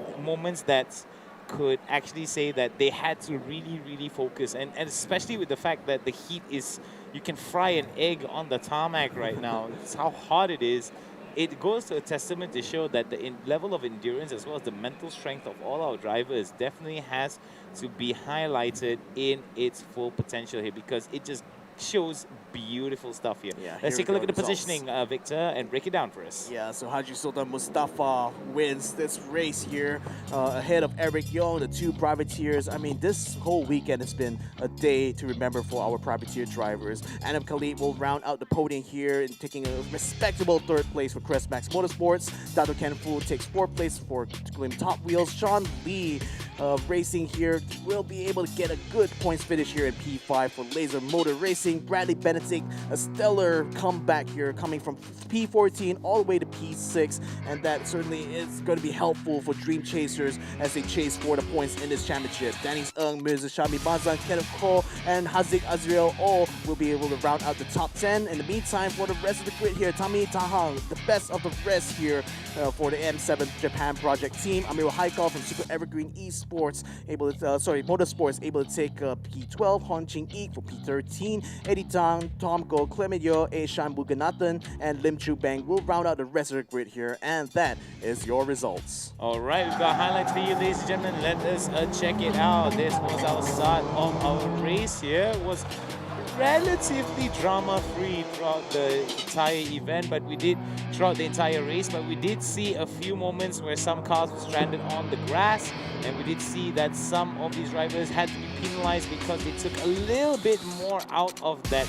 that could actually say that they had to really focus, and especially with the fact that the heat is, you can fry an egg on the tarmac right now. It's how hot it is. It goes to a testament to show that the level of endurance as well as the mental strength of all our drivers definitely has to be highlighted in its full potential here, because it just shows beautiful stuff here. Yeah, let's take a look at the positioning, Victor, and break it down for us. Yeah, so Haji Sultan Mustafa wins this race here ahead of Eric Young, the 2 privateers. I mean, this whole weekend has been a day to remember for our privateer drivers. Adam Khalid will round out the podium here and taking a respectable 3rd place for Crestmax Motorsports. Dato Kenfu takes 4th place for Glim Top Wheels. Sean Lee racing here will be able to get a good points finish here in P5 for Laser Motor Racing. Bradley Benedict, a stellar comeback here, coming from P14 all the way to P6, and that certainly is going to be helpful for Dream Chasers as they chase for the points in this championship. Danny Ng, Mirza Shami Bazan, Kenneth Cole, and Haziq Azriel all will be able to round out the top 10. In the meantime, for the rest of the grid here, Tami Tahang, the best of the rest here for the M7 Japan project team. Amir Haikal from Super Evergreen Esports, Motorsports, able to take P12. Hon Ching Ik for P13. Eddie Tang, Tom Go, Clement Yo, Aishan Buganathan, and Lim Chu Bang will round out the rest of the grid here, and that is your results. All right, we've got highlights for you, ladies and gentlemen. Let us check it out. This was our start of our race here. It was relatively drama-free throughout the entire event, but we did throughout the entire race, but we did see a few moments where some cars were stranded on the grass, and we did see that some of these drivers had to be penalized because they took a little bit more out of that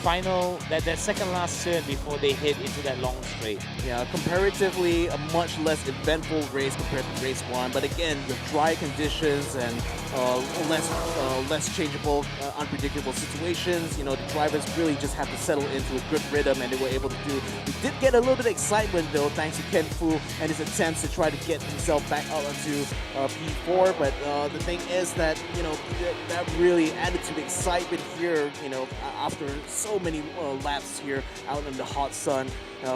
that second last turn before they hit into that long straight. Yeah, comparatively a much less eventful race compared to race 1. But again, with dry conditions and less changeable, unpredictable situations, the drivers really just have to settle into a good rhythm, and they were able to do. We did get a little bit of excitement though, thanks to Ken Fu and his attempts to try to get himself back out onto P4. But the thing is that that really added to the excitement here. After so many laps here out in the hot sun.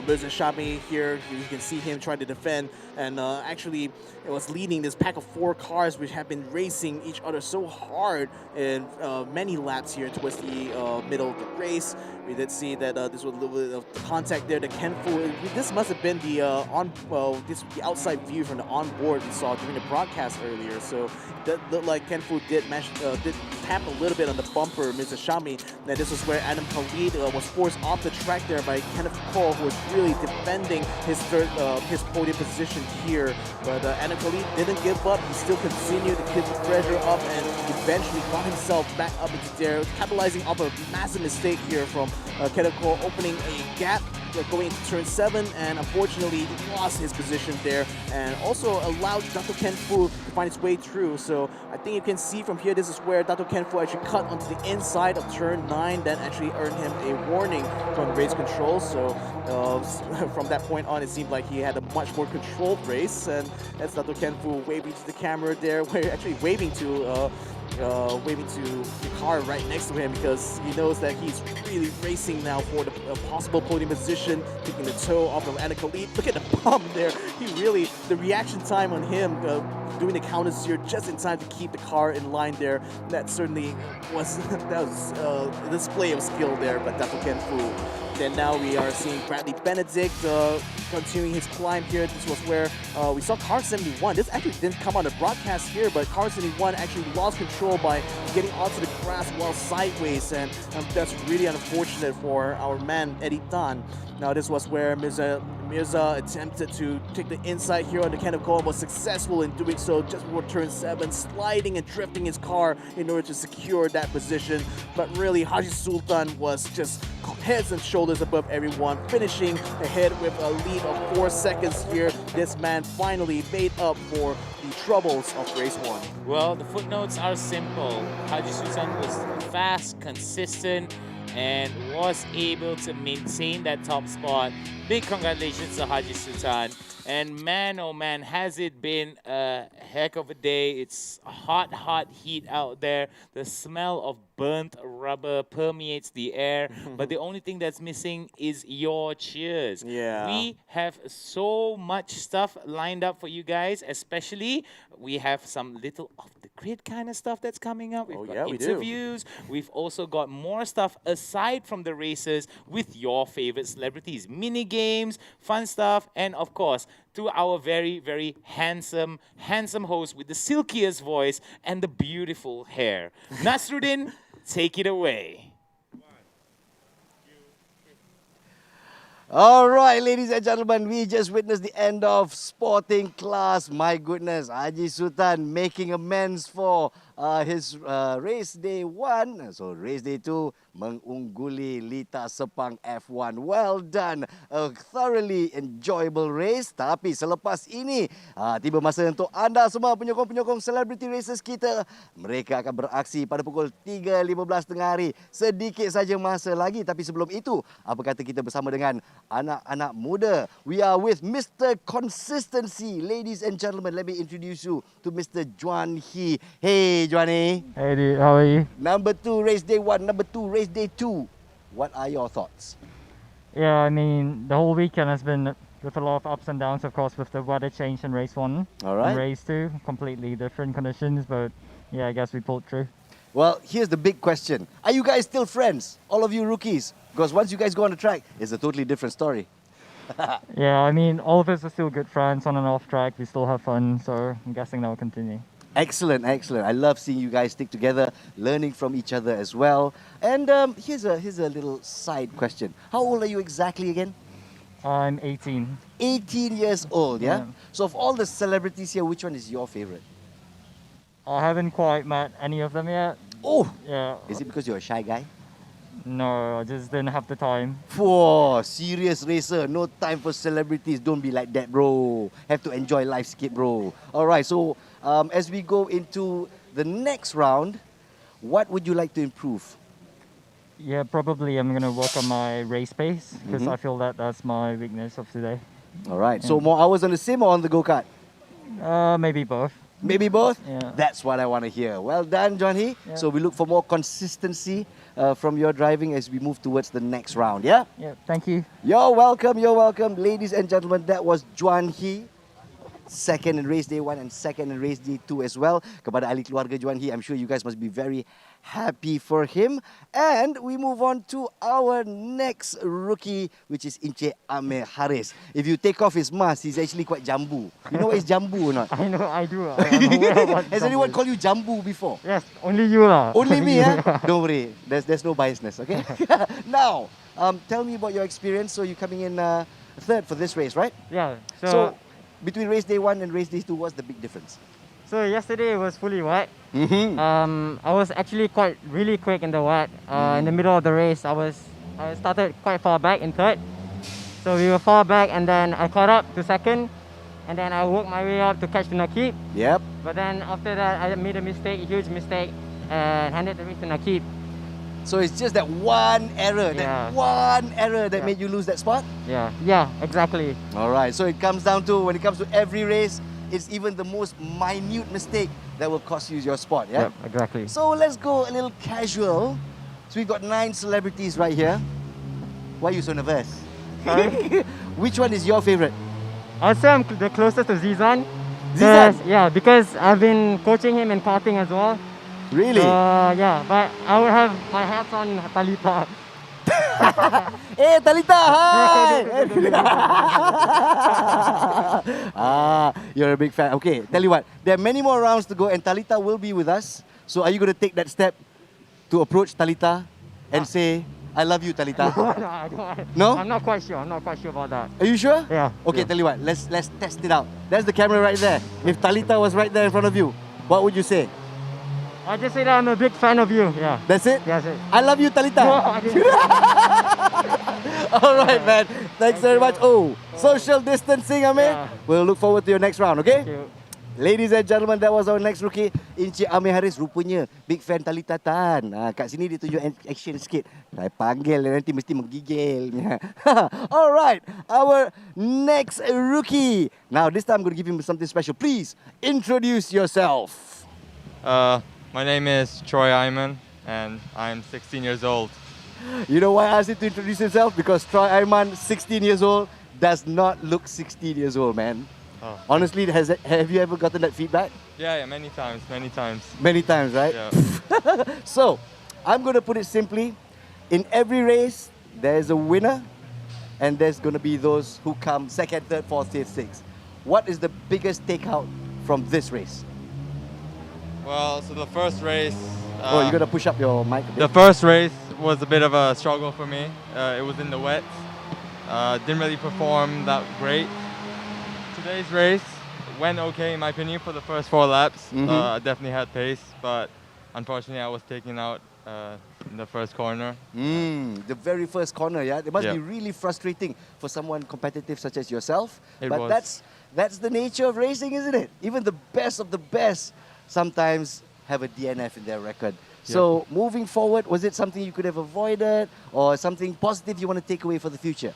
Mirza Shami here, you can see him trying to defend, and actually it was leading this pack of 4 cars which have been racing each other so hard in many laps here towards the middle of the race. We did see that this was a little bit of contact there. The Ken Fu, this must have been the the outside view from the onboard we saw during the broadcast earlier. So that looked like Ken Fu did tap a little bit on the bumper, Mr. Shami. And this was where Adam Khalid was forced off the track there by Kenneth Cole, who was really defending his podium position here. But Adam Khalid didn't give up. He still continued to keep the pressure up and eventually got himself back up into there, capitalizing off a massive mistake here from Kenneth Cole, opening a gap going into turn 7, and unfortunately lost his position there, and also allowed Dato Ken Fu to find his way through. So I think you can see from here, this is where Dato Ken Fu actually cut onto the inside of turn 9, that actually earned him a warning from race control. So from that point on, it seemed like he had a much more controlled race, and that's Dato Ken Fu waving to the camera there, actually waving to the car right next to him, because he knows that he's really racing now for the possible podium position, taking the toe off of Adam Khalid. Look at the bump there. The reaction time on him doing the counter steer just in time to keep the car in line there. That certainly was a display of skill there by Dato Ken Fu. Then now we are seeing Bradley Benedict continuing his climb here. This was where we saw Car 71. This actually didn't come on the broadcast here, but Car 71 actually lost control by getting onto the grass while sideways, and that's really unfortunate for our man Eddie Tan. Now this was where Mirza attempted to take the inside here on the Ken Cole, was successful in doing so just before turn 7, sliding and drifting his car in order to secure that position. But really, Haji Sultan was just heads and shoulders above everyone, finishing ahead with a lead of 4 seconds here. This man finally made up for the troubles of race 1. Well, the footnotes are simple. Haji Sultan was fast, consistent, and was able to maintain that top spot. Big congratulations to Haji Sultan. And man, oh man, has it been a heck of a day. It's hot, hot heat out there. The smell of burnt rubber permeates the air. But the only thing that's missing is your cheers. Yeah. We have so much stuff lined up for you guys, especially we have some little off-the-grid kind of stuff that's coming up. We've got interviews. We've also got more stuff aside from the races with your favorite celebrities. Mini games, fun stuff, and of course, to our very, very handsome host with the silkiest voice and the beautiful hair. Nasruddin, take it away. All right, ladies and gentlemen, we just witnessed the end of Sporting Class. My goodness, Haji Sultan making amends for his race day 1. So race day 2, mengungguli Lita Sepang F1. Well done. A thoroughly enjoyable race. Tapi selepas ini, tiba masa untuk anda semua penyokong-penyokong celebrity races kita. Mereka akan beraksi pada pukul 3.15 tengah hari. Sedikit saja masa lagi. Tapi sebelum itu, apa kata kita bersama dengan anak-anak muda. We are with Mr. Consistency. Ladies and gentlemen, let me introduce you to Mr. Juan He. Hey, Juani. Hey, dude, how are you? Number 2, race day 1. Number 2, race day 2. What are your thoughts? Yeah, I mean, the whole weekend has been with a lot of ups and downs, of course, with the weather change in race 1. All right. And race 2, completely different conditions, but yeah, I guess we pulled through. Well, here's the big question. Are you guys still friends? All of you rookies? Because once you guys go on the track, it's a totally different story. Yeah, I mean, all of us are still good friends on and off track. We still have fun, so I'm guessing that will continue. Excellent, excellent. I love seeing you guys stick together, learning from each other as well. And here's a little side question. How old are you exactly again? I'm 18. 18 years old, yeah? So of all the celebrities here, which one is your favorite? I haven't quite met any of them yet. Oh! Yeah. Is it because you're a shy guy? No, I just didn't have the time. Whoa, serious racer, no time for celebrities. Don't be like that, bro. Have to enjoy life, skip, bro. All right, so as we go into the next round, what would you like to improve? Yeah, probably I'm gonna work on my race pace because Mhm. I feel that that's my weakness of today. All right, so more hours on the sim or on the go-kart? Maybe both. Maybe both? Yeah. That's what I want to hear. Well done, John Hee. Yeah. So we look for more consistency from your driving as we move towards the next round, yeah? Yeah, thank you. You're welcome, you're welcome. Ladies and gentlemen, that was Juan Hee. Second in race day 1 and second in race day 2 as well. Kepada ahli keluarga Juan Hee, I'm sure you guys must be very happy for him. And we move on to our next rookie, which is Encik Amir Haris. If you take off his mask, he's actually quite jambu. You know what is jambu or not? I know, I do. I'm aware of what Has jambu anyone is. called you jambu before? Yes, only you lah. Only me, Yeah. eh? Don't worry, there's no biasness, okay? Now, tell me about your experience. So you're coming in third for this race, right? Yeah. So between race day 1 and race day 2, what's the big difference? So yesterday it was fully wet. Mm-hmm. I was actually really quick in the wet. In the middle of the race, I started quite far back in third. So we were far back, and then I caught up to second, and then I worked my way up to catch the Nakib. Yep. But then after that, I made a mistake, a huge mistake, and handed the race to Nakib. So it's just that one error, that made you lose that spot? Yeah, exactly. All right, so it comes down to, when it comes to every race, it's even the most minute mistake that will cost you your spot, yeah? Yep, exactly. So let's go a little casual. So we've got 9 celebrities right here. Why are you so nervous? Sorry? Which one is your favorite? I'd say I'm the closest to Zizan. Zizan? Yeah, because I've been coaching him in karting as well. Really? Yeah, but I would have my hats on Talita. Hey, Talita, hi! You're a big fan. Okay, tell you what, there are many more rounds to go and Talita will be with us. So are you going to take that step to approach Talita and say, I love you, Talita? No? I'm not quite sure. I'm not quite sure about that. Are you sure? Yeah. Okay, tell you what, let's test it out. There's the camera right there. If Talita was right there in front of you, what would you say? I just say that I'm a big fan of you. Yeah. That's it? That's it. I love you, Talita. No, I didn't. All right, man. Thanks very much. Oh, social distancing, Amir. Yeah. We'll look forward to your next round, okay? Thank you. Ladies and gentlemen, that was our next rookie, Encik Amir Haris. Rupanya big fan Talita Tan. Kat sini dia tunjuk action sikit. Saya panggil dia nanti mesti menggigil. All right, our next rookie. Now this time I'm going to give him something special. Please introduce yourself. My name is Troy Ayman, and I'm 16 years old. You know why I asked him to introduce himself? Because Troy Ayman, 16 years old, does not look 16 years old, man. Oh. Honestly, have you ever gotten that feedback? Yeah, many times. Many times, right? Yeah. So, I'm going to put it simply. In every race, there's a winner, and there's going to be those who come second, third, fourth, fifth, sixth. What is the biggest takeout from this race? Well, so the first race... oh, you got to push up your mic a bit. The first race was a bit of a struggle for me. It was in the wet. Didn't really perform that great. Today's race went okay in my opinion for the first 4 laps. I definitely had pace, but unfortunately I was taken out in the first corner. The very first corner, yeah? It must be really frustrating for someone competitive such as yourself. But that's the nature of racing, isn't it? Even the best of the best sometimes have a DNF in their record. So moving forward, was it something you could have avoided or something positive you want to take away for the future?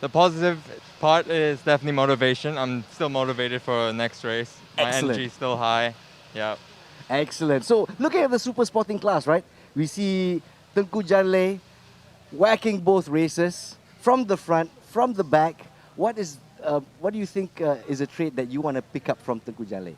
The positive part is definitely motivation. I'm still motivated for the next race. My energy is still high. Yeah. Excellent. So looking at the super sporting class, right? We see Tengku Janle whacking both races from the front, from the back. What do you think is a trait that you want to pick up from Tengku Janle?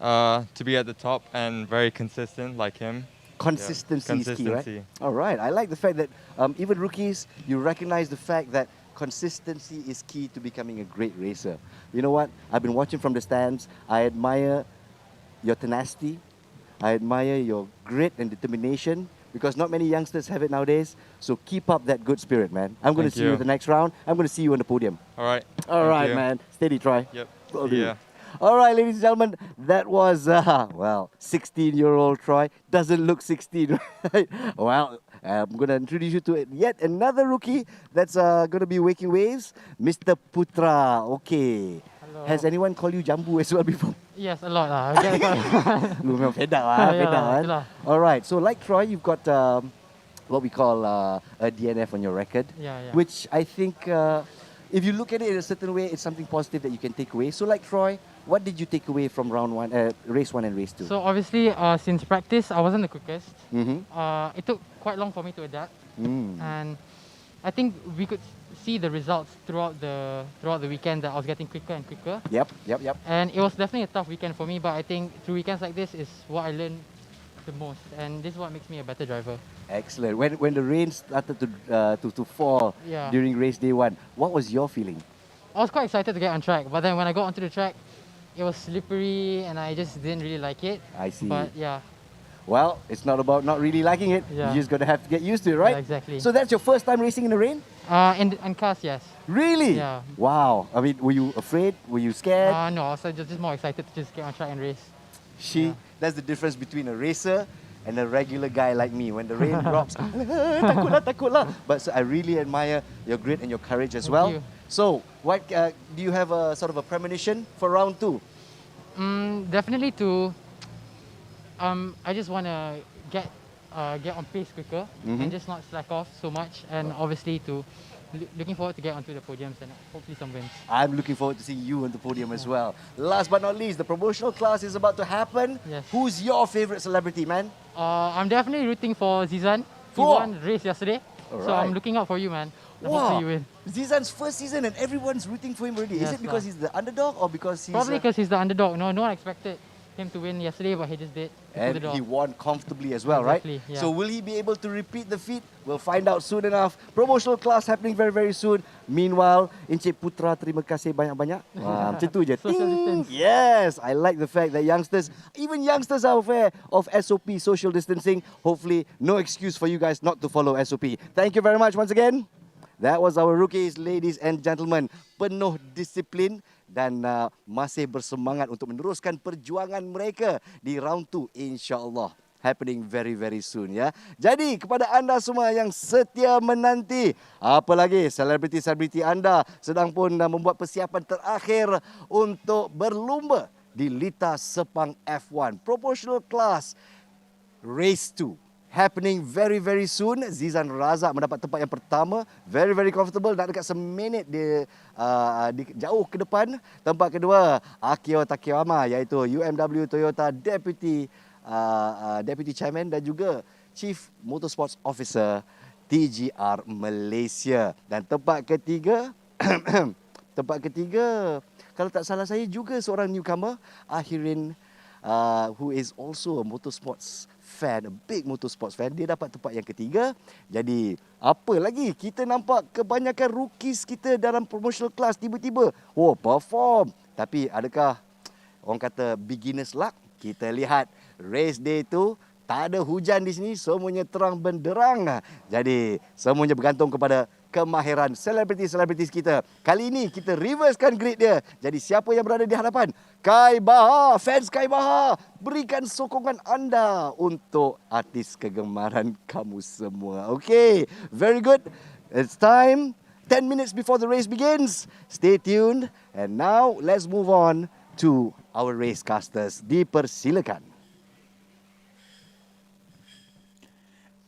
To be at the top and very consistent like him. Consistency is key, right? All right. I like the fact that even rookies, you recognize the fact that consistency is key to becoming a great racer. You know what? I've been watching from the stands. I admire your tenacity. I admire your grit and determination because not many youngsters have it nowadays. So keep up that good spirit, man. I'm going to see you in the next round. I'm going to see you on the podium. All right. All right, man. Steady, Troy. Yep. Will do. Yeah. All right, ladies and gentlemen, that was, 16-year-old Troy. Doesn't look 16, right? Well, I'm going to introduce you to yet another rookie that's going to be making waves, Mr. Putra. Okay. Hello. Has anyone called you Jambu as well before? Yes, a lot lah. Lu memang fed up lah, Itulah. Alright, so like Troy, you've got what we call a DNF on your record, which I think if you look at it in a certain way, it's something positive that you can take away. So like Troy, what did you take away from race 1 and race 2? So obviously, since practice, I wasn't the quickest. Mm-hmm. It took quite long for me to adapt, and I think we could see the results throughout the weekend that I was getting quicker and quicker. Yep. And it was definitely a tough weekend for me, but I think through weekends like this is what I learned the most, and this is what makes me a better driver. Excellent. When the rain started to fall during race day 1, what was your feeling? I was quite excited to get on track, but then when I got onto the track, it was slippery and I just didn't really like it. I see. But yeah. Well, it's not about not really liking it. Yeah. You're just going to have to get used to it, right? Yeah, exactly. So that's your first time racing in the rain? In cars, yes. Really? Yeah. Wow. I mean, were you afraid? Were you scared? No, I was just more excited to just get on track and race. That's the difference between a racer and a regular guy like me. When the rain drops, takutlah. But so I really admire your grit and your courage as well. You. So, what do you have a sort of a premonition for round 2? Definitely to. I just want to get on pace quicker and just not slack off so much, and obviously to looking forward to get onto the podiums and hopefully some wins. I'm looking forward to seeing you on the podium as well. Last but not least, the promotional class is about to happen. Yes. Who's your favorite celebrity, man? I'm definitely rooting for Zizan. He won race yesterday, so I'm looking out for you, man. Hopefully you win. Zizan's first season and everyone's rooting for him already. Yes, is it because he's the underdog or because he's... Probably because he's the underdog. No one expected him to win yesterday, but he just did. And he won comfortably as well, Exactly, right? yeah. So will he be able to repeat the feat? We'll find out soon enough. Promotional class happening very, very soon. Meanwhile, Encik Putra, terima kasih banyak-banyak. Wah, macam tu je. Ting! Yes, I like the fact that even youngsters are aware of SOP, social distancing. Hopefully, no excuse for you guys not to follow SOP. Thank you very much once again. That was our rookies, ladies and gentlemen. Penuh disiplin dan masih bersemangat untuk meneruskan perjuangan mereka di round 2 insya-Allah. Happening very, very soon ya. Jadi kepada anda semua yang setia menanti, apalagi selebriti-selebriti anda sedang pun membuat persiapan terakhir untuk berlumba di Lita Sepang F1 Proportional Class Race 2. Happening very, very soon. Zizan Razak mendapat tempat yang pertama. Very, very comfortable. Nak dekat seminit dia jauh ke depan. Tempat kedua, Akio Takeyama iaitu UMW Toyota Deputy Chairman dan juga Chief Motorsports Officer TGR Malaysia. Dan tempat ketiga, kalau tak salah saya juga seorang newcomer, Ahirin, who is also a motorsports fan, a big motorsports fan. Dia dapat tempat yang ketiga. Jadi, apa lagi? Kita nampak kebanyakan rookies kita dalam promotional class tiba-tiba, perform. Tapi adakah orang kata beginner's luck? Kita lihat race day tu tak ada hujan di sini, semuanya terang benderang. Jadi, semuanya bergantung kepada kemahiran selebriti-selebriti kita. Kali ini kita reversekan grid dia. Jadi siapa yang berada di hadapan? Kai Baha, fans Kai Baha, berikan sokongan anda untuk artis kegemaran kamu semua. Okay, very good. It's time. 10 minutes before the race begins. Stay tuned. And now let's move on to our racecasters. Dipersilakan.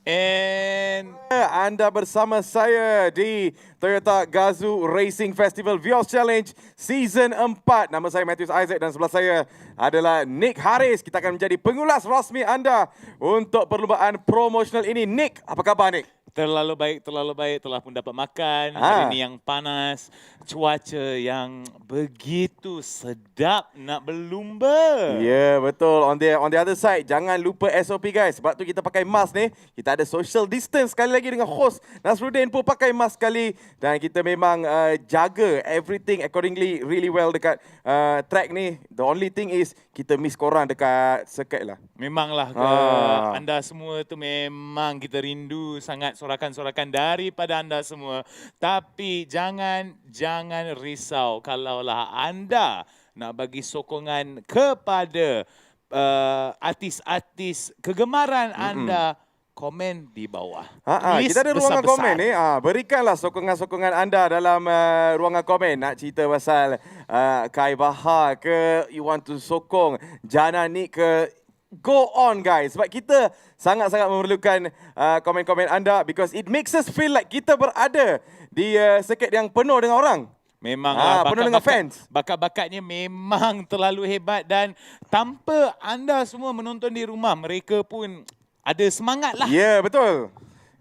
And anda bersama saya di Toyota Gazoo Racing Festival Vios Challenge Season 4. Nama saya Matthews Isaac dan sebelah saya adalah Nick Haris. Kita akan menjadi pengulas rasmi anda untuk perlumbaan promosional ini. Nick, apa khabar Nick? Terlalu baik. Telah pun dapat makan. Hari ini yang panas. Cuaca yang begitu sedap nak berlumba. Ya, betul. On the other side, jangan lupa SOP guys. Sebab tu kita pakai mask ni. Kita ada social distance sekali lagi dengan host. Nasruddin pun pakai mask sekali. Dan kita memang jaga everything accordingly really well dekat track ni. The only thing is, kita miss korang dekat circuit lah. Memanglah anda semua tu memang kita rindu sangat sorakan-sorakan daripada anda semua. Tapi jangan risau kalaulah anda nak bagi sokongan kepada artis-artis kegemaran anda. komen di bawah. Kita ada ruangan komen ni. Berikanlah sokongan-sokongan anda dalam ruangan komen. Nak cerita pasal Kai Bahar ke, you want to sokong Jana ni ke, go on guys. Sebab kita sangat-sangat memerlukan komen-komen anda because it makes us feel like kita berada di sirkuit yang penuh dengan orang. Memanglah penuh dengan fans. Bakat-bakatnya memang terlalu hebat dan tanpa anda semua menonton di rumah, mereka pun ada semangat lah. Ya, betul.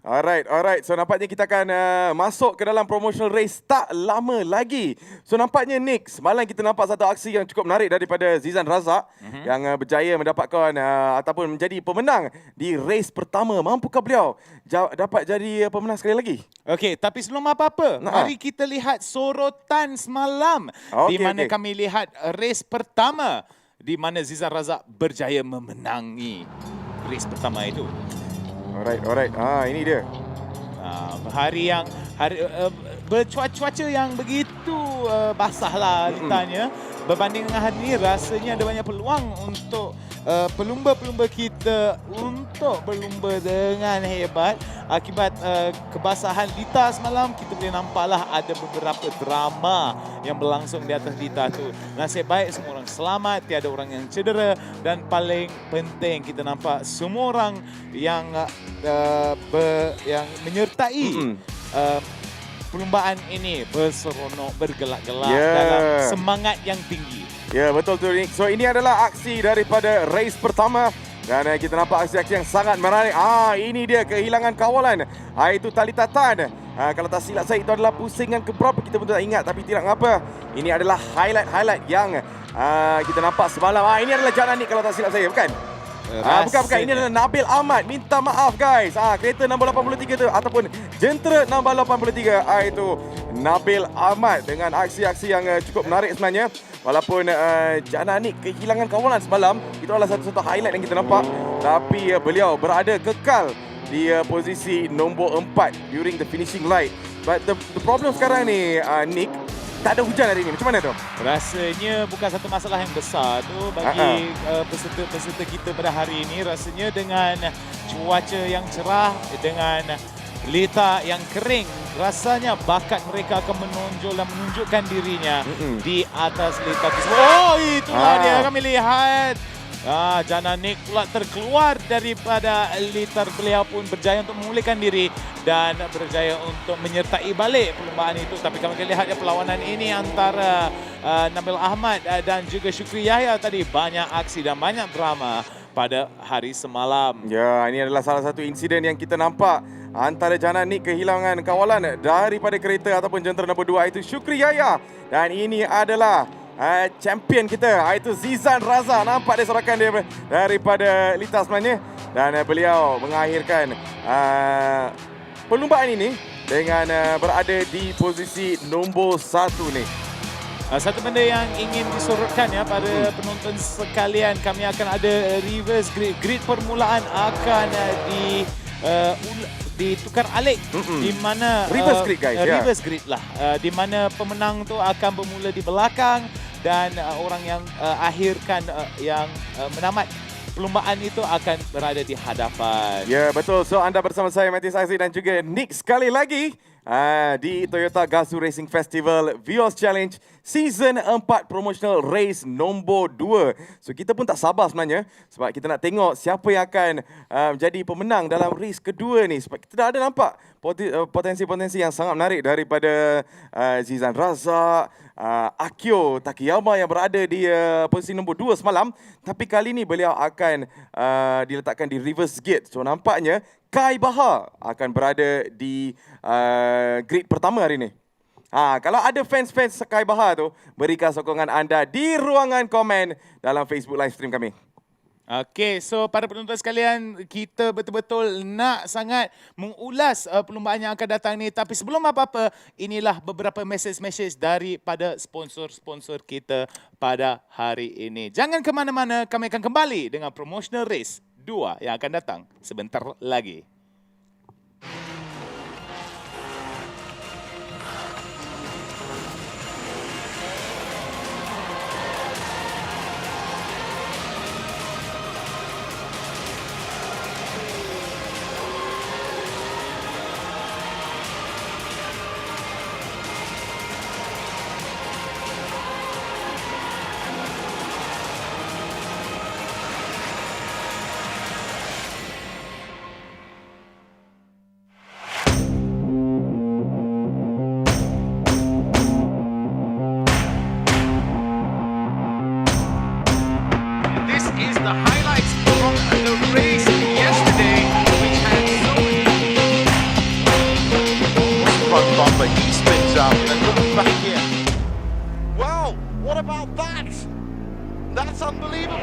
Alright. So nampaknya kita akan masuk ke dalam promotional race tak lama lagi. So nampaknya Nick, semalam kita nampak satu aksi yang cukup menarik daripada Zizan Razak yang berjaya mendapatkan ataupun menjadi pemenang di race pertama. Mampukah beliau dapat jadi pemenang sekali lagi? Okey, tapi sebelum apa-apa, mari kita lihat sorotan semalam di mana kami lihat race pertama di mana Zizan Razak berjaya memenangi race pertama itu. Alright. Ini dia. Bercuaca yang begitu basahlah ditanya. Berbanding dengan hari ini, rasanya ada banyak peluang untuk pelumba-pelumba kita untuk berlumba dengan hebat. Akibat kebasahan lita semalam, kita boleh nampaklah ada beberapa drama yang berlangsung di atas lita tu. Nasib baik semua orang selamat, tiada orang yang cedera dan paling penting kita nampak semua orang yang menyertai perlumbaan ini berseronok, bergelak-gelak dalam semangat yang tinggi. Ya, betul tu Nick. So ini adalah aksi daripada race pertama dan kita nampak aksi-aksi yang sangat menarik. Ini dia kehilangan kawalan. Itu Talita Tan. Kalau tak silap saya itu adalah pusingan keberapa kita pun tak ingat, tapi tidak mengapa. Ini adalah highlight yang kita nampak semalam. Ini adalah Jana Nick kalau tak silap saya, bukan? Bukan. Ini adalah Nabil Ahmad. Minta maaf guys. Kereta nombor 83 tu ataupun jentera nombor 83 itu Nabil Ahmad dengan aksi-aksi yang cukup menarik sebenarnya. Walaupun Jana ni kehilangan kawalan semalam, itu adalah satu-satu highlight yang kita nampak. Tapi beliau berada kekal di posisi nombor 4 during the finishing line. But the problem sekarang ni Nick, tak ada hujan hari ini. Macam mana tu? Rasanya bukan satu masalah yang besar tu bagi peserta kita pada hari ini. Rasanya dengan cuaca yang cerah, dengan lita yang kering, rasanya bakat mereka akan menonjol dan menunjukkan dirinya di atas lita tersebut. Itulah dia kami lihat. Jana Nick pula terkeluar daripada litar. Beliau pun berjaya untuk memulihkan diri dan berjaya untuk menyertai balik perlombaan itu. Tapi kami lihat perlawanan ini antara Nabil Ahmad dan juga Syukri Yahya tadi. Banyak aksi dan banyak drama pada hari semalam. Ya, ini adalah salah satu insiden yang kita nampak antara Jana Nick kehilangan kawalan daripada kereta ataupun jentera nombor 2 itu Syukri Yahya. Dan ini adalah champion kita, itu Zizan Razak. Nampak dia sorakan dia daripada lita sebenarnya. Dan beliau mengakhirkan perlumbaan ini dengan berada di posisi nombor 1 ni. Satu benda yang ingin disorotkan pada penonton sekalian, kami akan ada reverse grid. Grid permulaan akan ditukar alik di mana reverse grid guys. Reverse grid lah. Di mana pemenang tu akan bermula di belakang dan orang yang akhirkan yang menamat perlumbaan itu akan berada di hadapan. Ya, betul. So anda bersama saya Matthew Saisi dan juga Nick sekali lagi di Toyota Gazoo Racing Festival Vios Challenge Season 4 Promotional Race nombor 2. So kita pun tak sabar sebenarnya sebab kita nak tengok siapa yang akan menjadi pemenang dalam race kedua ni. Sebab kita dah ada nampak potensi-potensi yang sangat menarik daripada Zizan Razak, Akio Takiyama yang berada di posisi nombor 2 semalam. Tapi kali ni beliau akan diletakkan di reverse gate. So nampaknya Kai Bahar akan berada di grid pertama hari ni. Kalau ada fans-fans Kai Bahar tu, berikan sokongan anda di ruangan komen dalam Facebook live stream kami. Okey, so para penonton sekalian, kita betul-betul nak sangat mengulas perlumbaan yang akan datang ni. Tapi sebelum apa-apa, inilah beberapa mesej-mesej daripada sponsor-sponsor kita pada hari ini. Jangan ke mana-mana, kami akan kembali dengan promotional race 2 yang akan datang sebentar lagi. the highlights from the race yesterday, which had so many... Front bumper, he spins out and then looks back in. Wow, what about that? That's unbelievable.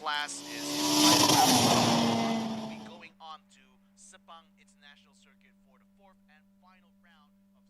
Class is will be going on to Sepang International Circuit for the 4th and final round of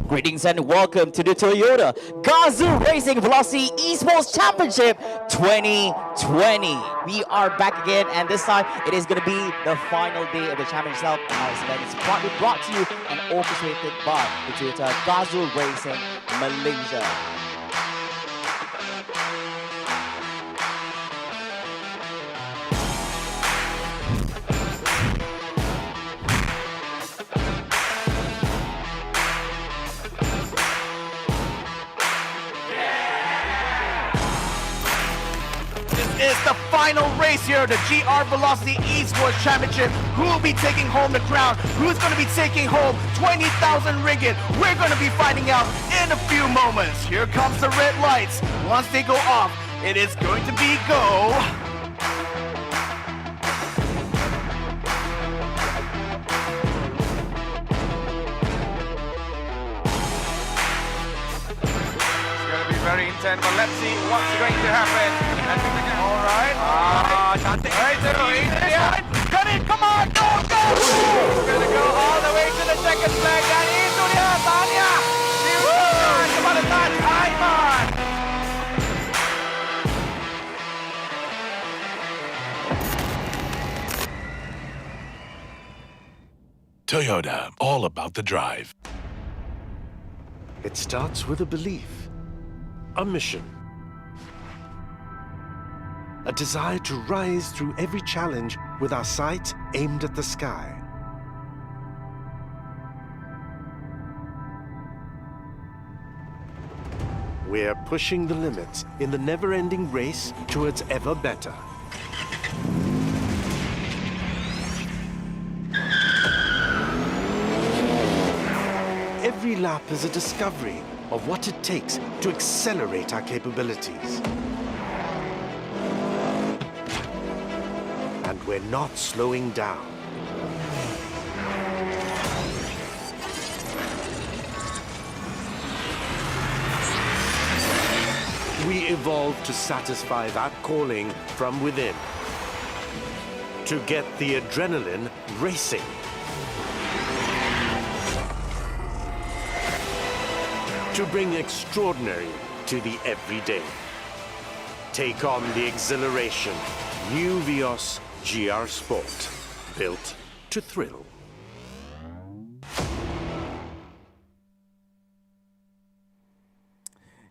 Greetings and welcome to the Toyota Gazoo Racing Velocity Esports Championship 2020. We are back again, and this time it is going to be the final day of the championship itself. This event is partly brought to you and orchestrated by the Toyota Gazoo Racing Malaysia. is the final race here, the GR Velocity Esports Championship. Who will be taking home the crown? Who's going to be taking home 20,000 ringgit? We're going to be finding out in a few moments. Here comes the red lights. Once they go off, it is going to be go. Very intense, but let's see what's going to happen. All right. Cantik. Cut it, come on, go, go! We're going to go all the way to the second flag. Dan itu dia, Tanya. Dibutuhkan kepada Taj Aiman. Toyota, all about the drive. It starts with a belief, a mission, a desire to rise through every challenge with our sight aimed at the sky. We're pushing the limits in the never-ending race towards ever better. Every lap is a discovery of what it takes to accelerate our capabilities. And we're not slowing down. We evolve to satisfy that calling from within. To get the adrenaline racing. To bring extraordinary to the everyday. Take on the exhilaration. New Vios GR Sport. Built to thrill.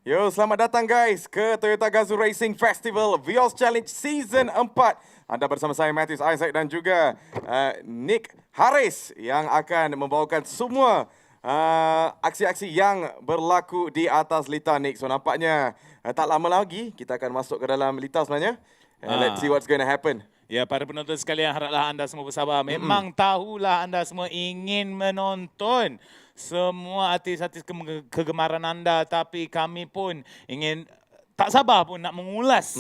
Yo, selamat datang guys ke Toyota Gazoo Racing Festival Vios Challenge Season 4. Anda bersama saya Matthews Isaac dan juga Nick Haris yang akan membawakan semua aksi-aksi yang berlaku di atas litar, Nick. So nampaknya tak lama lagi kita akan masuk ke dalam litar sebenarnya. Let's see what's going to happen. Ya, para penonton sekalian, haraplah anda semua bersabar. Memang tahulah anda semua ingin menonton semua artis-artis kegemaran anda, tapi kami pun ingin tak sabar pun nak mengulas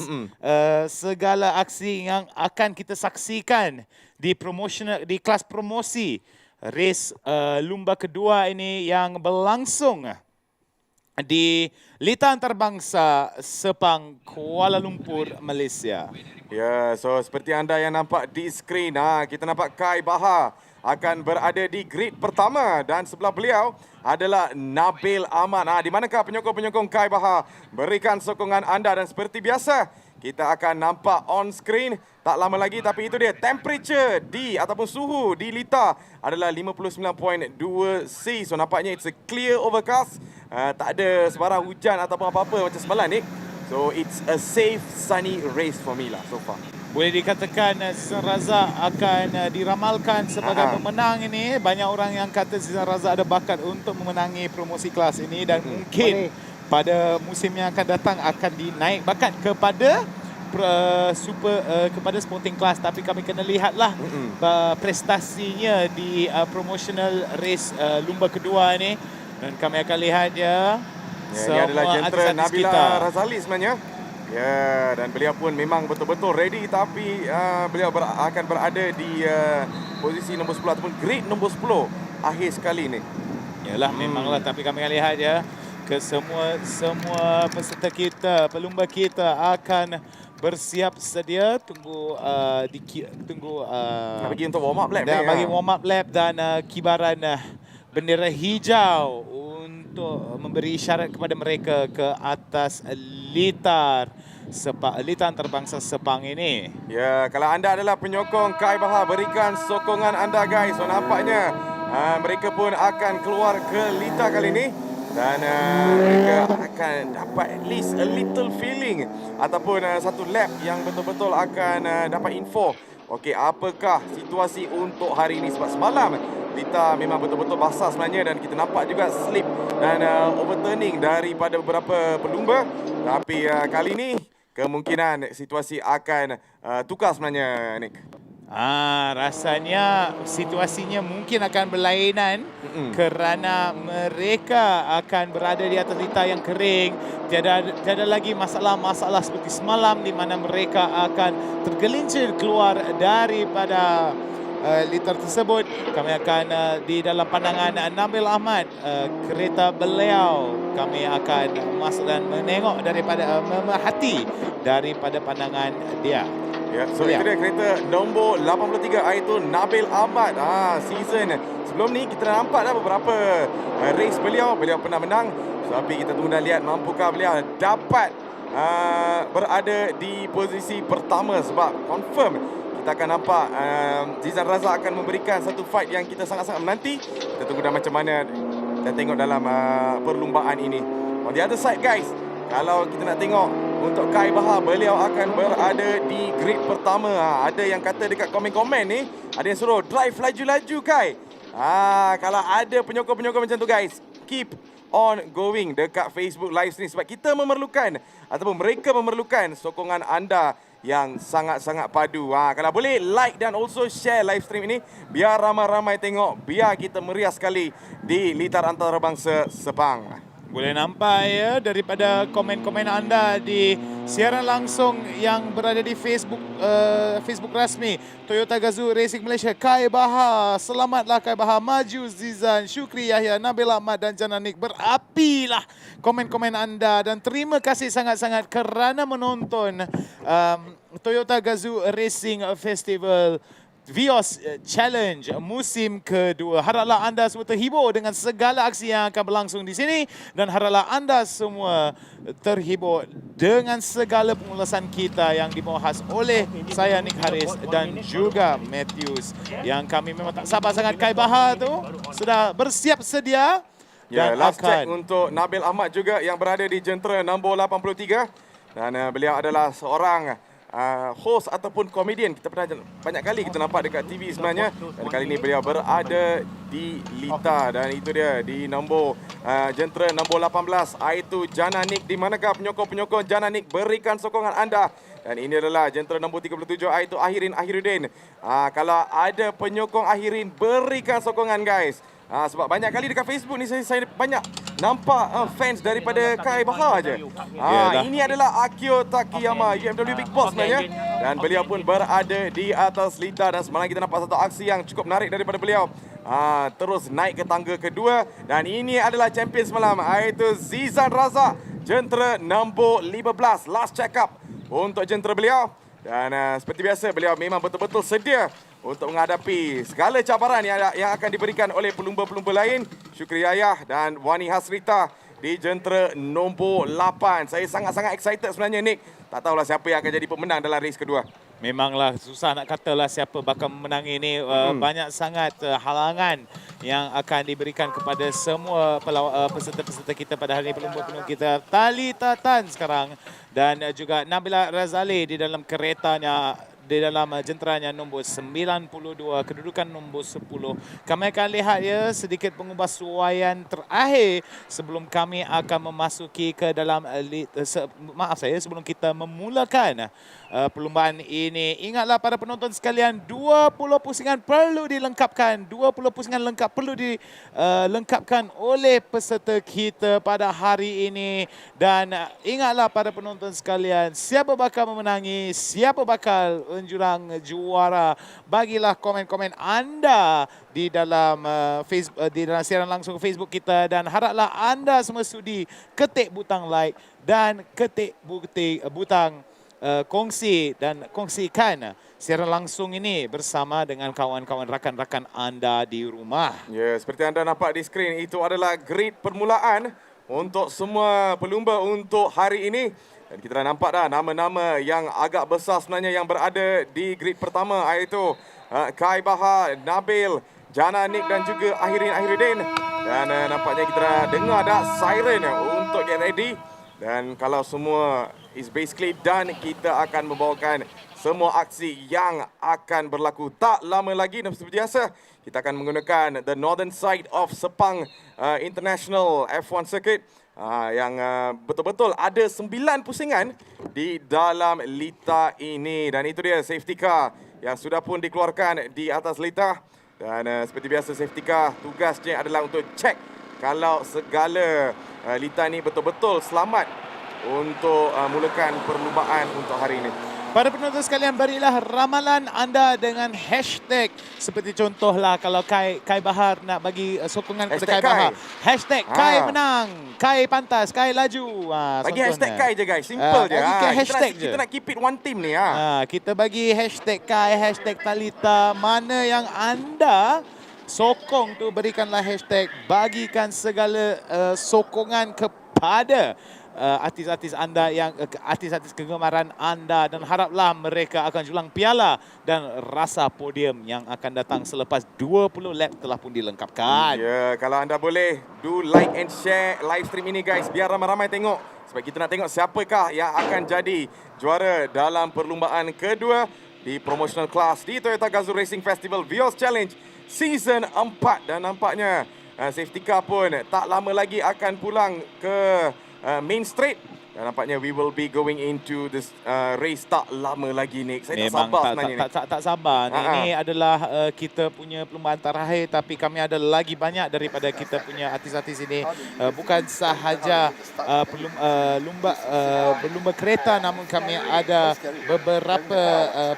segala aksi yang akan kita saksikan di kelas promosi race lumba kedua ini yang berlangsung di Litar Antarabangsa Sepang, Kuala Lumpur, Malaysia. Ya, so seperti anda yang nampak di skrin, kita nampak Kai Bahar akan berada di grid pertama dan sebelah beliau adalah Nabil Ahmad. Di manakah penyokong-penyokong Kai Bahar? Berikan sokongan anda dan seperti biasa kita akan nampak on screen tak lama lagi, tapi itu dia temperature ataupun suhu di Litar adalah 59.2 C. So nampaknya it's a clear overcast. Tak ada sebarang hujan ataupun apa-apa macam semalam ni. So it's a safe sunny race for me lah so far. Boleh dikatakan Zizan Razak akan diramalkan sebagai pemenang ini. Banyak orang yang kata Zizan Razak ada bakat untuk memenangi promosi kelas ini dan mungkin pada musim yang akan datang akan dinaik bakat kepada kepada Sporting Class, tapi kami kena lihatlah prestasinya di promotional race lumba kedua ini dan kami akan lihat ini adalah jentera Nabila Razali sebenarnya. Ya, dan beliau pun memang betul-betul ready, tapi beliau akan berada di posisi nombor 10 ataupun grade nombor 10 akhir sekali ni. Yalah, memanglah, tapi kami akan lihat ke semua peserta kita, pelumba kita akan bersiap sedia tunggu bagi untuk warm up lap bagi warm up lap dan kibaran bendera hijau untuk memberi isyarat kepada mereka ke atas Litar Antarabangsa Sepang ini. Ya, kalau anda adalah penyokong Kai Bahar, berikan sokongan anda guys. So nampaknya mereka pun akan keluar ke Litar kali ini dan mereka akan dapat at least a little feeling ataupun satu lap yang betul-betul akan dapat info. Okey, apakah situasi untuk hari ini, sebab semalam Litar memang betul-betul basah sebenarnya dan kita nampak juga slip dan overturning daripada beberapa pelumba. Tapi kali ini kemungkinan situasi akan tukar sebenarnya, Nick. Rasanya situasinya mungkin akan berlainan kerana mereka akan berada di atas litar yang kering. Tiada lagi masalah-masalah seperti semalam di mana mereka akan tergelincir keluar daripada litar tersebut. Kami akan di dalam pandangan Nabil Ahmad, kereta beliau kami akan masuk dan menengok daripada memerhati daripada pandangan dia. Ya, so itu dia kereta nombor 83 iaitu Nabil Ahmad. Season sebelum ni kita dah nampak dah beberapa race beliau pernah menang. Tapi kita tunggu dan lihat mampukah beliau dapat berada di posisi pertama, sebab confirm kita akan nampak Zizan Razak akan memberikan satu fight yang kita sangat-sangat menanti. Kita tunggu dah macam mana kita tengok dalam perlumbaan ini. On the other side guys, kalau kita nak tengok untuk Kai Bahar, beliau akan berada di grid pertama. Ada yang kata dekat komen-komen ni, ada yang suruh drive laju-laju Kai. Kalau ada penyokong-penyokong macam tu guys, keep on going dekat Facebook live stream, sebab kita memerlukan ataupun mereka memerlukan sokongan anda yang sangat-sangat padu. Kalau boleh like dan also share live stream ini biar ramai-ramai tengok, biar kita meriah sekali di Litar Antarabangsa Sepang. Boleh nampak daripada komen-komen anda di siaran langsung yang berada di Facebook Facebook rasmi Toyota Gazoo Racing Malaysia. Kai Bahar, selamatlah Kai Bahar, maju Zizan, Syukri Yahya, Nabil Ahmad dan Jananik. Berapilah komen-komen anda dan terima kasih sangat-sangat kerana menonton Toyota Gazoo Racing Festival Vios Challenge musim kedua. Haraplah anda semua terhibur dengan segala aksi yang akan berlangsung di sini dan haraplah anda semua terhibur dengan segala pengulasan kita yang dibahas oleh saya Nick Haris dan juga Matthews, yang kami memang tak sabar sangat. Kai Bahar tu sudah bersiap sedia. Dan last check untuk Nabil Ahmad juga yang berada di jentera nombor 83 dan beliau adalah seorang host ataupun komedian. Kita pernah banyak kali kita nampak dekat TV sebenarnya. Dan kali ini beliau berada di Lita dan itu dia di nombor jentera nombor 18 iaitu Jana Nick. Di manakah penyokong-penyokong Jana Nick, berikan sokongan anda. Dan ini adalah jentera nombor 37 iaitu Ahirin. Kalau ada penyokong Ahirin, berikan sokongan guys. Sebab banyak kali dekat Facebook ni saya banyak nampak fans daripada Kai Bahar je. Ini adalah Akio Takiyama, UMW Big Boss sebenarnya. Dan beliau pun berada di atas Lita dan semalam kita nampak satu aksi yang cukup menarik daripada beliau. Terus naik ke tangga kedua dan ini adalah champion semalam iaitu Zizan Razak, jentera nombor 15. Last check up untuk jentera beliau. Dan seperti biasa beliau memang betul-betul sedia untuk menghadapi segala cabaran yang akan diberikan oleh pelumba-pelumba lain. Syukri Yayah dan Wani Hasrita di jentera nombor 8. Saya sangat-sangat excited sebenarnya Nick. Tak tahulah siapa yang akan jadi pemenang dalam race kedua. Memanglah susah nak katalah siapa bakal menang ini. Banyak sangat halangan yang akan diberikan kepada semua peserta-peserta kita pada hari ini. Pelumba-pelumba kita Talita Tan sekarang dan juga Nabila Razali di dalam keretanya, di dalam jenteranya nombor 92, kedudukan nombor 10. Kami akan lihat ya sedikit pengubahsuaian terakhir sebelum kami akan memasuki ke dalam sebelum kita memulakan perlumbaan ini. Ingatlah para penonton sekalian, 20 pusingan perlu dilengkapkan. 20 pusingan lengkap perlu dilengkapkan oleh peserta kita pada hari ini. Dan ingatlah para penonton sekalian, siapa bakal memenangi, siapa bakal jurang juara, bagilah komen-komen anda di dalam Facebook, di dalam siaran langsung Facebook kita dan haraplah anda semua sudi ketik butang like dan ketik butang kongsi dan kongsikan siaran langsung ini bersama dengan kawan-kawan rakan-rakan anda di rumah. Ya, seperti anda nampak di skrin, itu adalah grid permulaan untuk semua pelumba untuk hari ini. Dan kita dah nampak dah nama-nama yang agak besar sebenarnya yang berada di grid pertama iaitu Kai Bahar, Nabil, Jana Nick dan juga Ahirin. Dan nampaknya kita dah dengar dah siren untuk get ready. Dan kalau semua is basically done, kita akan membawakan semua aksi yang akan berlaku tak lama lagi. Dan seperti biasa, kita akan menggunakan the northern side of Sepang International F1 Circuit. Yang betul-betul ada 9 pusingan di dalam Lita ini. Dan itu dia safety car yang sudah pun dikeluarkan di atas Lita. Dan seperti biasa safety car tugasnya adalah untuk cek kalau segala Lita ini betul-betul selamat untuk mulakan perlumbaan untuk hari ini. Para penonton sekalian, berilah ramalan anda dengan hashtag. Seperti contohlah kalau Kai Bahar nak bagi sokongan kepada Kai Bahar. Hashtag Kai menang, Kai pantas, Kai laju. Bagi hashtag Kai je guys, simple je. Hashtag kita nak keep it one team ni. Kita bagi hashtag Kai, hashtag Talita. Mana yang anda sokong tu berikanlah hashtag. Bagikan segala sokongan kepada artis-artis anda yang artis-artis kegemaran anda dan haraplah mereka akan julang piala dan rasa podium yang akan datang selepas 20 lap telah pun dilengkapkan. Ya, kalau anda boleh do like and share live stream ini guys, biar ramai-ramai tengok sebab kita nak tengok siapakah yang akan jadi juara dalam perlumbaan kedua di promotional class di Toyota Gazoo Racing Festival Vios Challenge Season 4. Dan nampaknya safety car pun tak lama lagi akan pulang ke main straight. Dan nampaknya we will be going into this race tak lama lagi Nick. Saya memang tak sabar tak sabar. Ini adalah kita punya perlumbaan terakhir, tapi kami ada lagi banyak daripada kita punya artis-artis ini. Bukan sahaja berlumba kereta, namun kami ada beberapa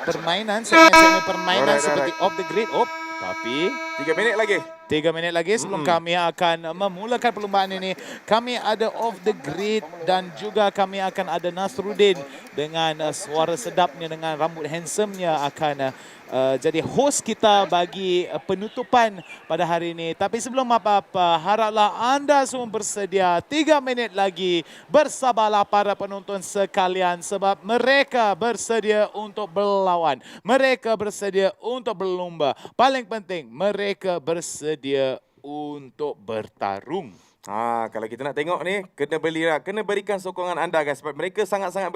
permainan, segmen permainan seperti off the grid. Tapi 3 minit lagi. 3 minit lagi sebelum kami akan memulakan perlumbaan ini. Kami ada off the grid dan juga kami akan ada Nasruddin dengan suara sedapnya, dengan rambut handsome-nya akan jadi host kita bagi penutupan pada hari ini. Tapi sebelum apa-apa, haraplah anda semua bersedia. 3 minit lagi. Bersabarlah para penonton sekalian sebab mereka bersedia untuk berlawan. Mereka bersedia untuk berlumba. Paling penting, mereka bersedia untuk bertarung. Kalau kita nak tengok ni, kena berikan sokongan anda guys, sebab mereka sangat-sangat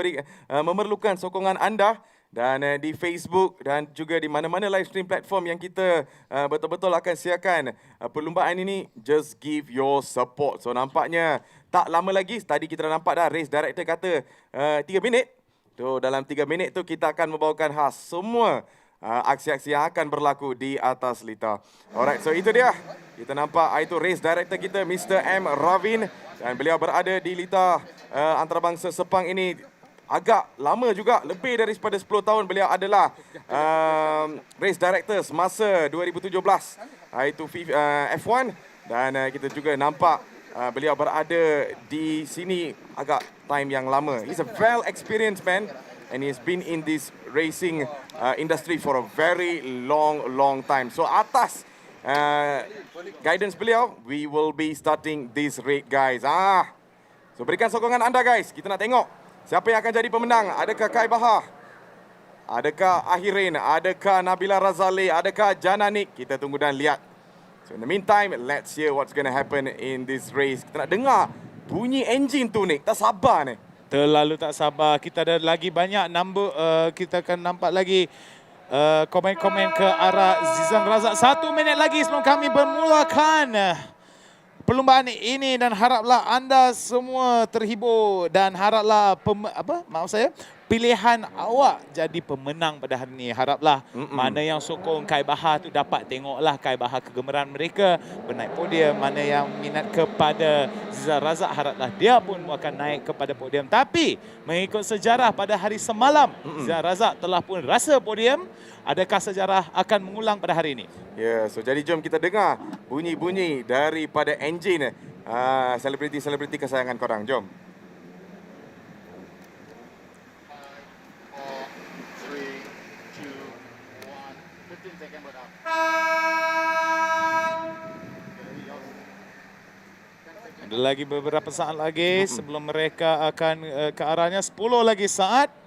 memerlukan sokongan anda. Dan di Facebook dan juga di mana-mana live stream platform yang kita betul-betul akan siarkan perlumbaan ini, just give your support. So nampaknya tak lama lagi, tadi kita dah nampak dah race director kata 3 minit. So dalam 3 minit tu kita akan membawakan khas semua aksi-aksi yang akan berlaku di atas litar. Alright, so itu dia. Kita nampak itu race director kita, Mr. M. Ravin. Dan beliau berada di litar antarabangsa Sepang ini agak lama juga, lebih daripada 10 tahun beliau adalah race director semasa 2017 itu F1, dan kita juga nampak beliau berada di sini agak time yang lama. He's a well experienced man and he's been in this racing industry for a very long time. So atas guidance beliau, we will be starting this race guys. So berikan sokongan anda guys, kita nak tengok siapa yang akan jadi pemenang? Adakah Kai Bahar? Adakah Ahirin? Adakah Nabila Razali? Adakah Jananik? Kita tunggu dan lihat. So in the meantime, let's hear what's going to happen in this race. Kita nak dengar bunyi enjin tu Nick. Tak sabar ni. Terlalu tak sabar. Kita ada lagi banyak number. Kita akan nampak lagi komen-komen ke arah Zizan Razak. 1 minit lagi sebelum kami bermulakan perlumbaan ini, dan haraplah anda semua terhibur dan haraplah pilihan awak jadi pemenang pada hari ini. Haraplah mana yang sokong Kai Bahar tu dapat tengoklah Kai Bahar kegemaran mereka bernaik podium. Mana yang minat kepada Zizan Razak, haraplah dia pun akan naik kepada podium. Tapi mengikut sejarah pada hari semalam, Zizan Razak telah pun rasa podium. Adakah sejarah akan mengulang pada hari ini? Ya, so jadi jom kita dengar bunyi-bunyi daripada enjin selebriti-selebriti kesayangan korang. Jom. 5, 4, 3, 2, 1. 15 second berapa? Ada lagi beberapa saat lagi sebelum mereka akan ke arahnya. 10 lagi saat.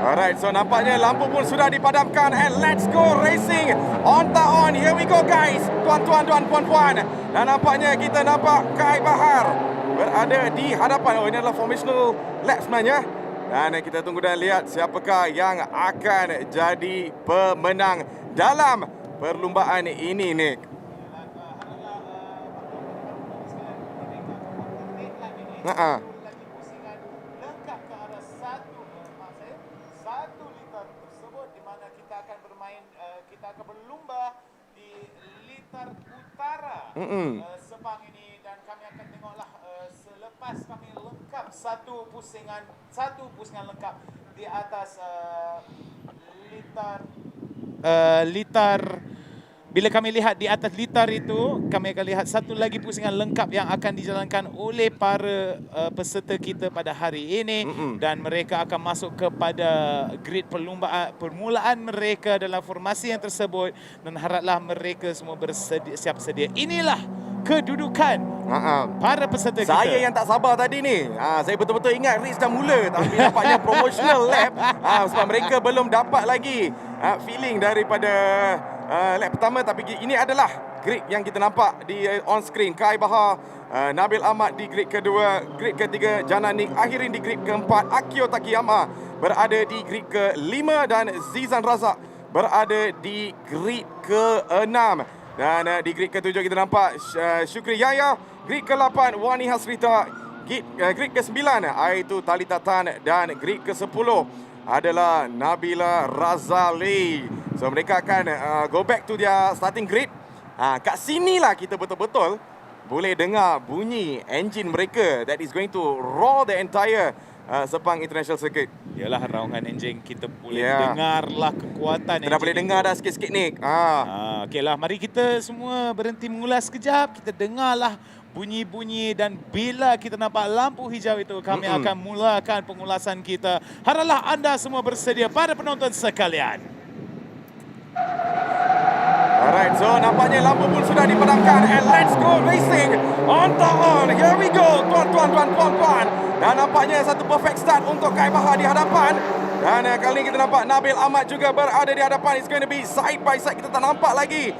Alright, so nampaknya lampu pun sudah dipadamkan and let's go racing on tak on. Here we go guys, tuan-tuan dan puan-puan. Dan nampaknya kita nampak Kai Bahar berada di hadapan. Oh, ini adalah formational lap sebenarnya. Dan kita tunggu dan lihat siapakah yang akan jadi pemenang dalam perlumbaan ini, Nick. Sepang ini, dan kami akan tengoklah selepas kami lengkap satu pusingan lengkap di atas litar. Bila kami lihat di atas litar itu, kami akan lihat satu lagi pusingan lengkap yang akan dijalankan oleh para peserta kita pada hari ini. Dan mereka akan masuk kepada grid permulaan mereka dalam formasi yang tersebut. Dan haraplah mereka semua siap sedia. Inilah kedudukan para peserta kita. Saya yang tak sabar tadi ni. Saya betul-betul ingat race dah mula, tapi nampaknya promotional lap. Sebab mereka belum dapat lagi feeling daripada lap pertama. Tapi ini adalah grid yang kita nampak di on screen. Kai Bahar, Nabil Ahmad di grid kedua, grid ketiga Jananik, Akhirin di grid keempat, Akio Takiyama berada di grid ke-5 dan Zizan Razak berada di grid ke-6. Dan di grid ke-7 kita nampak Syukri Yaya, grid ke-8 Wani Hasrita, grid ke-9 iaitu Talita Tan, dan grid ke-10 adalah Nabila Razali. So mereka akan go back to their starting grid. Kat sinilah kita betul-betul boleh dengar bunyi enjin mereka that is going to roar the entire Sepang International Circuit. Yalah, raungan enjin kita boleh dengarlah kekuatan. Kita dah boleh dengar dah sikit-sikit ni. Okeylah, mari kita semua berhenti mengulas sekejap. Kita dengarlah bunyi-bunyi, dan bila kita nampak lampu hijau itu, kami akan mulakan pengulasan kita. Haraplah anda semua bersedia, para penonton sekalian. Alright, so nampaknya lampu pun sudah dipadamkan and let's go racing on top on. Here we go, tuan-tuan dan puan-puan. Dan nampaknya satu perfect start untuk Kai Bahar di hadapan. Dan kali ini kita nampak Nabil Ahmad juga berada di hadapan. It's going to be side by side. Kita tak nampak lagi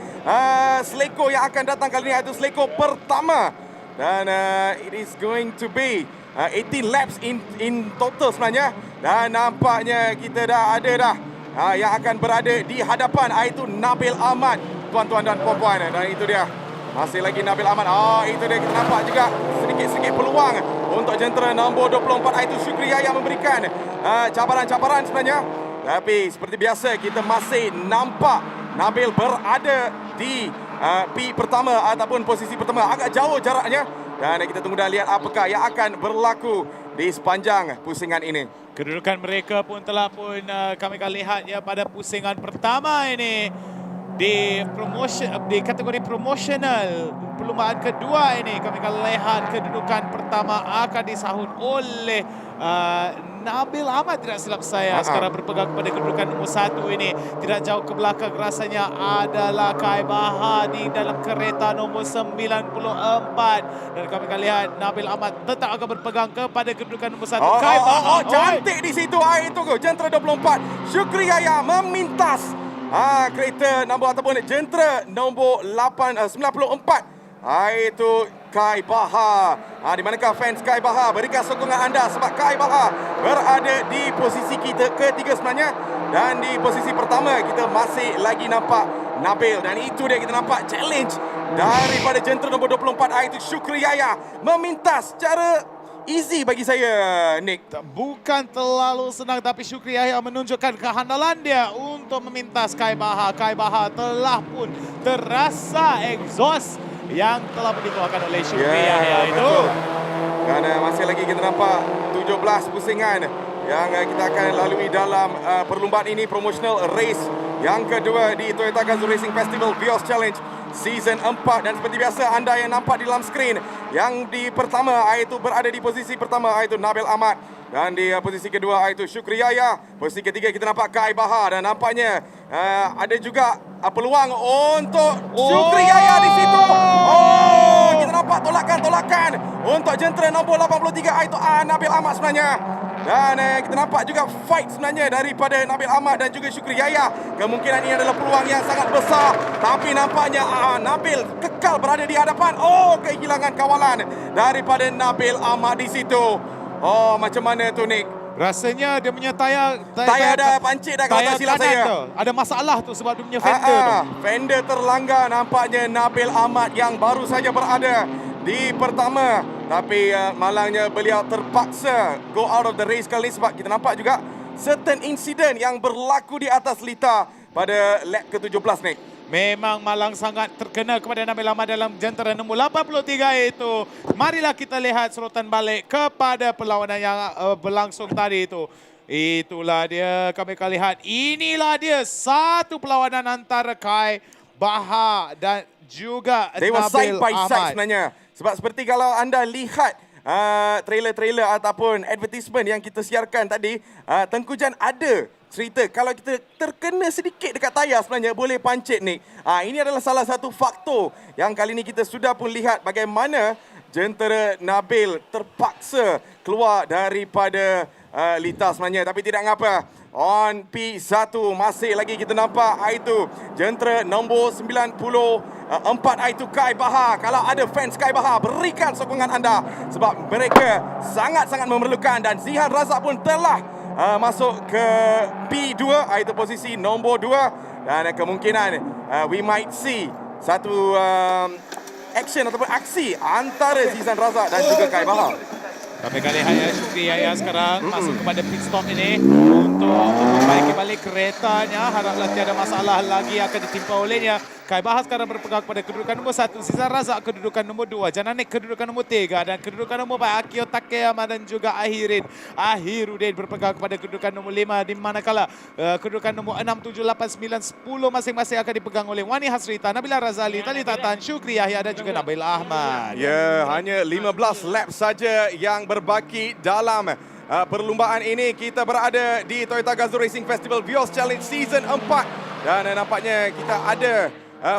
seleko yang akan datang kali ini, iaitu seleko pertama. Dan it is going to be 18 laps in total sebenarnya. Dan nampaknya kita dah ada dah yang akan berada di hadapan, iaitu Nabil Ahmad, tuan-tuan dan puan-puan. Dan itu dia, masih lagi Nabil Ahmad. Itu dia, kita nampak juga sedikit-sedikit peluang untuk jentera nombor 24, iaitu Syukri Yahya memberikan cabaran-cabaran sebenarnya. Tapi seperti biasa, kita masih nampak Nabil berada di P pertama ataupun posisi pertama, agak jauh jaraknya. Dan kita tunggu dan lihat apakah yang akan berlaku di sepanjang pusingan ini. Kedudukan mereka pun telah pun kami akan lihat ya pada pusingan pertama ini. Di kategori promotional perlumbaan kedua ini, kami akan lihat kedudukan pertama akan disahut oleh Nabil Ahmad, tidak silap saya. Sekarang berpegang kepada kedudukan nombor 1 ini. Tidak jauh ke belakang rasanya adalah Kai Baha di dalam kereta nombor 94. Dan kami akan lihat Nabil Ahmad tetap akan berpegang kepada kedudukan nombor 1. Kai Baha. Cantik di situ. Itu jentera 24. Syukri Yahya memintas kereta nombor ataupun jentera nombor 94. Itu Kai Baha. Di manakah fans Kai Baha? Berikan sokongan anda sebab Kai Baha berada di posisi kita ketiga sebenarnya. Dan di posisi pertama kita masih lagi nampak Nabil. Dan itu dia, kita nampak challenge daripada jentera nombor 24, iaitu Syukri Yahya memintas secara easy bagi saya, Nick. Bukan terlalu senang, tapi Syukri Yahya menunjukkan kehandalan dia untuk memintas Kai Baha. Kai Baha telah pun terasa exhaust yang telah dikeluarkan oleh Syukri Yahya itu. Kerana masih lagi kita nampak 17 pusingan yang kita akan lalui dalam perlumbaan ini, promotional race yang kedua di Toyota Gazoo Racing Festival Vios Challenge Season 4. Dan seperti biasa, anda yang nampak di dalam skrin, yang di pertama iaitu berada di posisi pertama iaitu Nabil Ahmad. Dan di posisi kedua iaitu Syukri Yahya. Posisi ketiga kita nampak Kai Baha. Dan nampaknya ada juga peluang untuk Syukri Yahya di situ. Kita nampak tolakan untuk jentera nombor 83 iaitu Nabil Ahmad sebenarnya. Dan kita nampak juga fight sebenarnya daripada Nabil Ahmad dan juga Syukri Yahya. Kemungkinan ini adalah peluang yang sangat besar. Tapi nampaknya Nabil kekal berada di hadapan. Kehilangan kawalan daripada Nabil Ahmad di situ. Macam mana tu, Nick? Rasanya dia punya tayar dah pancit dah, kalau tak silap saya. Tu. Ada masalah tu sebab dia punya fender tu. Fender terlanggar, nampaknya Nabil Ahmad yang baru saja berada di pertama. Tapi malangnya beliau terpaksa go out of the race kali ini sebab kita nampak juga certain incident yang berlaku di atas lita pada lap ke-17, Nick. Memang malang sangat terkena kepada Nabil Ahmad dalam jentera nombor 83 itu. Marilah kita lihat sorotan balik kepada perlawanan yang berlangsung tadi itu. Itulah dia, kami akan lihat. Inilah dia satu perlawanan antara Kai Baha dan juga They were Nabil side by Ahmad. side sebenarnya. Sebab seperti kalau anda lihat trailer-trailer ataupun advertisement yang kita siarkan tadi, Tengku Jan ada cerita kalau kita terkena sedikit dekat tayar sebenarnya boleh pancit, Nick. Ini adalah salah satu faktor yang kali ini kita sudah pun lihat bagaimana jentera Nabil terpaksa keluar daripada lita sebenarnya. Tapi tidak mengapa. On P1 masih lagi kita nampak itu jentera nombor 94 itu Kai Baha. Kalau ada fans Kai Baha, berikan sokongan anda sebab mereka sangat-sangat memerlukan. Dan Zihan Razak pun telah masuk ke P2 itu posisi nombor 2. Dan kemungkinan we might see satu action ataupun aksi antara Zihan Razak dan juga Kai Baha. Kami akan lihat Syukri Yahya sekarang masuk kepada pit stop ini untuk memperbaiki balik keretanya. Haraplah tiada masalah lagi akan ditimpa olehnya. Kai Baha sekarang berpegang kepada kedudukan nombor 1. Zizan Razak kedudukan nombor 2. Jananik kedudukan nombor 3. Dan kedudukan nombor 4 Akio Takeyama dan juga Ahirudin berpegang kepada kedudukan nombor 5. Di manakala kedudukan nombor 6, 7, 8, 9, 10 masing-masing akan dipegang oleh Wani Hasrita, Nabila Razali, Talita Tan, Syukri Yahya dan juga Nabil Ahmad. Ya, hanya 15 lap saja yang berbaki dalam perlumbaan ini. Kita berada di Toyota Gazoo Racing Festival Vios Challenge Season 4. Dan nampaknya kita ada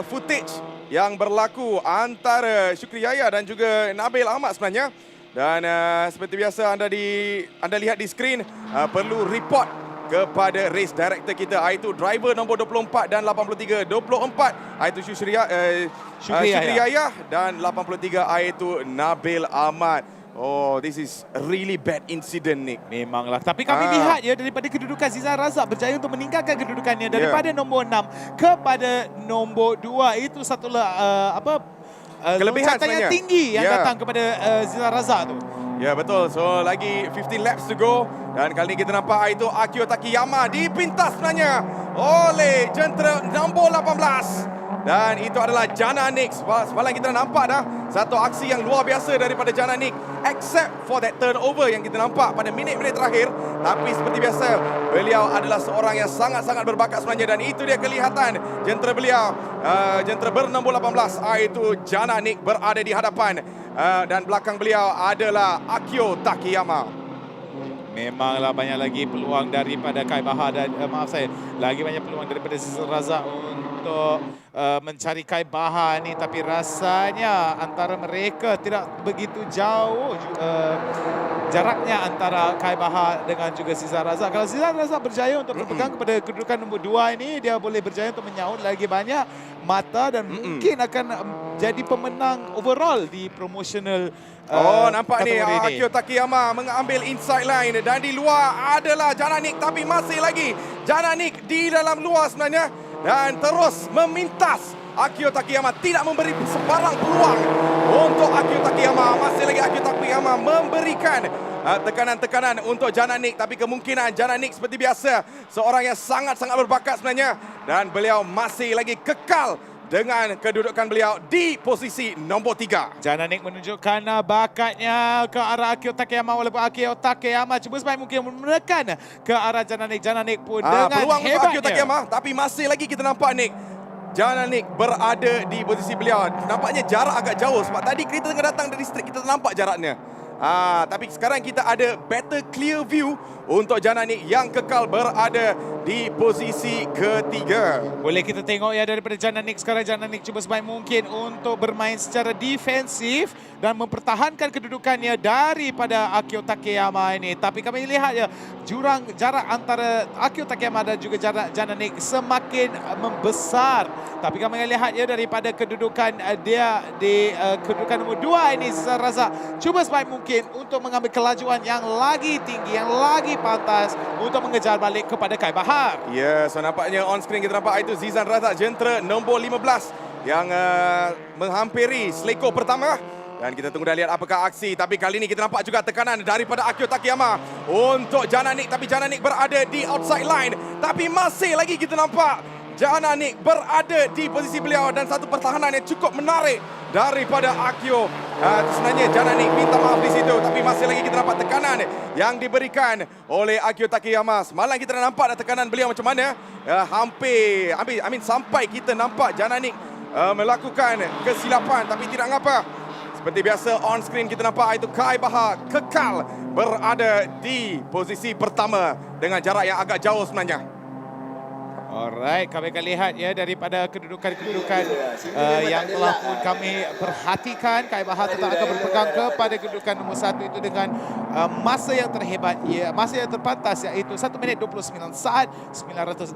footage yang berlaku antara Syukri Yahya dan juga Nabil Ahmad sebenarnya. Dan seperti biasa anda lihat di skrin, perlu report kepada race director kita, iaitu driver nombor 24 dan 83. 24 iaitu Syukri Yahya dan 83 iaitu Nabil Ahmad. Oh, this is a really bad incident, Nick. Memanglah. Tapi kami lihat ya daripada kedudukan Zizan Razak berjaya untuk meningkatkan kedudukannya daripada nombor 6 kepada nombor 2. Itu satu kelebihan yang tinggi yang datang kepada Zizan Razak tu. Ya, betul. So, lagi 15 laps to go. Dan kali ini kita nampak itu Akio Takiyama dipintas sebenarnya oleh jentera nombor 18. Dan itu adalah Jana Nick. Semalam kita nampak dah satu aksi yang luar biasa daripada Jana Nick. Except for that turnover yang kita nampak pada minit-minit terakhir. Tapi seperti biasa, beliau adalah seorang yang sangat-sangat berbakat sebenarnya. Dan itu dia kelihatan jentera beliau. Jentera bernombor 18 iaitu Jana Nick berada di hadapan. Dan belakang beliau adalah Akio Takiyama. Memanglah banyak lagi peluang daripada Kai Bahar dan lagi banyak peluang daripada Zizan Razak untuk mencari Kai Bahar ni, tapi rasanya antara mereka tidak begitu jauh jaraknya antara Kai Bahar dengan juga Zizan Razak. Kalau Zizan Razak berjaya untuk berpegang kepada kedudukan nombor 2 ini, dia boleh berjaya untuk menyaut lagi banyak mata dan mungkin akan jadi pemenang overall di promotional. Nampak ni Akio Takiyama mengambil inside line dan di luar adalah Jana Nick, tapi masih lagi Jana Nick di dalam luar sebenarnya dan terus memintas Akio Takiyama, tidak memberi sebarang peluang untuk Akio Takiyama. Masih lagi Akio Takiyama memberikan tekanan-tekanan untuk Jana Nick, tapi kemungkinan Jana Nick seperti biasa seorang yang sangat-sangat berbakat sebenarnya dan beliau masih lagi kekal dengan kedudukan beliau di posisi nombor 3. Jana Nick menunjukkan bakatnya ke arah Akio Takiyama, walaupun Akio Takiyama cuba sebaik mungkin menekan ke arah Jana Nick. Jana Nick pun dengan peluang hebatnya. untuk Akio Takiyama, tapi masih lagi kita nampak Nick. Jana Nick berada di posisi beliau. Nampaknya jarak agak jauh sebab tadi kita tengah datang dari street, kita nampak jaraknya. Tapi sekarang kita ada better clear view untuk Jana Nick yang kekal berada di posisi ketiga. Boleh kita tengok ya daripada Jana Nick sekarang. Jana Nick cuba sebaik mungkin untuk bermain secara defensif dan mempertahankan kedudukannya daripada Akio Takiyama ini. Tapi kami lihat ya jurang jarak antara Akio Takiyama dan juga jarak Jana Nick semakin membesar. Tapi kami lihat ya daripada kedudukan dia di kedudukan nombor 2 ini, Zizan Razak cuba sebaik mungkin untuk mengambil kelajuan yang lagi tinggi, yang lagi pantas untuk mengejar balik kepada Kai Bahar. Ya, so nampaknya on screen kita nampak itu Zizan Razak, jentera nombor 15 yang menghampiri seleko pertama. Dan kita tunggu dan lihat apakah aksi. Tapi kali ini kita nampak juga tekanan daripada Akio Takiyama untuk Jana Nick. Tapi Jana Nick berada di outside line. Tapi masih lagi kita nampak Jana Nick berada di posisi beliau dan satu pertahanan yang cukup menarik daripada Akio. Sebenarnya Jana Nick minta maaf di situ, tapi masih lagi kita nampak tekanan yang diberikan oleh Akio Takiyama. Semalam kita dah nampak tekanan beliau macam mana. Sampai kita nampak Jana Nick melakukan kesilapan, tapi tidak mengapa. Seperti biasa on screen kita nampak itu Kai Bahar kekal berada di posisi pertama dengan jarak yang agak jauh sebenarnya. Alright, kami akan lihat ya daripada kedudukan-kedudukan yang telah pun kami perhatikan. Kai Bahar tetap akan berpegang kepada kedudukan nombor 1 itu dengan masa yang terhebat, masa yang terpantas, iaitu 1 minit 29 saat 965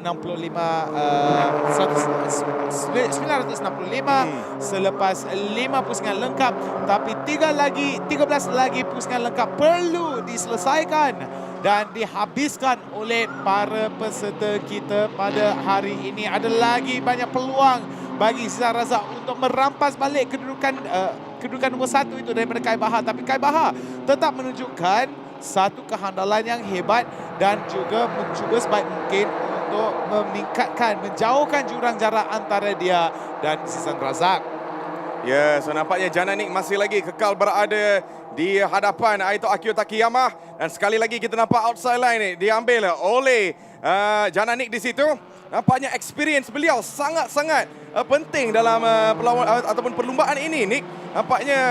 selepas 5 pusingan lengkap, tapi 13 lagi pusingan lengkap perlu diselesaikan dan dihabiskan oleh para peserta kita pada hari ini. Ada lagi banyak peluang bagi Zizan Razak untuk merampas balik kedudukan nombor 1 itu daripada Kai Bahar. Tapi Kai Bahar tetap menunjukkan satu kehandalan yang hebat dan juga mencuba sebaik mungkin untuk menjauhkan jurang jarak antara dia dan Zizan Razak. Ya, so nampaknya Jana Nick masih lagi kekal berada di hadapan iaitu Akio Takiyama. Dan sekali lagi kita nampak outside line diambil oleh Jana Nick di situ. Nampaknya experience beliau sangat-sangat penting dalam ataupun perlumbaan ini, Nick. nampaknya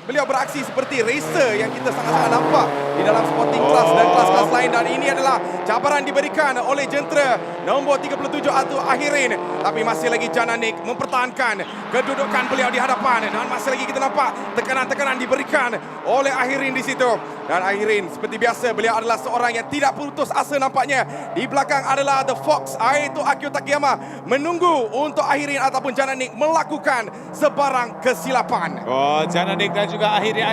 beliau beraksi seperti racer yang kita sangat-sangat nampak di dalam sporting class dan kelas-kelas lain. Dan ini adalah cabaran diberikan oleh jentera nombor 37 Atu Ahirin. Tapi masih lagi Jananik mempertahankan kedudukan beliau di hadapan. Dan masih lagi kita nampak tekanan-tekanan diberikan oleh Ahirin di situ. Dan Ahirin seperti biasa beliau adalah seorang yang tidak putus asa nampaknya. Di belakang adalah The Fox, iaitu Akio Takayama, menunggu untuk Ahirin ataupun Jananik melakukan sebarang kesilapan. Oh, Jananik dan juga Ahirin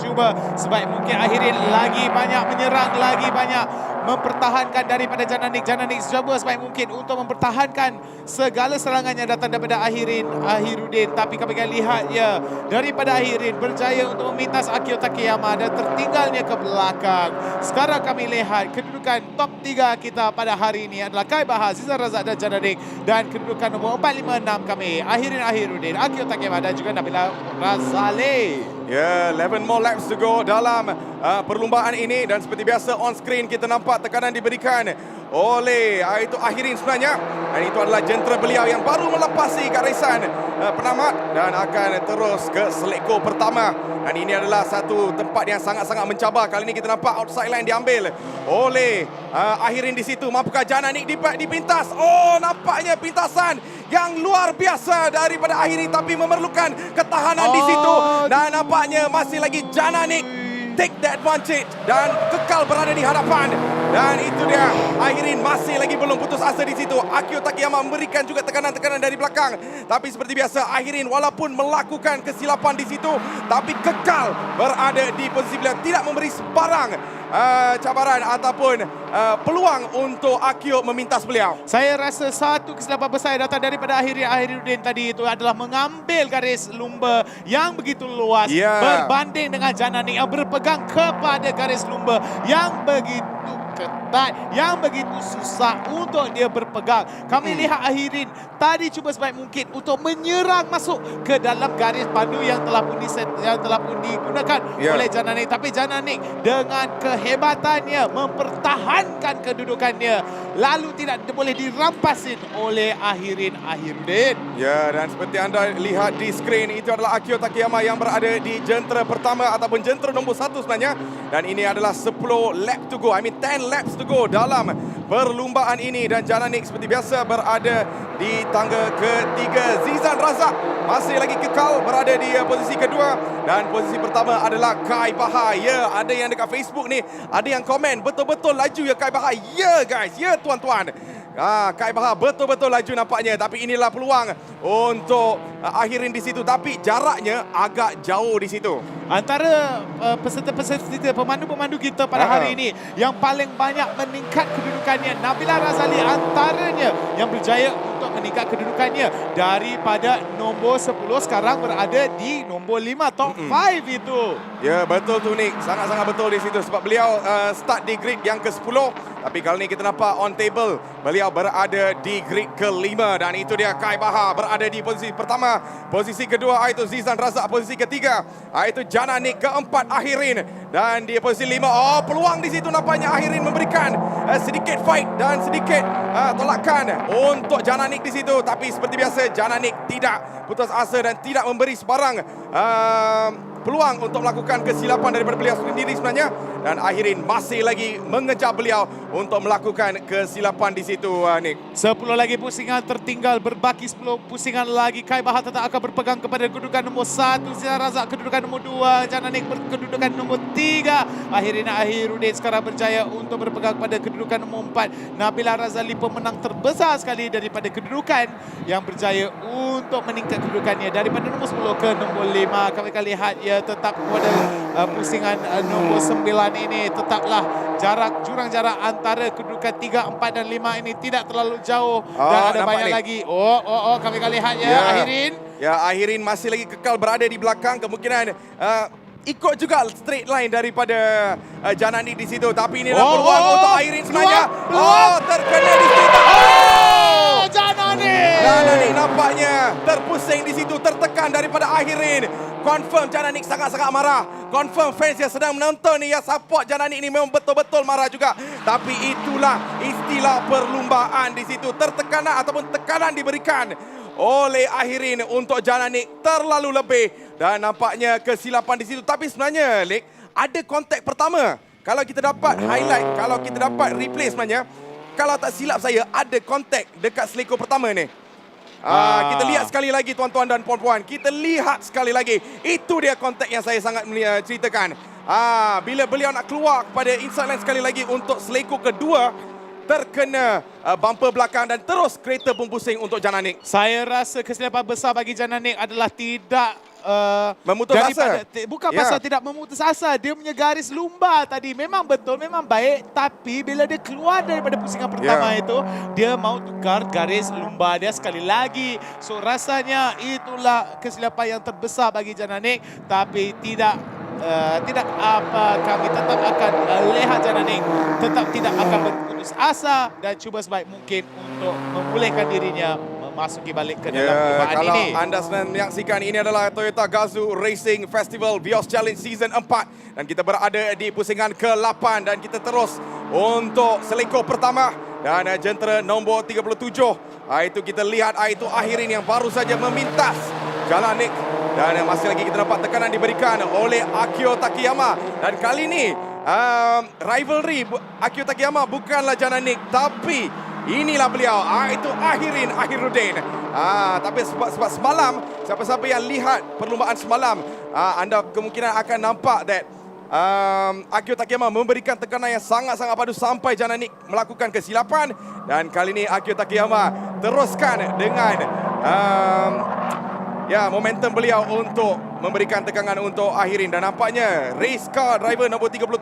cuba sebaik mungkin Ahirin lagi banyak menyerang, lagi banyak mempertahankan daripada Jananik. Jananik cuba sebaik mungkin untuk mempertahankan segala serangan yang datang daripada Ahirudin. Tapi kami akan lihat ya, daripada Ahirin berjaya untuk memintas Akio Takayama dan tertinggalnya ke belakang. Sekarang kami lihat kedudukan top 3 kita pada hari ini adalah Kai Bahar, Zizan Razak dan Jananik. Dan kedudukan nombor 456 kami Ahirudin, Akio Takayama dan juga Nabila Razale. Ya, 11 more laps to go dalam perlumbaan ini. Dan seperti biasa on screen kita nampak tekanan diberikan oleh itu Ahirin sebenarnya. Dan itu adalah jentera beliau yang baru melepasi garisan penamat dan akan terus ke seleko pertama. Dan ini adalah satu tempat yang sangat-sangat mencabar. Kali ini kita nampak outside line diambil oleh Ahirin di situ. Mampukah Jananik dipintas? Oh, nampaknya pintasan yang luar biasa daripada Ahirin, tapi memerlukan ketahanan di situ. Dan nampaknya masih lagi Jananik take the advantage dan kekal berada di hadapan. Dan itu dia, Ahirin masih lagi belum putus asa di situ. Akio Takayama memberikan juga tekanan-tekanan dari belakang. Tapi seperti biasa, Ahirin walaupun melakukan kesilapan di situ, tapi kekal berada di posisi beliau, tidak memberi sebarang cabaran ataupun peluang untuk Akio memintas beliau. Saya rasa satu kesilapan besar yang datang daripada Ahirudin tadi itu adalah mengambil garis lumba yang begitu luas berbanding dengan Jananik yang berpegang kepada garis lumba yang begitu ketat, yang begitu susah untuk dia berpegang. Kami lihat Ahirin tadi cuba sebaik mungkin untuk menyerang masuk ke dalam garis pandu yang telah pun digunakan oleh Jananik. Tapi Jananik dengan kehebatannya mempertahankan kedudukannya, lalu tidak boleh dirampasin oleh Ahirudin. Ya, dan seperti anda lihat di skrin, itu adalah Akio Takayama yang berada di jentera pertama ataupun jentera nombor 1 sebenarnya. Dan ini adalah 10 lap to go, 10 laps to go dalam perlumbaan ini. Dan Jananik seperti biasa berada di tangga ketiga. Zizan Razak masih lagi kekal berada di posisi kedua. Dan posisi pertama adalah Kai Bahar. Ya, ada yang dekat Facebook ni, ada yang komen, betul-betul laju ya Kai Bahar. Ya guys, ya tuan-tuan. Kai Bahar betul-betul laju nampaknya. Tapi inilah peluang untuk Ahirin di situ. Tapi jaraknya agak jauh di situ. Antara peserta-peserta, pemandu-pemandu kita pada hari ini yang paling banyak meningkat kedudukannya, Nabila Razali antaranya yang berjaya untuk meningkat kedudukannya daripada nombor 10 sekarang berada di nombor 5 top 5 itu. Ya, betul tu Nick. Sangat-sangat betul di situ sebab beliau start di grid yang ke-10. Tapi kali ini kita nampak on table beliau berada di grid ke-5. Dan itu dia Kai Bahar berada di posisi pertama. Posisi kedua itu Zizan Razak. Posisi ketiga itu Jananik. Keempat Ahirin. Dan di posisi 5. Oh, peluang di situ nampaknya Ahirin memberikan sedikit fight dan sedikit tolakan untuk Jananik di situ. Tapi seperti biasa Jananik tidak putus asa dan tidak memberi sebarang peluang untuk melakukan kesilapan daripada beliau sendiri sebenarnya. Dan Ahirin masih lagi mengejar beliau untuk melakukan kesilapan di situ, Nick. 10 lagi pusingan tertinggal, berbaki 10 pusingan lagi. Kai Bahar tetap akan berpegang kepada kedudukan nombor 1. Zizan Razak kedudukan nombor 2. Jananik kedudukan nombor 3. Ahirudin sekarang berjaya untuk berpegang pada kedudukan nombor 4. Nabila Razali pemenang terbesar sekali daripada kedudukan yang berjaya untuk meningkat kedudukannya daripada nombor 10 ke nombor 5. Kami akan lihat ya, tetap pada pusingan nombor 9 ini tetaplah jurang jarak antara kedudukan 3, 4 dan 5 ini tidak terlalu jauh dan ada banyak lagi. Kami akan lihat ya, Ahirin. Ya, Ahirin masih lagi kekal berada di belakang. Kemungkinan ikut juga straight line daripada Jananik di situ. Tapi inilah peluang untuk Ahirin sebenarnya. Terkena di situ. Jananik nampaknya terpusing di situ, tertekan daripada Ahirin. Confirm Jananik sangat-sangat marah. Confirm fans yang sedang menonton ni, yang support Jananik ni memang betul-betul marah juga. Tapi itulah istilah perlumbaan di situ. Tekanan diberikan oleh Ahirin untuk Jananik terlalu lebih. dan nampaknya kesilapan di situ. Tapi sebenarnya, Lek, ada kontak pertama. Kalau kita dapat highlight, kalau kita dapat replay sebenarnya, kalau tak silap saya, ada kontak dekat selekor pertama ni. Kita lihat sekali lagi tuan-tuan dan puan-puan. Kita lihat sekali lagi. Itu dia kontak yang saya sangat ceritakan. Bila beliau nak keluar kepada inside line sekali lagi untuk selekor kedua, terkena bumper belakang dan terus kereta pun pusing untuk Jananik. Saya rasa kesilapan besar bagi Jananik adalah tidak memutus asa. Bukan pasal tidak memutus asa. Dia punya garis lumba tadi memang betul, memang baik. Tapi bila dia keluar daripada pusingan pertama itu, dia mau tukar garis lumba dia sekali lagi. So rasanya itulah kesilapan yang terbesar bagi Jananik. Tapi tidak kami tetap akan lihat Jananik tetap tidak akan berputus asa dan cuba sebaik mungkin untuk memulihkan dirinya memasuki balik ke dalam perlombaan kalau ini. Anda sedang menyaksikan, ini adalah Toyota Gazoo Racing Festival Vios Challenge Season 4 dan kita berada di pusingan ke-8 dan kita terus untuk selekor pertama dan jentera nombor 37. Itu kita lihat itu Akhirin yang baru saja memintas Jananik dan masih lagi kita dapat tekanan diberikan oleh Akio Takayama dan kali ini rivalry Akio Takayama bukanlah Jananik tapi inilah beliau, itu Akhiruddin. Tapi sebab semalam, siapa-siapa yang lihat perlumbaan semalam, anda kemungkinan akan nampak that Akio Takayama memberikan tekanan yang sangat-sangat padu sampai Jananik melakukan kesilapan. Dan kali ini Akio Takayama teruskan dengan momentum beliau untuk memberikan tekanan untuk Akhirin. Dan nampaknya race car driver nombor 37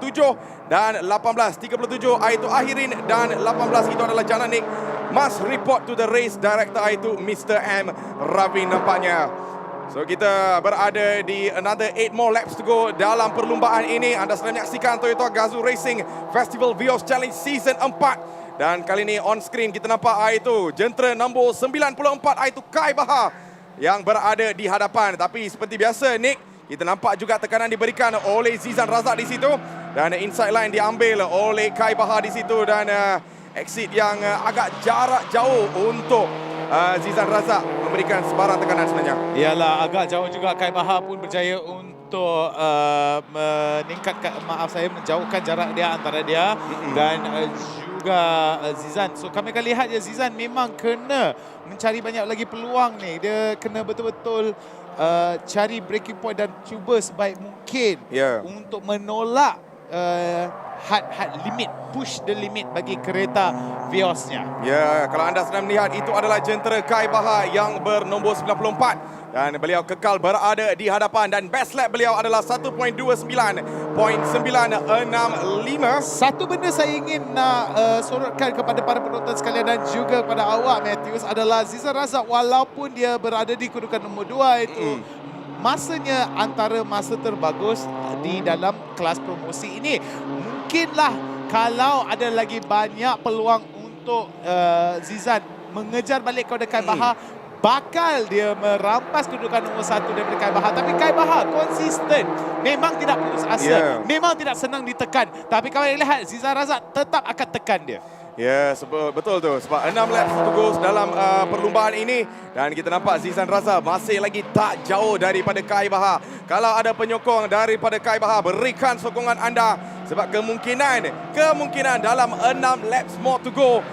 dan 18. 37 itu Akhirin dan 18 itu adalah Jananik. Must report to the race director itu Mr. M. Ravin nampaknya. So kita berada di another 8 more laps to go dalam perlumbaan ini. Anda sedang menyaksikan Toyota Gazoo Racing Festival Vios Challenge Season 4. Dan kali ini on screen kita nampak itu jentera nombor 94 itu Kai Bahar yang berada di hadapan. Tapi seperti biasa, Nick, kita nampak juga tekanan diberikan oleh Zizan Razak di situ. Dan inside line diambil oleh Kai Bahar di situ. Dan exit yang agak jarak jauh untuk Zizan Razak memberikan sebarang tekanan sebenarnya. Ialah agak jauh juga Kai Bahar pun berjaya untuk menjauhkan jarak dia antara dia dan juga Zizan. So kami akan lihat ya, Zizan memang kena mencari banyak lagi peluang ni. Dia kena betul-betul cari breaking point dan cuba sebaik mungkin untuk menolak had limit, push the limit bagi kereta Viosnya. Kalau anda sedang melihat, itu adalah jentera Kai Bahar yang bernombor 94 dan beliau kekal berada di hadapan dan best lap beliau adalah 1.29.965. Satu benda saya ingin nak sorotkan kepada para penonton sekalian dan juga kepada awak Matthews adalah Zizan Razak walaupun dia berada di kedudukan nombor 2 itu masanya antara masa terbagus di dalam kelas promosi ini. Mungkinlah kalau ada lagi banyak peluang untuk Zizan mengejar balik kepada Kai Bahar, bakal dia merampas kedudukan nombor 1 daripada Kai Bahar. Tapi Kai Bahar konsisten, memang tidak putus asa, memang tidak senang ditekan. Tapi kalau lihat, Zizan Razak tetap akan tekan dia. Betul tu. Sebab 6 laps to go dalam perlumbaan ini. Dan kita nampak Zizan Razak masih lagi tak jauh daripada Kai Bahar. Kalau ada penyokong daripada Kai Bahar, berikan sokongan anda. Sebab kemungkinan dalam 6 laps more to go,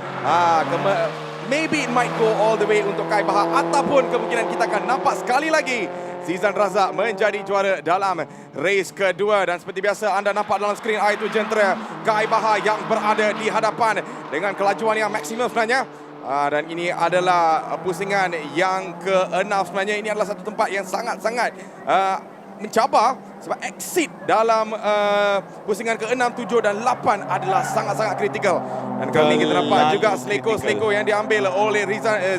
maybe it might go all the way untuk Kai Bahar. Ataupun kemungkinan kita akan nampak sekali lagi Zizan Razak menjadi juara dalam race kedua. Dan seperti biasa anda nampak dalam skrin itu jentera Kai Bahar yang berada di hadapan dengan kelajuan yang maksimum sebenarnya. Dan ini adalah pusingan yang ke-6 sebenarnya. Ini adalah satu tempat yang sangat-sangat mencabar sebab exit dalam pusingan ke-6, 7 dan 8 adalah sangat-sangat kritikal. Dan kali ini kita nampak juga selekor-selekor yang diambil oleh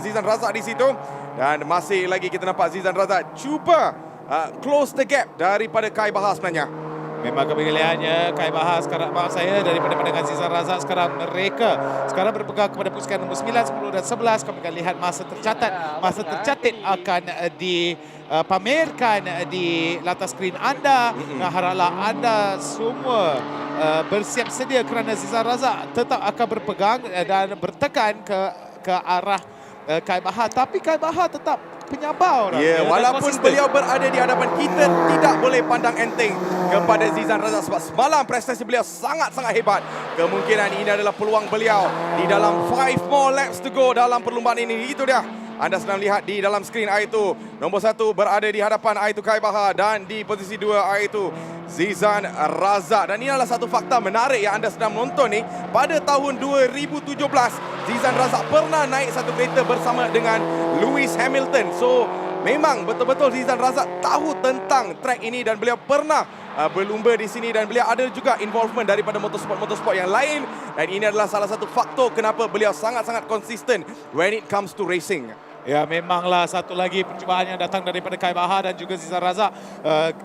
Zizan Razak di situ. Dan masih lagi kita nampak Zizan Razak cuba close the gap daripada Kai Bahar sebenarnya. Memang kami lihatnya Kai Bahar sekarang, maaf saya, daripada pandangan Zizan Razak sekarang mereka berpegang kepada pusingan nombor 9, 10 dan 11. Kami akan lihat masa tercatat akan dipamerkan di latas skrin anda. Haraplah anda semua bersiap sedia kerana Zizan Razak tetap akan berpegang dan bertekan ke arah Kai Bahar. Tapi Kai Bahar tetap penyabar. Ya, walaupun beliau berada di hadapan kita, tidak boleh pandang enteng kepada Zizan Razak sebab semalam prestasi beliau sangat-sangat hebat. Kemungkinan ini adalah peluang beliau di dalam 5 more laps to go dalam perlumbaan ini. Itu dia. Anda sedang lihat di dalam skrin iaitu nombor 1 berada di hadapan iaitu Kai Bahar dan di posisi 2 iaitu Zizan Razak. Dan ini adalah satu fakta menarik yang anda sedang menonton ni. Pada tahun 2017, Zizan Razak pernah naik satu kereta bersama dengan Lewis Hamilton. So, memang betul-betul Zizan Razak tahu tentang track ini dan beliau pernah berlumba di sini dan beliau ada juga involvement daripada motorsport yang lain. Dan ini adalah salah satu faktor kenapa beliau sangat-sangat konsisten when it comes to racing. Ya, memanglah satu lagi percubaan yang datang daripada Kai Bahar dan juga Zizan Razak.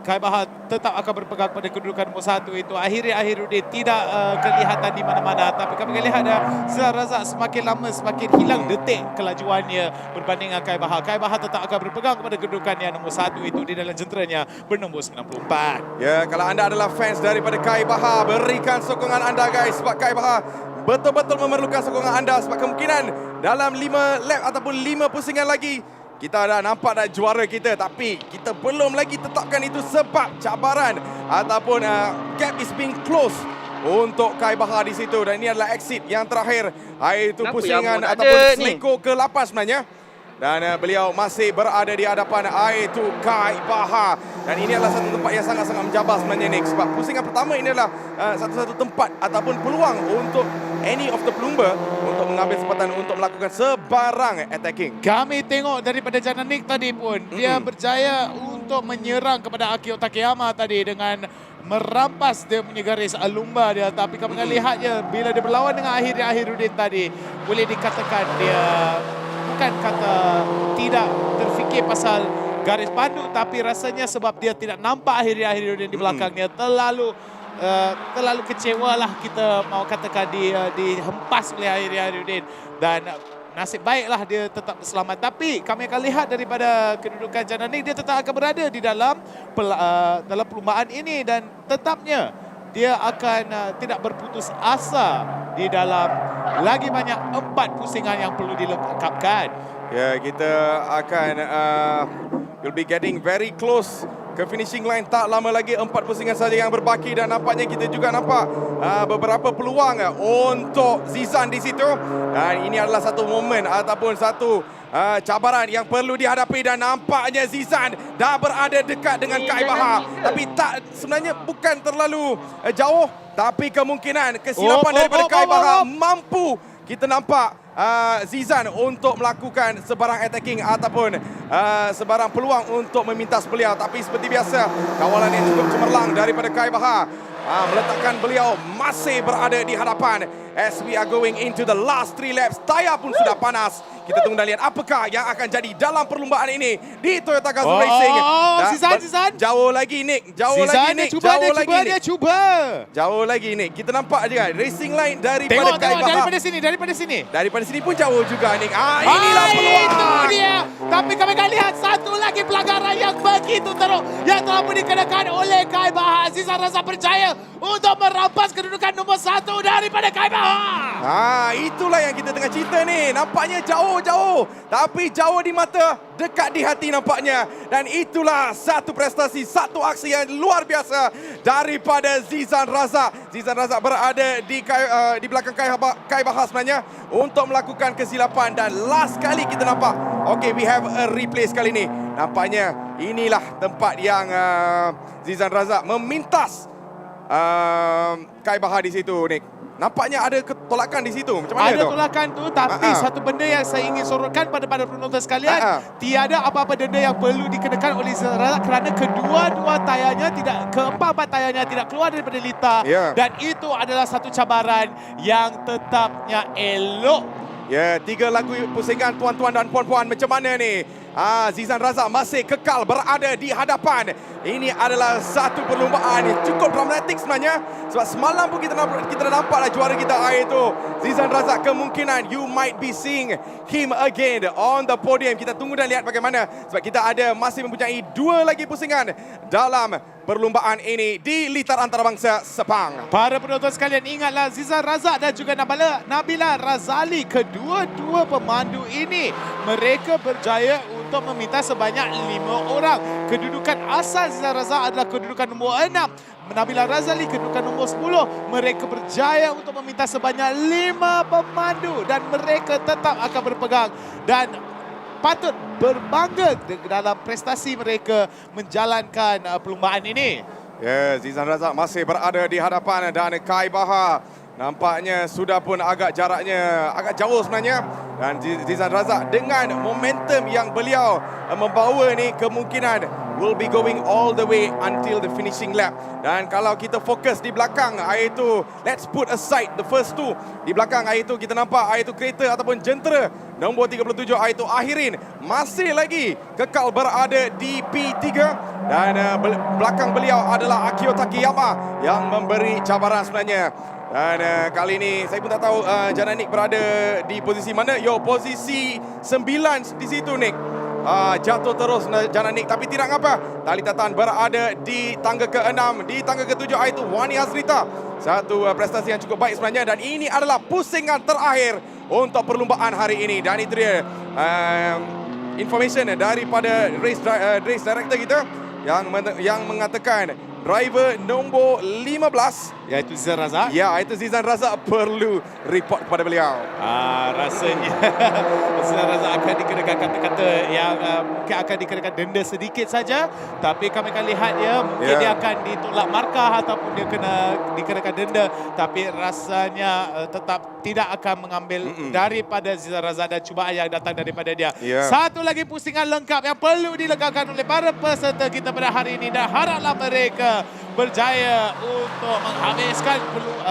Kai Bahar tetap akan berpegang pada kedudukan nombor 1 itu. Akhirnya tidak kelihatan di mana-mana. Tapi kami lihat Zizan Razak semakin lama semakin hilang detik kelajuannya berbanding dengan Kai Bahar. Kai Bahar tetap akan berpegang kepada kedudukan yang nombor 1 itu di dalam jenteranya bernombor 94. Ya, kalau anda adalah fans daripada Kai Bahar, berikan sokongan anda guys sebab Kai Bahar betul-betul memerlukan sokongan anda sebab kemungkinan dalam 5 lap ataupun 5 pusingan lagi kita dah nampak dah juara kita, tapi kita belum lagi tetapkan itu sebab cabaran ataupun gap is being closed untuk Kai Bahar di situ. Dan ini adalah exit yang terakhir iaitu pusingan ataupun seleko ke-8 sebenarnya. Dan beliau masih berada di hadapan iaitu Kai Bahar. Dan ini adalah satu tempat yang sangat-sangat mencabar sebenarnya Nick. Sebab pusingan pertama ini adalah satu-satu tempat ataupun peluang untuk any of the pelumba untuk mengambil kesempatan untuk melakukan sebarang attacking. Kami tengok daripada Jana Nick tadi pun, dia berjaya untuk menyerang kepada Akio Takeyama tadi dengan merampas dia punya garis lumba dia. Tapi kami lihatnya bila dia berlawan dengan Akhirudin tadi, boleh dikatakan dia bukan kata tidak terfikir pasal garis pandu, tapi rasanya sebab dia tidak nampak Akhirudin di belakangnya. Terlalu kecewalah kita mau katakan dia dihempas oleh Akhirudin. Dan nasib baiklah dia tetap selamat. Tapi kami akan lihat daripada kedudukan Jananik, dia tetap akan berada di dalam perlumbaan ini dan tetapnya dia akan tidak berputus asa di dalam lagi banyak 4 pusingan yang perlu dilengkapkan. Ya, kita akan will be getting very close ke finishing line. Tak lama lagi 4 pusingan saja yang berbaki dan nampaknya kita juga nampak beberapa peluang untuk Zizan di situ. Dan ini adalah satu momen ataupun satu cabaran yang perlu dihadapi dan nampaknya Zizan dah berada dekat dengan Kai Bahar. Tapi sebenarnya bukan terlalu jauh, tapi kemungkinan kesilapan daripada Kai Bahar mampu kita nampak Zizan untuk melakukan sebarang attacking ataupun sebarang peluang untuk memintas beliau. Tapi seperti biasa, kawalan yang cukup cemerlang daripada Kai Bahar meletakkan beliau masih berada di hadapan. As we are going into the last 3 laps, tayar pun sudah panas. Kita tunggu dan lihat apakah yang akan jadi dalam perlumbaan ini di Toyota Gazoo Racing. Zizan. Jauh lagi Nick, jauh lagi Nick. Jauh lagi Nick. Kita nampak juga racing line daripada Kai Bahar. Daripada sini. Daripada sini pun jauh juga Nick. Inilah peluang. Itu dia. Tapi kami akan lihat satu lagi pelanggaran yang begitu teruk yang telah pun dikenakan oleh Kai Bahar. Zizan Razak percaya untuk merampas kedudukan nombor 1 daripada Kai Bahar. Itulah yang kita tengah cerita ni. Nampaknya jauh-jauh, tapi jauh di mata, dekat di hati nampaknya. Dan itulah satu prestasi, satu aksi yang luar biasa daripada Zizan Razak. Zizan Razak berada di belakang Kai Bahar sebenarnya untuk melakukan kesilapan. Dan last kali kita nampak, okay, we have a replay sekali ni. Nampaknya inilah tempat yang Zizan Razak memintas Kai Bahar di situ, Nick. Nampaknya ada ketolakan di situ. Macam mana ada tolakan tu, tapi satu benda yang saya ingin sorotkan pada penonton sekalian, tiada apa-apa denda yang perlu dikenakan oleh Zizan Razak kerana keempat tayarnya tidak keluar daripada litar. Dan itu adalah satu cabaran yang tetapnya elok. Ya, 3 lagu pusingan tuan-tuan dan puan-puan. Macam mana ni? Zizan Razak masih kekal berada di hadapan. Ini adalah satu perlumbaan yang cukup dramatik sebenarnya. Sebab semalam pun kita dah nampaklah juara kita iaitu Zizan Razak. Kemungkinan you might be seeing him again on the podium. Kita tunggu dan lihat bagaimana. Sebab kita masih mempunyai 2 lagi pusingan dalam perlumbaan ini di litar antarabangsa Sepang. Para penonton sekalian, ingatlah Zizan Razak dan juga Nabila Razali, kedua-dua pemandu ini, mereka berjaya untuk meminta sebanyak 5 orang. Kedudukan asal Zizan Razak adalah kedudukan nombor 6. Nabila Razali kedudukan nombor 10. Mereka berjaya untuk meminta sebanyak 5 pemandu dan mereka tetap akan berpegang dan patut berbangga dalam prestasi mereka menjalankan perlumbaan ini. Ya, Zizan Razak masih berada di hadapan dan Kai Bahar nampaknya sudah pun agak jaraknya agak jauh sebenarnya. Dan Zizan Razak dengan momentum yang beliau membawa ni kemungkinan will be going all the way until the finishing lap. Dan kalau kita fokus di belakang, iaitu let's put aside the first two. Di belakang iaitu kita nampak iaitu kereta ataupun jentera nombor 37 iaitu Ahirin masih lagi kekal berada di P3 dan belakang beliau adalah Akio Takiyama yang memberi cabaran sebenarnya. Dan kali ini saya pun tak tahu Jananik berada di posisi mana. Posisi 9 di situ Nick. Jatuh terus Jananik tapi tidak apa. Talita Tan berada di tangga ke-6, di tangga ke-7 iaitu Wani Hasrita. Satu prestasi yang cukup baik sebenarnya dan ini adalah pusingan terakhir untuk perlumbaan hari ini. Dan itu dia information daripada race director kita yang mengatakan driver nombor 15 iaitu Zizan Razak. Ya, itu Zizan Razak perlu report kepada beliau. Rasanya Zizan Razak akan dikenakan kata-kata yang mungkin akan dikenakan denda sedikit saja, tapi kami akan lihat ya, mungkin dia akan ditolak markah ataupun dia dikenakan denda, tapi rasanya tetap tidak akan mengambil daripada Zizan Razak dan cubaan yang datang daripada dia. Satu lagi pusingan lengkap yang perlu dilegakan oleh para peserta kita pada hari ini dan haraplah mereka berjaya untuk menghabiskan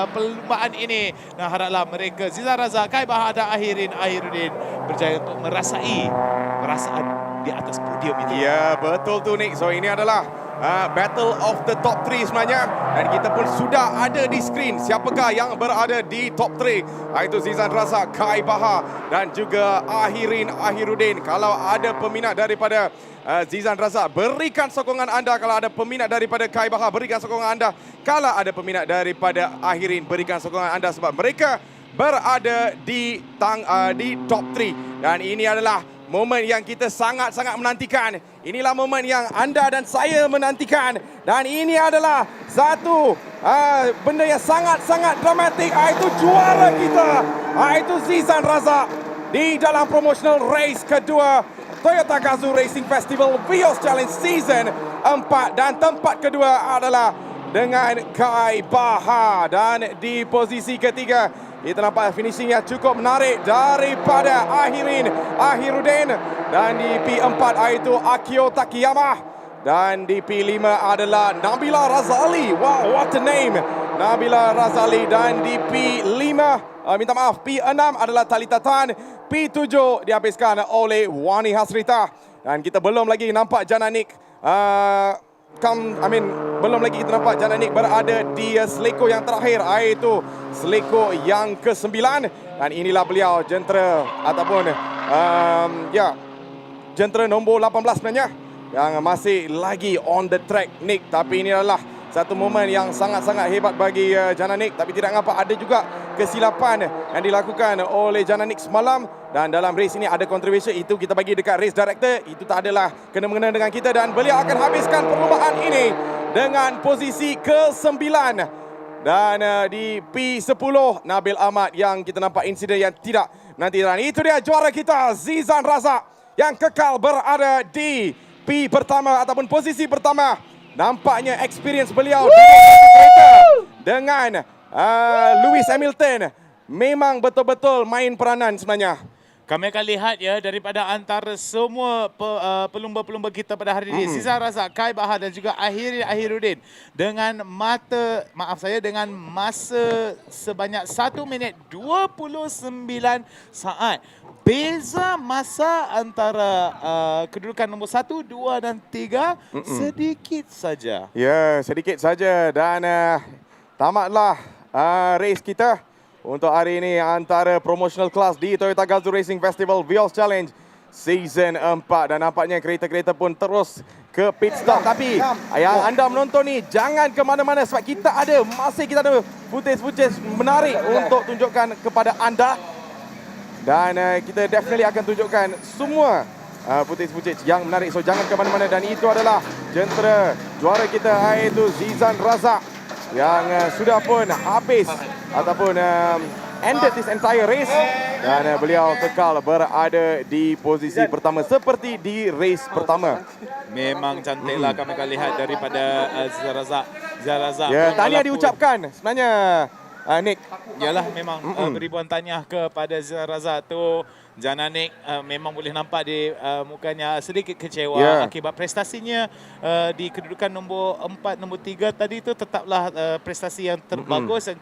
perlumbaan ini dan haraplah mereka Zizan Razak, Kai Bahar dan Ahirudin berjaya untuk merasai perasaan di atas podium itu. Ya, betul tu Nick. So ini adalah battle of the top 3 sebenarnya dan kita pun sudah ada di skrin siapakah yang berada di top 3 iaitu Zizan Razak, Kai Bahar dan juga Ahirudin. Kalau ada peminat daripada Zizan Razak, berikan sokongan anda. Kalau ada peminat daripada Kai Bahar, berikan sokongan anda. Kalau ada peminat daripada Ahirin, berikan sokongan anda sebab mereka berada di top 3 dan ini adalah momen yang kita sangat-sangat menantikan. Inilah momen yang anda dan saya menantikan dan ini adalah satu benda yang sangat-sangat dramatik, iaitu juara kita, iaitu Zizan Razak di dalam promotional race kedua Toyota Gazoo Racing Festival Vios Challenge Season 4 dan tempat kedua adalah dengan Kai Bahar dan di posisi ketiga kita nampak finishing yang cukup menarik daripada Ahirudin dan di P4 iaitu Akio Takiyama dan di P5 adalah Nabila Razali. Wow, what a name, Nabila Razali. Dan di P5 P6 adalah Talita Tan. P7 dihabiskan oleh Wani Hasrita dan kita belum lagi nampak Jananik belum lagi kita nampak Jananik berada di seleko yang terakhir iaitu seleko yang ke-9 dan inilah beliau jentera ataupun jentera nombor 18 sebenarnya yang masih lagi on the track Nick. Tapi ini adalah satu momen yang sangat-sangat hebat bagi Jananik, tapi tidak mengapa ada juga kesilapan yang dilakukan oleh Jananik semalam dan dalam race ini ada controversy, itu kita bagi dekat race director, itu tak adalah kena-mengena dengan kita dan beliau akan habiskan perlumbaan ini dengan posisi ke-9 dan di P10 Nabil Ahmad yang kita nampak insiden yang tidak nanti. Dan itu dia juara kita Zizan Razak yang kekal berada di P pertama ataupun posisi pertama. Nampaknya experience beliau duduk satu kereta dengan Lewis Hamilton memang betul-betul main peranan sebenarnya. Kami akan lihat ya daripada antara semua pelumba-pelumba kita pada hari ini, Zizan Razak, Kai Bahar dan juga Ahirudin dengan dengan masa sebanyak 1 minit 29 saat. Beza masa antara kedudukan nombor 1, 2 dan 3 sedikit saja. Ya, sedikit saja dan tamatlah race kita untuk hari ini antara promotional class di Toyota Gazoo Racing Festival Vios Challenge Season 4 dan nampaknya kereta-kereta pun terus ke pit stop. Tapi yang anda menonton ni jangan ke mana-mana sebab kita ada footage menarik untuk tunjukkan kepada anda dan kita definitely akan tunjukkan semua putih-putih yang menarik. So jangan ke mana-mana, dan itu adalah jentera juara kita, iaitu Zizan Razak yang sudah pun habis ataupun ended this entire race, dan beliau kekal berada di posisi pertama seperti di race pertama. Memang cantiklah kami akan lihat daripada Zizan Razak. Ya, tahniah diucapkan sebenarnya, Nick. Yalah, memang beribuan tahniah kepada Zizan Razak tu. Jana Nick memang boleh nampak di mukanya sedikit kecewa akibat prestasinya di kedudukan nombor 4, nombor 3 tadi tu tetaplah prestasi yang terbagus yang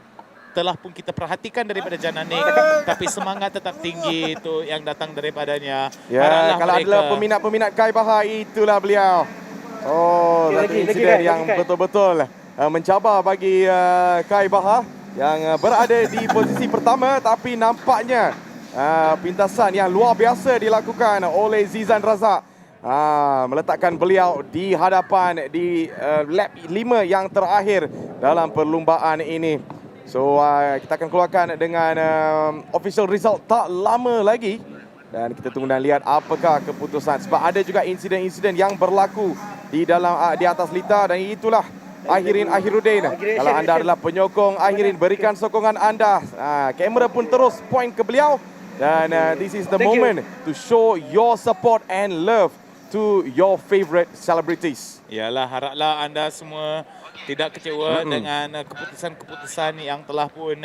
telah pun kita perhatikan daripada Jana Nick, tapi semangat tetap tinggi itu yang datang daripadanya. Ya, kalau adalah peminat-peminat Kai Bahar, itulah beliau. Oh, satu insiden yang betul-betul mencabar bagi Kai Bahar yang berada di posisi pertama, tapi nampaknya pintasan yang luar biasa dilakukan oleh Zizan Razak, meletakkan beliau di hadapan di lap 5 yang terakhir dalam perlumbaan ini. So kita akan keluarkan dengan official result tak lama lagi, dan kita tunggu dan lihat apakah keputusan, sebab ada juga insiden-insiden yang berlaku di dalam di atas litar, dan itulah Akhiruddin. Kalau anda adalah penyokong Akhirin, berikan sokongan anda. Kamera pun terus point ke beliau. Dan this is the moment to show your support and love to your favorite celebrities. Yalah, haraplah anda semua tidak kecewa dengan keputusan-keputusan yang telah pun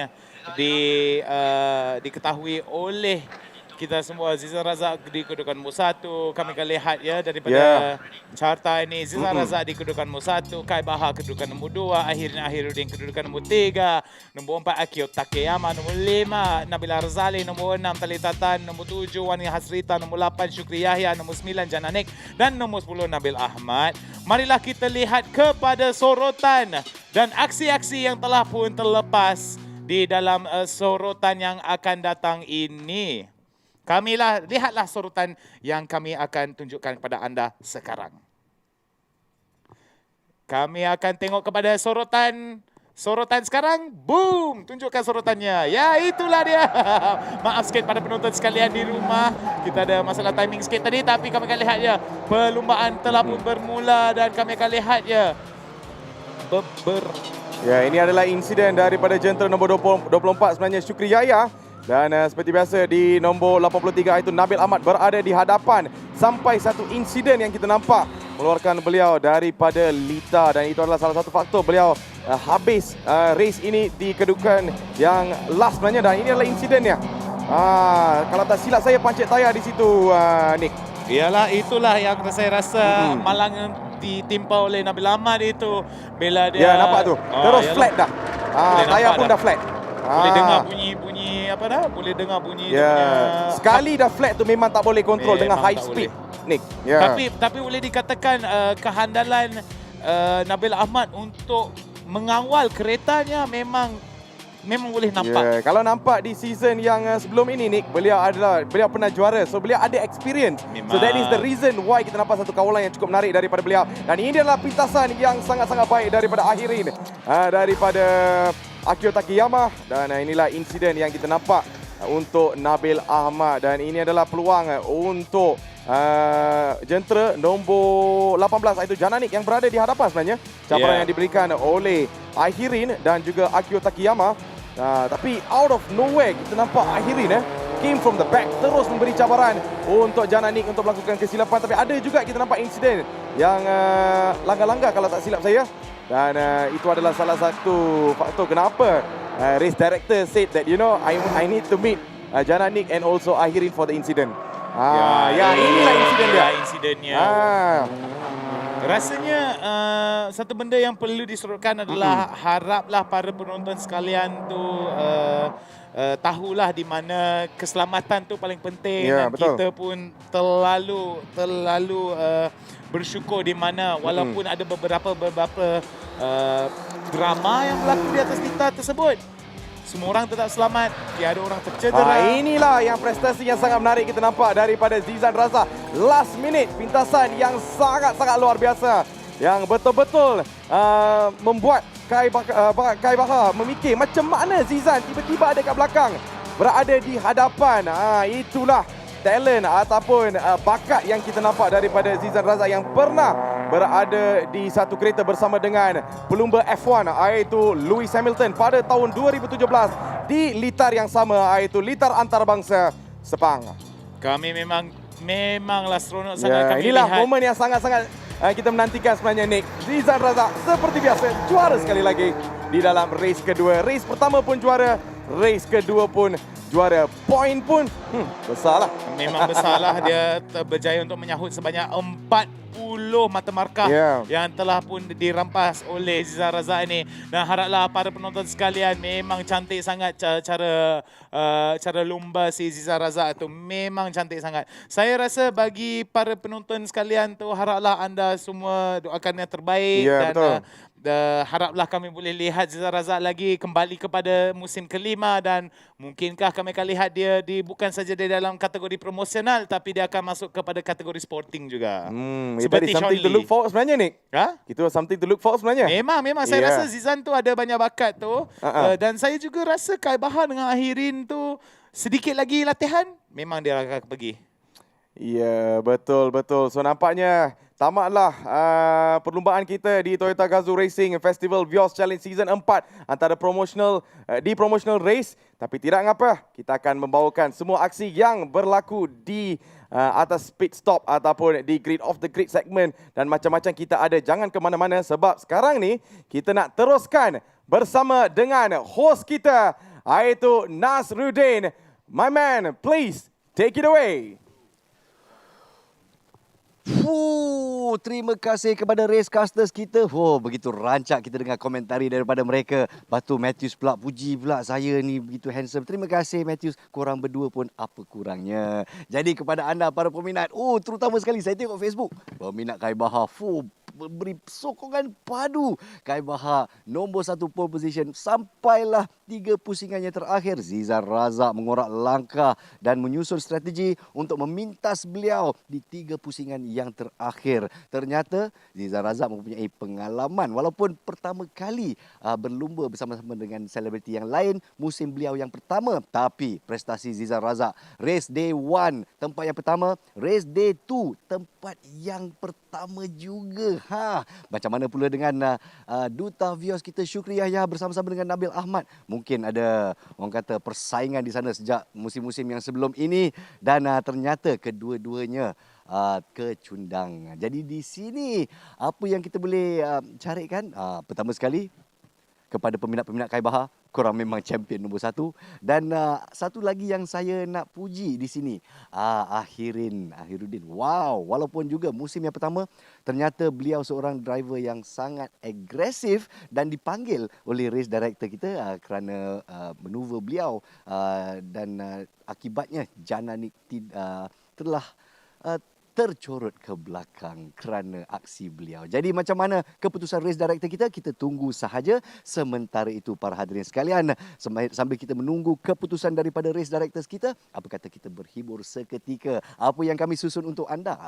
diketahui oleh kita semua. Zizan Razak di kedudukan nombor 1. Kami akan lihat ya daripada carta ini. Zizan Razak di kedudukan nombor 1. Kai Bahar kedudukan nombor 2. Akhiruddin kedudukan nombor 3. Nombor 4 Akio Takeyama. Nombor 5 Nabila Razali. Nombor 6 Talita Tan. Nombor 7 Wani Hasrita. Nombor 8 Syukri Yahya. Nombor 9 Jana Nick. Dan nombor 10 Nabil Ahmad. Marilah kita lihat kepada sorotan dan aksi-aksi yang telah pun terlepas di dalam sorotan yang akan datang ini. Lihatlah sorotan yang kami akan tunjukkan kepada anda sekarang. Kami akan tengok kepada sorotan sekarang. Boom! Tunjukkan sorotannya. Ya, itulah dia. Maaf sikit pada penonton sekalian di rumah. Kita ada masalah timing sikit tadi, tapi kami akan lihat ya. Perlumbaan telah pun bermula dan kami akan lihat ya. Ya, ini adalah insiden daripada jentera nombor 24 sebenarnya, Syukri Yahya. Dan seperti biasa di nombor 83 itu Nabil Ahmad berada di hadapan sampai satu insiden yang kita nampak mengeluarkan beliau daripada litar, dan itu adalah salah satu faktor beliau habis race ini di kedudukan yang last sebenarnya, dan ini adalah insidennya. Kalau tak silap saya pancit tayar di situ, Nick. Iyalah, itulah yang saya rasa malang ditimpa oleh Nabil Ahmad itu bila dia. Ya, nampak tu. Terus flat dah. Tayar pun dah flat. Boleh dengar bunyi apa dah? Boleh dengar bunyi sekali dah flat tu memang tak boleh kontrol dengan high speed, Nick. Tapi boleh dikatakan kehandalan Nabil Ahmad untuk mengawal keretanya memang boleh nampak. Kalau nampak di season yang sebelum ini, Nick, beliau pernah juara, so beliau ada experience. So that is the reason why kita nampak satu kawalan yang cukup menarik daripada beliau. Dan ini adalah pintasan yang sangat-sangat baik daripada Akhirin, daripada Akio Takeyama, dan inilah insiden yang kita nampak untuk Nabil Ahmad, dan ini adalah peluang untuk jentera nombor 18 iaitu Jana Nick yang berada di hadapan sebenarnya. Cabaran yang diberikan oleh Akhirin dan juga Akio Takeyama, tapi out of nowhere kita nampak Akhirin came from the back, terus memberi cabaran untuk Jana Nick untuk melakukan kesilapan. Tapi ada juga kita nampak insiden yang langgar-langgar kalau tak silap saya. Dan itu adalah salah satu faktor kenapa race director said that, you know, I need to meet Jana Nick and also Akhirin for the incident. Inilah insiden dia. Insidennya. Rasanya satu benda yang perlu disorotkan adalah haraplah para penonton sekalian tu tahulah di mana keselamatan tu paling penting. Dan kita pun terlalu bersyukur di mana walaupun ada beberapa drama yang berlaku di atas litar tersebut, semua orang tetap selamat, tiada orang tercedera. Inilah yang prestasi yang sangat menarik kita nampak daripada Zizan Razak. Last minute pintasan yang sangat-sangat luar biasa, yang betul-betul membuat Kai Bahar memikir macam mana Zizan tiba-tiba ada kat belakang, berada di hadapan. Itulah talent ataupun bakat yang kita nampak daripada Zizan Razak yang pernah berada di satu kereta bersama dengan pelumba F1 iaitu Lewis Hamilton pada tahun 2017 di litar yang sama iaitu litar antarabangsa Sepang. Kami memanglah seronok sangat kami inilah lihat. momen yang sangat-sangat kita menantikan sebenarnya, Nick. Zizan Razak seperti biasa juara sekali lagi di dalam race kedua. Race pertama pun juara, race kedua pun juara. Poin pun besarlah. Memang besarlah. Dia berjaya untuk menyahut sebanyak 40 mata markah yang telah pun dirampas oleh Zizan Razak ini. Dan haraplah para penonton sekalian, memang cantik sangat cara lumba si Zizan Razak tu. Memang cantik sangat. Saya rasa bagi para penonton sekalian tu, haraplah anda semua doakan yang terbaik. Dan haraplah kami boleh lihat Zizan Razak lagi kembali kepada musim kelima, dan mungkinkah kami akan lihat dia bukan saja di dalam kategori promosional, tapi dia akan masuk kepada kategori sporting juga. Seperti something to look forward sebenarnya, Nick. Itu something to look forward sebenarnya. Memang saya rasa Zizan tu ada banyak bakat tu. Dan saya juga rasa Kai Bahar dengan Ahirin tu sedikit lagi latihan, memang dia akan pergi. Ya, betul. So nampaknya tamatlah perlumbaan kita di Toyota Gazoo Racing Festival Vios Challenge Season 4 antara promotional race. Tapi tidak mengapa, kita akan membawakan semua aksi yang berlaku di atas pit stop ataupun di grid off the grid segment, dan macam-macam kita ada. Jangan ke mana-mana sebab sekarang ni kita nak teruskan bersama dengan host kita iaitu Nasruddin. My man, please take it away. Terima kasih kepada racecasters kita. Begitu rancak kita dengar komentari daripada mereka. Batu Matthews pula puji pula saya ni begitu handsome. Terima kasih Matthews. Korang berdua pun apa kurangnya. Jadi kepada anda para peminat, terutama sekali saya tengok Facebook, peminat Kai Bahar beri sokongan padu. Kai Bahar nombor 1 pole position sampailah 3 pusingannya terakhir. Zizan Razak mengorak langkah dan menyusun strategi untuk memintas beliau di 3 pusingan yang terakhir. Ternyata Zizan Razak mempunyai pengalaman walaupun pertama kali berlumba bersama-sama dengan selebriti yang lain musim beliau yang pertama. Tapi prestasi Zizan Razak, race day 1 tempat yang pertama, race day 2 tempat yang pertama juga. Macam mana pula dengan duta Vios kita Syukri Yahya bersama-sama dengan Nabil Ahmad. Mungkin ada orang kata persaingan di sana sejak musim-musim yang sebelum ini, dan ternyata kedua-duanya kecundang. Jadi di sini apa yang kita boleh carikan, pertama sekali kepada peminat-peminat Kai Bahar, korang memang champion nombor 1. Dan satu lagi yang saya nak puji di sini, Ahiruddin. Wow, walaupun juga musim yang pertama, ternyata beliau seorang driver yang sangat agresif dan dipanggil oleh race director kita kerana manuver beliau, dan akibatnya Jananik telah tercorot ke belakang kerana aksi beliau. Jadi macam mana keputusan race director kita? Kita tunggu sahaja. Sementara itu para hadirin sekalian, sambil kita menunggu keputusan daripada race directors kita, apa kata kita berhibur seketika. Apa yang kami susun untuk anda?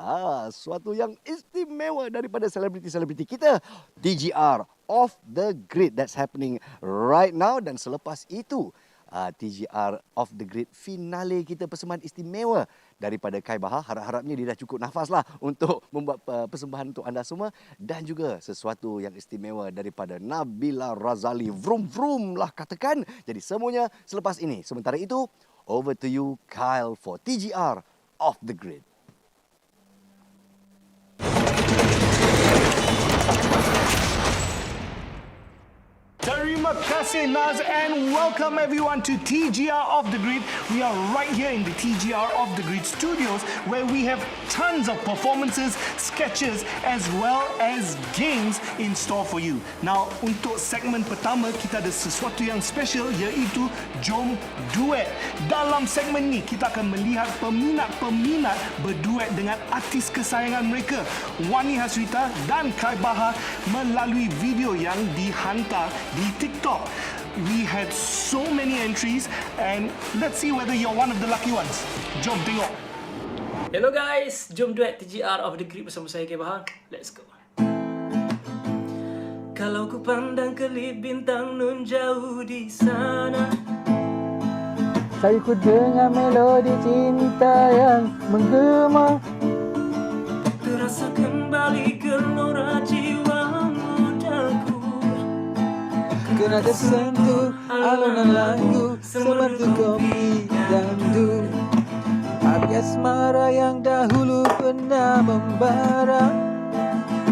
Suatu yang istimewa daripada selebriti-selebriti kita. TGR Off the Grid, that's happening right now. Dan selepas itu TGR Off the Grid finale kita, persembahan istimewa daripada Kai Bahar. Harap-harapnya dia dah cukup nafas lah untuk membuat persembahan untuk anda semua, dan juga sesuatu yang istimewa daripada Nabila Razali. Vroom vroom lah katakan. Jadi semuanya selepas ini. Sementara itu, over to you Kyle for TGR Off the Grid. Terima kasih Naz, and welcome everyone to TGR Off the Grid. We are right here in the TGR Off the Grid studios where we have tons of performances, sketches as well as games in store for you. Now, untuk segmen pertama kita ada sesuatu yang special, iaitu Jom Duet. Dalam segmen ni kita akan melihat peminat-peminat berduet dengan artis kesayangan mereka, Wani Hasrita dan Kai Bahar, melalui video yang dihantar di TikTok. We had so many entries, and let's see whether you're one of the lucky ones. Jom tengok. Hello guys, jom duet TGR Off the Grid bersama saya Kai Bahar. Let's go. Kalau ku pandang kelip bintang nun jauh di sana, Saya ku dengar melodi cinta yang menggema. Terasa kembali gelora jiwa mudaku. Kena tersentuh alunan lagu semerdu kopi dandu. Api asmara yang dahulu pernah membara.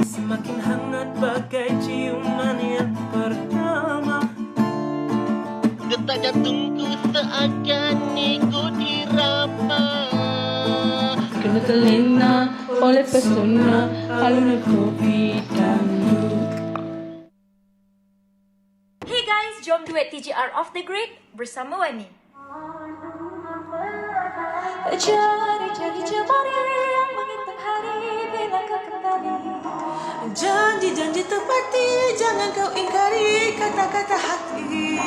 Semakin hangat bagai ciuman yang pertama. Detak jantungku seakan ikut diraba. Kena terlena oleh pesona alunan kopi dandu. Hey guys, jom duet TGR Off the Grid bersama Wani. Jari-jari jemari yang menghitung hari bila kau kembali. Janji-janji tepati, jangan kau ingkari kata-kata hati.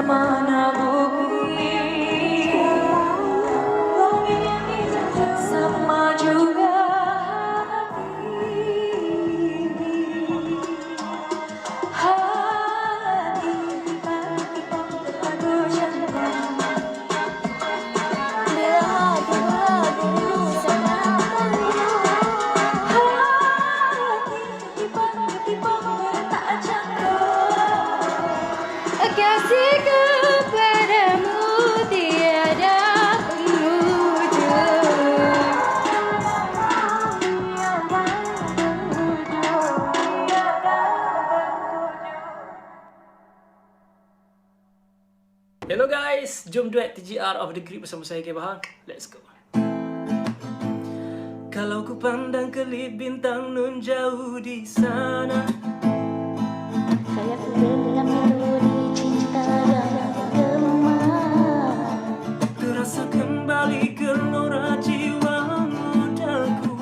Mana bumi sama juga hati. Kasihku padamu tiada penghujung. Hello guys, jom duet TGR Off the Grid bersama saya K Bahang. Let's go. Kalau ku pandang kelip bintang nun jauh di sana, Saya terdengar melodi cinta yang menggema. terasa kembali gelora jiwa mudaku.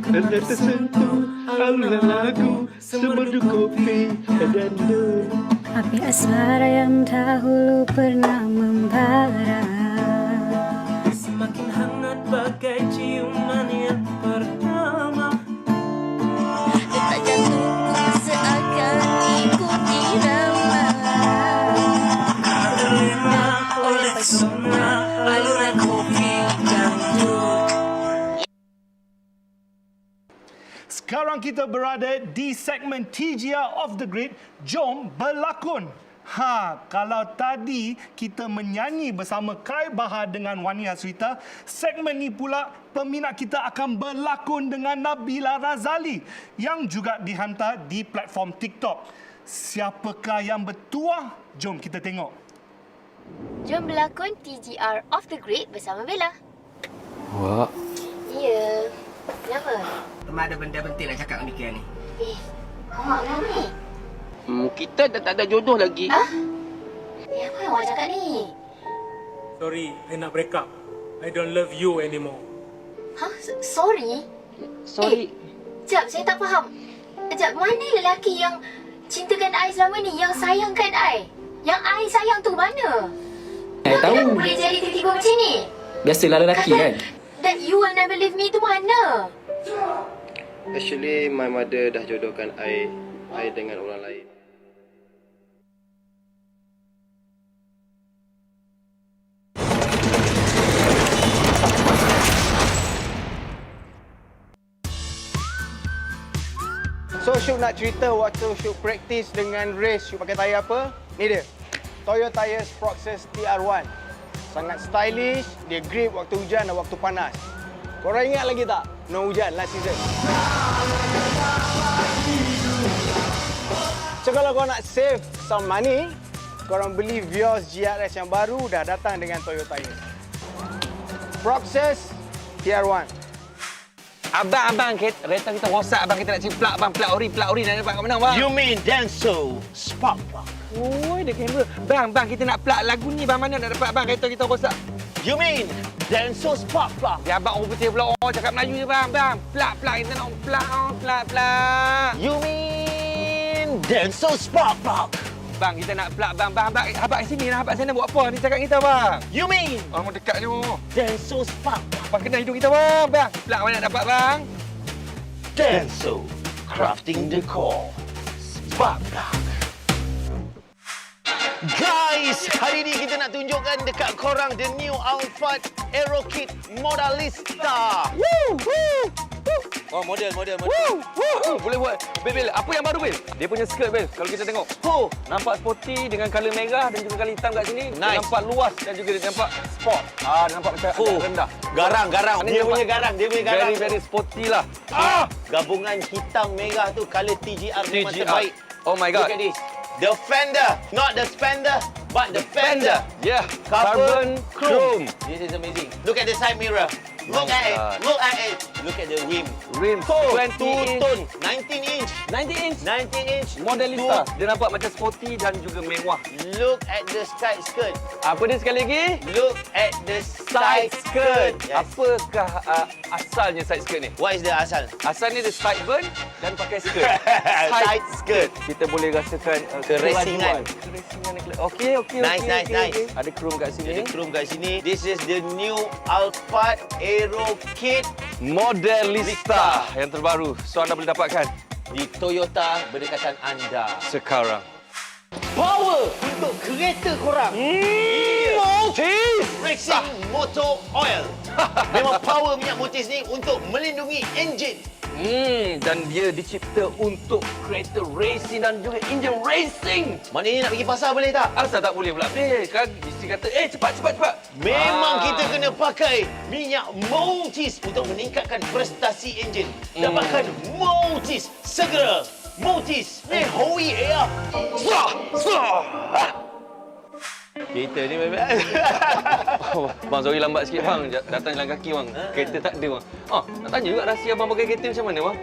Kena tersentuh alunan lagu semerdu kopi dandu. Api asmara yang dahulu pernah membara. Semakin hangat bagai ciuman yang pertama. Detak jantungku seakan ikut irama. Terlena oleh pesona alunan kopi dandu. Sekarang kita berada di segmen TGR Off the Grid. Jom berlakon. Kalau tadi kita menyanyi bersama Kai Bahar dengan Wani Hasrita, segmen ni pula peminat kita akan berlakon dengan Nabila Razali yang juga dihantar di platform TikTok. Siapakah yang bertuah? Jom kita tengok. Jom berlakon TGR Off the Grid bersama Bella. Wah. Ya. Kenapa? Memang ada benda penting nak cakap dengan Mika ni. Awak kenapa ni? Kita dah tak ada jodoh lagi. Ha? Apa yang awak cakap ni? Sorry, I nak break up. I don't love you anymore. Ha? Sorry? Sorry. Jap, saya tak faham. Jap, mana lelaki yang cintakan I selama ni, yang sayangkan I? Yang I sayang tu mana? Tahu. Kenapa boleh jadi tiba-tiba macam ni? Biasalah lelaki kan. That you will never leave me tu mana? Actually, my mother dah jodohkan I dengan orang lain. So Syuk nak cerita waktu Syuk practice dengan race, Syuk pakai tayar apa? Ni dia, Toyota Yaris Proxys TR1. Sangat stylish, dia grip waktu hujan dan waktu panas. Korang ingat lagi tak? No hujan last season. So kalau korang nak save some money, korang beli Vios GR yang baru dah datang dengan Toyota Yaris. Proxys TR1. Abang, kereta kita rosak, abang, kita nak cari plat ori nak dapat kat mana, bang? You mean Denso Spark Plug? Oh, ada kamera. Bang, kita nak plat lagu ni, bang, mana nak dapat, bang, kereta kita rosak? You mean Denso Spark Plug? Ya, abang, orang putih pula, cakap Melayu je, bang, plat, kita nak plat. You mean Denso Spark Plug? Bang, kita nak plat, bang, habak kat sini lah, habak sana buat apa? Ni cakap kita, bang. You mean orang dekat tu. Denso Spark Plug? Bang, kena hidung kita, bang. Plat mana nak dapat, bang? Denso Crafting Decor Spark Plug. Guys, hari ni kita nak tunjukkan dekat korang the new outfit Aero Kit Modalista. Woo! Woo! Oh, model. Boleh buat. Bil, apa yang baru, Bil? Dia punya skirt, Bil. Kalau kita tengok. Oh, nampak sporty dengan color merah dan juga color hitam kat sini. Nice. Dia nampak luas dan juga dia nampak sport. Dia nampak macam agak rendah. Garang. Dia punya garang. Very, very sporty lah. Gabungan hitam merah tu color TGR memang terbaik. Oh my God. Look at this. The fender, not the spender, but the fender. Yeah. Carbon chrome. This is amazing. Look at the side mirror. Look at it. Look at the rim. 20 ton, 19 inch. 19 inch. 19 inch. Modelista. Dia nampak macam sporty dan juga mewah. Look at the side skirt. Apa dia sekali lagi? Look at the side skirt. Yes. Apakah asalnya side skirt ni? What is the asal? Asalnya dia sideburn dan pakai skirt. Side skirt. Kita boleh rasakan kerasingan. Okey. Nice. Ada chrome kat sini. This is the new outfit Aero Kit Modalista yang terbaru. So anda boleh dapatkan di Toyota berdekatan anda sekarang. Power untuk kereta korang. Motis Racing Motor Oil. Memang power minyak motis ni untuk melindungi enjin. Dan dia dicipta untuk kereta racing dan juga engine racing. Maknanya nak pergi pasar boleh tak? Asal tak boleh pula. Kan isteri kata, cepat. Memang kita kena pakai minyak Motis untuk meningkatkan prestasi enjin. Dapatkan Motis segera. Motis, hui ya. Kereta ni memang. Bang, sorry lambat sikit bang. Datang jalan kaki bang. Kereta tak ada bang. Nak tanya juga rahsia abang pakai kereta macam mana bang?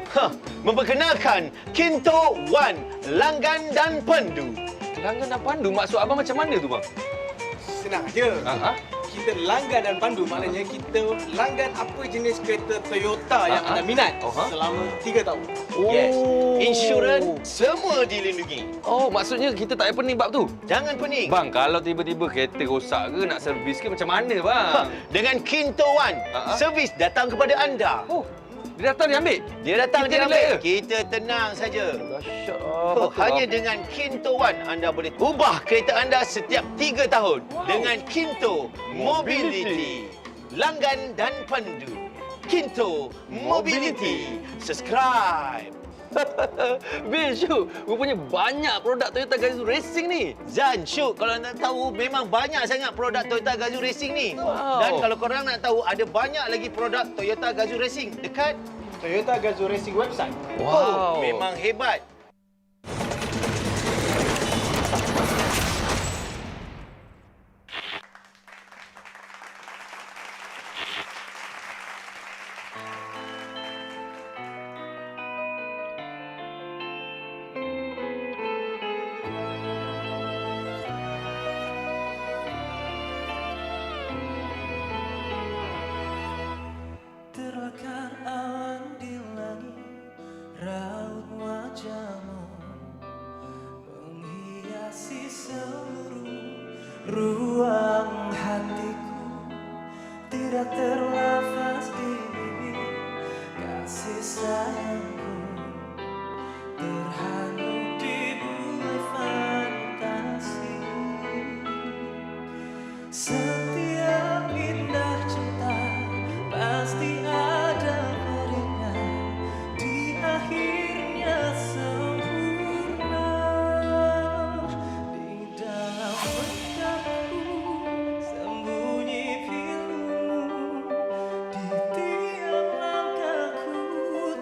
Memperkenalkan Kinto One, langgan dan pandu. Langgan dan pandu? Maksud abang macam mana tu bang? Senang je. Kita langgan dan pandu, maknanya kita langgan apa jenis kereta Toyota yang anda minat selama 3 tahun. Yes. Insurans semua dilindungi. Oh, maksudnya kita tak payah pening bab tu? Jangan pening. Bang, kalau tiba-tiba kereta rosak ke, nak servis ke, macam mana bang? Dengan Kinto One, servis datang kepada anda. Oh, dia datang dia ambil? Dia datang dia ambil. Kita tenang saja. Hanya dengan Kinto One, anda boleh ubah kereta anda setiap 3 tahun. Dengan Kinto Mobility. Langgan dan pandu. Kinto Mobility. Subscribe. Bil, Syuk, rupanya banyak produk Toyota Gazoo Racing ni. Zan, Syuk, kalau nak tahu memang banyak sangat produk Toyota Gazoo Racing ni. Dan kalau korang nak tahu, ada banyak lagi produk Toyota Gazoo Racing dekat Toyota Gazoo Racing website. Memang hebat. Terbakar awan di langit, raut wajahmu menghiasi seluruh ruang hatiku. Tidak terlafaz di bibir kasih sayangku, terhanyut di bumi fantasi. Setiap indah cinta pasti ada padanya, di akhirnya sempurna. Di dalam benakku sembunyi pilumu, di tiap langkahku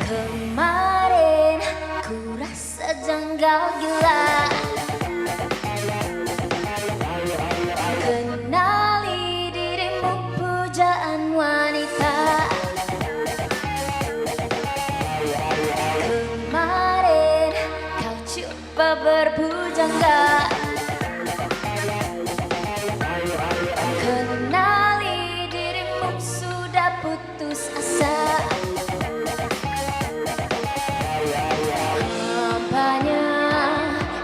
Kemarin ku rasa janggal gila, kenali dirimu pujaan wanita. Kemarin kau coba berpujangga, kenali dirimu sudah putus asa. Nampaknya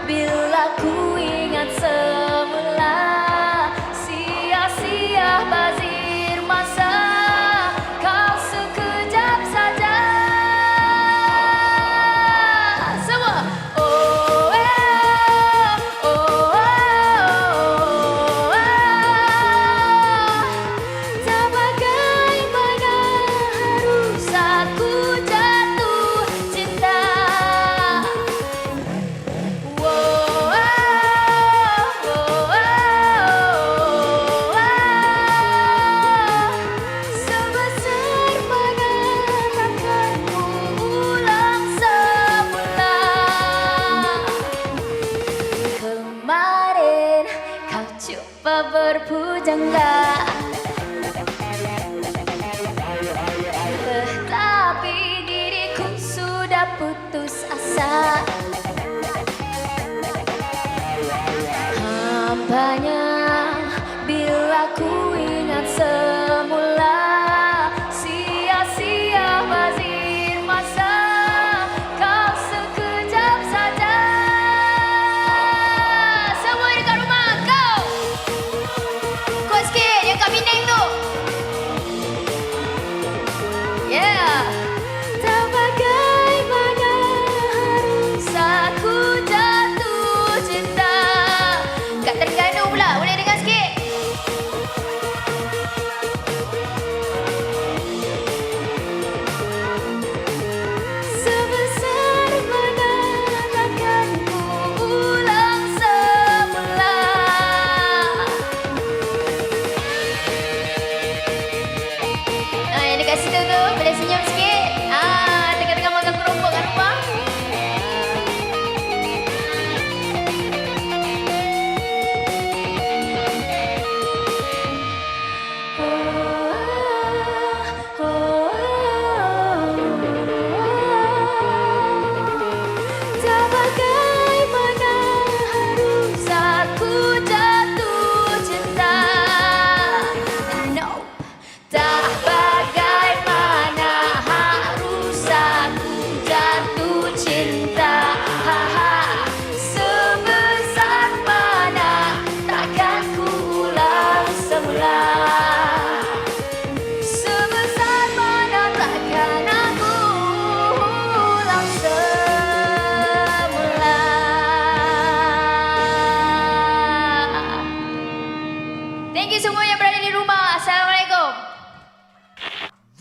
bila ku ingat semula, sia-sia bazir masa, kau sekejap saja. Semua oh oh oh oh, tak bagaimana harus aku jatuh cinta. Sebesar mana takkan ku ulang semula. Kemarin kau coba berpujangga, tetapi diriku sudah putus asa. Nampaknya bila ku ingat semula, sia-sia bazir masa, kau sekejap saja. Semua dekat rumah kau, kuat sikit yang kat Penang tu. Yeah. Tak bagaimana harus aku jatuh cinta. Kat Terengganu pula, boleh dengar sikit? Sebesar mana takkan ku ulang semula. Yang dekat situ tu, boleh senyum sikit? Tengah-tengah makan keropok kat rumah. Tak bagaimana harus aku jatuh cinta. No, tak bagaimana harus aku jatuh cinta. Sebesar mana takkan ku ulang semula. Sebesar mana takkan aku ulang semula. Thank you semua yang berada di rumah. Assalamualaikum.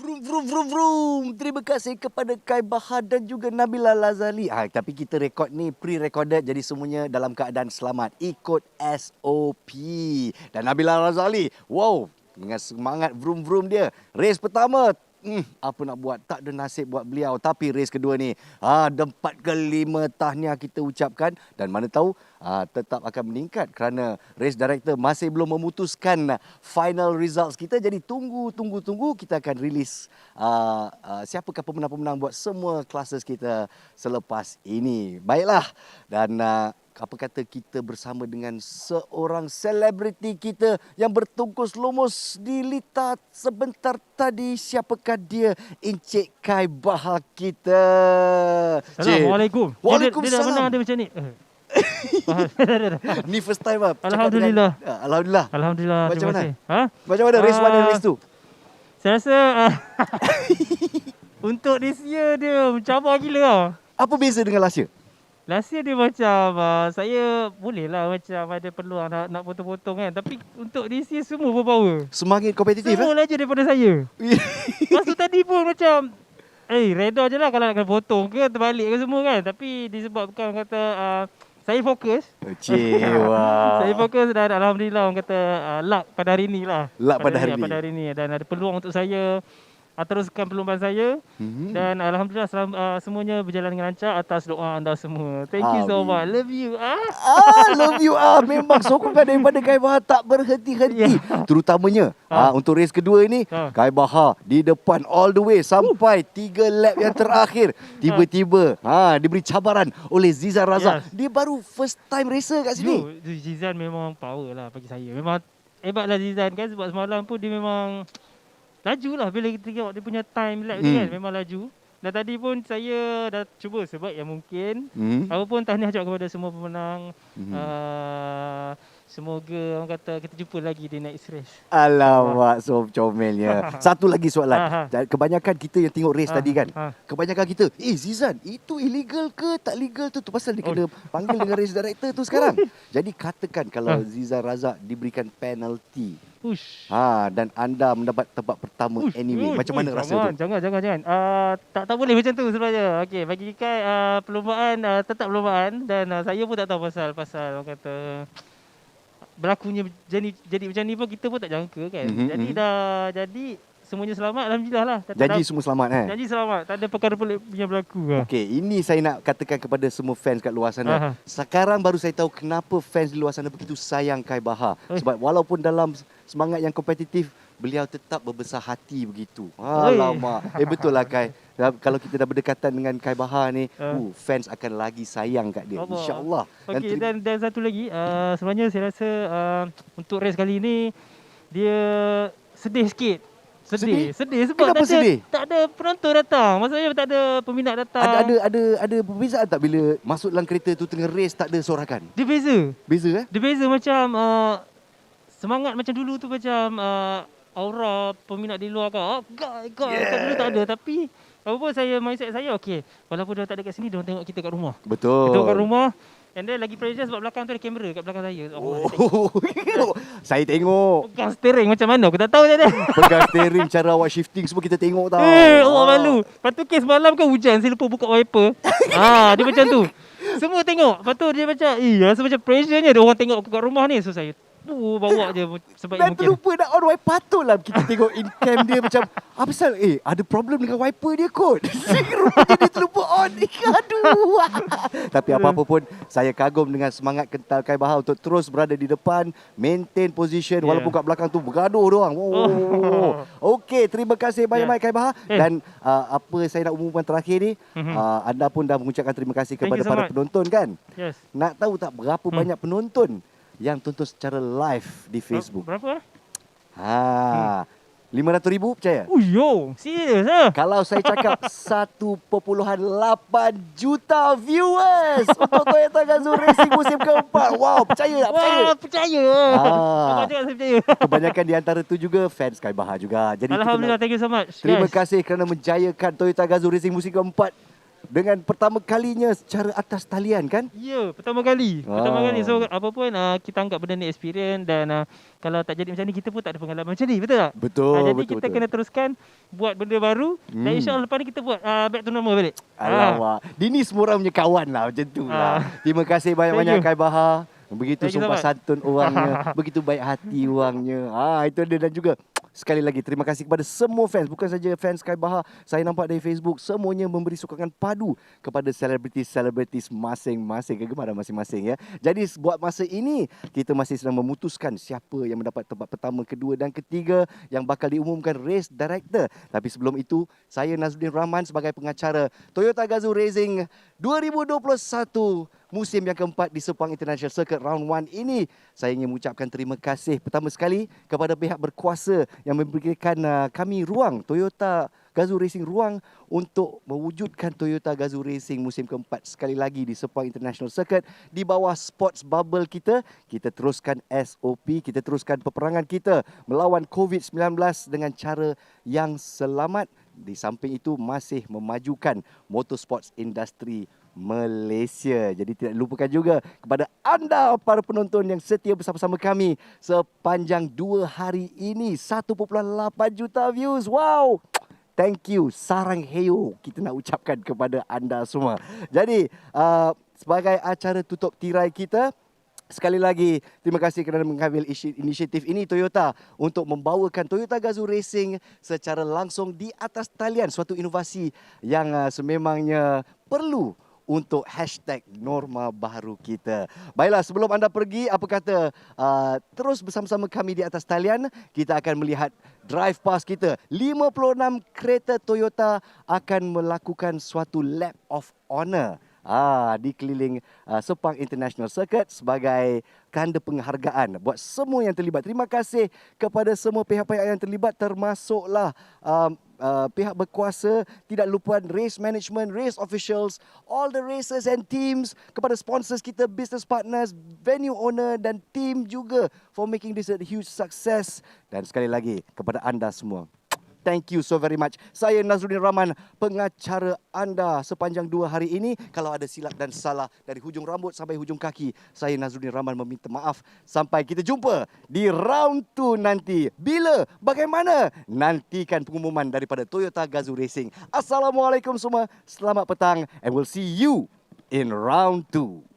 Vroom, vroom, vroom. Terima kasih kepada Kai Bahar dan juga Nabila Lazali. Tapi kita rekod ni pre-recorded, jadi semuanya dalam keadaan selamat. Ikut SOP. Dan Nabila Lazali, wow, dengan semangat vroom-vroom dia. Race pertama, apa nak buat, tak ada nasib buat beliau. Tapi race kedua ni, ada 4 ke 5 tahniah kita ucapkan. Dan mana tahu, tetap akan meningkat kerana race director masih belum memutuskan final results kita. Jadi tunggu. Kita akan release siapakah pemenang-pemenang buat semua classes kita selepas ini. Baiklah. Dan apa kata kita bersama dengan seorang selebriti kita yang bertungkus lumus di litar sebentar tadi. Siapakah dia? Encik Kai Bahar kita. Assalamualaikum. Waalaikumsalam. Dia dah menang dia macam ni. Ni first time lah. Alhamdulillah. Alhamdulillah. Alhamdulillah. Macam mana? Ha? Macam mana race 1 dan race 2? Saya rasa untuk this year dia mencabar gila lah. Apa beza dengan last year? Last year dia macam saya boleh lah macam ada peluang nak potong-potong kan. Tapi untuk this year semua berpower. Semakin kompetitif semua laju daripada saya. Lepas tu tadi pun macam reda je lah kalau nak kena potong ke terbalik ke semua kan. Tapi disebabkan kata saya fokus. Wah. Saya fokus dan alhamdulillah orang kata luck pada hari ni lah. Luck pada hari ni. Pada hari ni dan ada peluang untuk saya teruskan perlombaan saya dan alhamdulillah semuanya berjalan dengan lancar atas doa anda semua. Thank you so much. Love you. Love you. Memang sokongan daripada Kai Bahar tak berhenti-henti. Terutamanya untuk race kedua ini, Kai Bahar di depan all the way sampai 3 lap yang terakhir. Tiba-tiba diberi cabaran oleh Zizan Razak. Dia baru first time racer kat sini. Zizan memang power lah bagi saya. Memang hebatlah Zizan kan, sebab semalam pun dia memang laju lah bila kita tengok dia punya time lap dia kan, memang laju. Dan tadi pun saya dah cuba sebaik yang mungkin. Apapun tahniah juga kepada semua pemenang. Semoga orang kata kita jumpa lagi di next race. Alamak, so comelnya. Satu lagi soalan. Kebanyakan kita yang tengok race tadi kan, kebanyakan kita, Zizan, itu illegal ke tak legal tu? Tu pasal dia kena panggil dengan race director tu sekarang. Jadi katakan kalau Zizan Razak diberikan penalty, dan anda mendapat tempat pertama anyway, macam mana rasa tu? Jangan. Tak boleh macam tu sebenarnya. Okey, bagi Kai perlombaan tetap perlombaan dan saya pun tak tahu pasal orang kata berlakunya jadi macam ni pun kita pun tak jangka kan. Jadi semuanya selamat, alhamdulillah lah. Janji semua selamat Janji selamat, tak ada perkara pelik yang berlaku. Okey, ini saya nak katakan kepada semua fans kat luar sana. Sekarang baru saya tahu kenapa fans di luar sana begitu sayang Kai Bahar. Sebab walaupun dalam semangat yang kompetitif, beliau tetap berbesar hati begitu. Alamak. Betul lah Kai. Kalau kita dah berdekatan dengan Kai Bahar ni, fans akan lagi sayang kat dia. InsyaAllah. Okey, dan satu lagi, sebenarnya saya rasa untuk race kali ni dia sedih sikit. Sedih sebab tak ada penonton datang. Maksudnya tak ada peminat datang. Ada perbezaan tak bila masuk dalam kereta tu tengah race tak ada sorakan? Dia beza. Dia beza macam semangat macam dulu tu macam aura peminat di luar kan. Dulu tak ada, tapi apa mindset saya okey, walaupun dia tak ada kat sini, dia tengok kita kat rumah. Betul. Kita kat rumah. And then lagi pressure sebab belakang tu ada kamera kat belakang saya. Saya tengok. Pegang steering macam mana aku tak tahu je dia. Pegang steering, cara awak shifting semua kita tengok tau. Allah malu. Lepas tu kes malam kan hujan, saya lupa buka wiper. Dia macam tu. Semua tengok. Lepas tu dia macam rasa macam pressure-nya dia orang tengok aku kat rumah ni. So saya bawa je sebaik dan mungkin. Dan terlupa nak on wiper. Patutlah kita tengok in cam dia macam apa pasal ada problem dengan wiper dia kot. Rupanya dia terlupa on. Aduh. Tapi apa-apa pun saya kagum dengan semangat kental Kai Bahar untuk terus berada di depan, maintain position walaupun kat belakang tu bergaduh doang. Okey, terima kasih banyak-banyak Kai Bahar. Dan apa saya nak umumkan terakhir ni, anda pun dah mengucapkan terima kasih kepada para penonton kan? Yes. Nak tahu tak berapa banyak penonton yang tonton secara live di Facebook? Berapa? 500,000 percaya? Serius lah? Kalau saya cakap 1.8 juta viewers untuk Toyota Gazoo Racing musim keempat. Wow, percaya tak? Percaya. Saya percaya. Kebanyakan di antara tu juga fans Kai Bahar juga. Jadi alhamdulillah, thank you so much. Terima kasih kerana menjayakan Toyota Gazoo Racing musim keempat dengan pertama kalinya secara atas talian kan? Ya, pertama kali. So apa pun kita anggap benda ni experience dan kalau tak jadi macam ni kita pun tak ada pengalaman macam ni, betul tak? Betul. Jadi kita kena teruskan buat benda baru dan insya-Allah lepas ni kita buat back to normal balik. Alamak. Dini semua orang punya kawan lah macam tu lah. Terima kasih banyak-banyak Kai Bahar. Begitu sumpah santun orangnya, begitu baik hati orangnya. Itu dia. Dan juga sekali lagi terima kasih kepada semua fans, bukan saja fans Kai Bahar. Saya nampak dari Facebook semuanya memberi sokongan padu kepada selebritis masing-masing, kegemaran masing-masing ya. Jadi buat masa ini kita masih sedang memutuskan siapa yang mendapat tempat pertama, kedua dan ketiga yang bakal diumumkan race director. Tapi sebelum itu, saya Nazruddin Rahman sebagai pengacara Toyota Gazoo Racing 2021 musim yang keempat di Sepang International Circuit Round 1 ini, saya ingin mengucapkan terima kasih pertama sekali kepada pihak berkuasa yang memberikan kami ruang, Toyota Gazoo Racing ruang untuk mewujudkan Toyota Gazoo Racing musim keempat sekali lagi di Sepang International Circuit di bawah sports bubble kita. Kita teruskan SOP, kita teruskan peperangan kita melawan COVID-19 dengan cara yang selamat. Di samping itu masih memajukan motorsports industri Malaysia. Jadi tidak lupakan juga kepada anda para penonton yang setia bersama-sama kami sepanjang 2 hari ini. 1.8 juta views. Wow. Thank you. Sarang heyo kita nak ucapkan kepada anda semua. Jadi sebagai acara tutup tirai kita. Sekali lagi, terima kasih kerana mengambil inisiatif ini Toyota untuk membawakan Toyota Gazoo Racing secara langsung di atas talian. Suatu inovasi yang sememangnya perlu untuk hashtag norma baru kita. Baiklah, sebelum anda pergi, apa kata terus bersama-sama kami di atas talian, kita akan melihat drive pass kita. 56 kereta Toyota akan melakukan suatu lap of honor di keliling Sepang International Circuit sebagai tanda penghargaan buat semua yang terlibat. Terima kasih kepada semua pihak-pihak yang terlibat, termasuklah pihak berkuasa, tidak lupa race management, race officials, all the racers and teams, kepada sponsors kita, business partners, venue owner dan team juga for making this a huge success. Dan sekali lagi kepada anda semua, thank you so very much. Saya Nazruddin Rahman, pengacara anda sepanjang 2 hari ini. Kalau ada silap dan salah dari hujung rambut sampai hujung kaki, saya Nazruddin Rahman meminta maaf. Sampai kita jumpa di round 2 nanti. Bila? Bagaimana? Nantikan pengumuman daripada Toyota Gazoo Racing. Assalamualaikum semua. Selamat petang and we'll see you in round 2.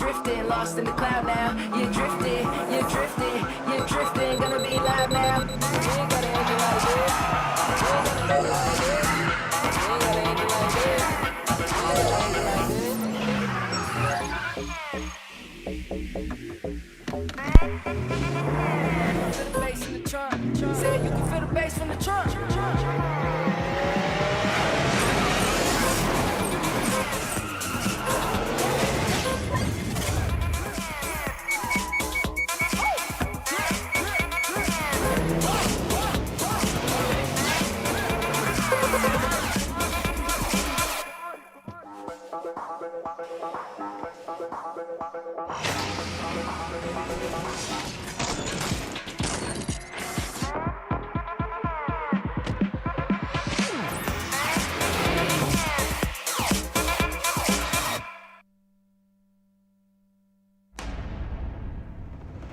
drifting, lost in the cloud now. You're drifting, you're drifting, you're drifting, gonna be loud now. You ain't gotta end it like this. You ain't gotta end it like this. You ain't gotta end it like this. You ain't gotta end it like this. Feel the bass in the trunk. Said you can feel the bass from the trunk.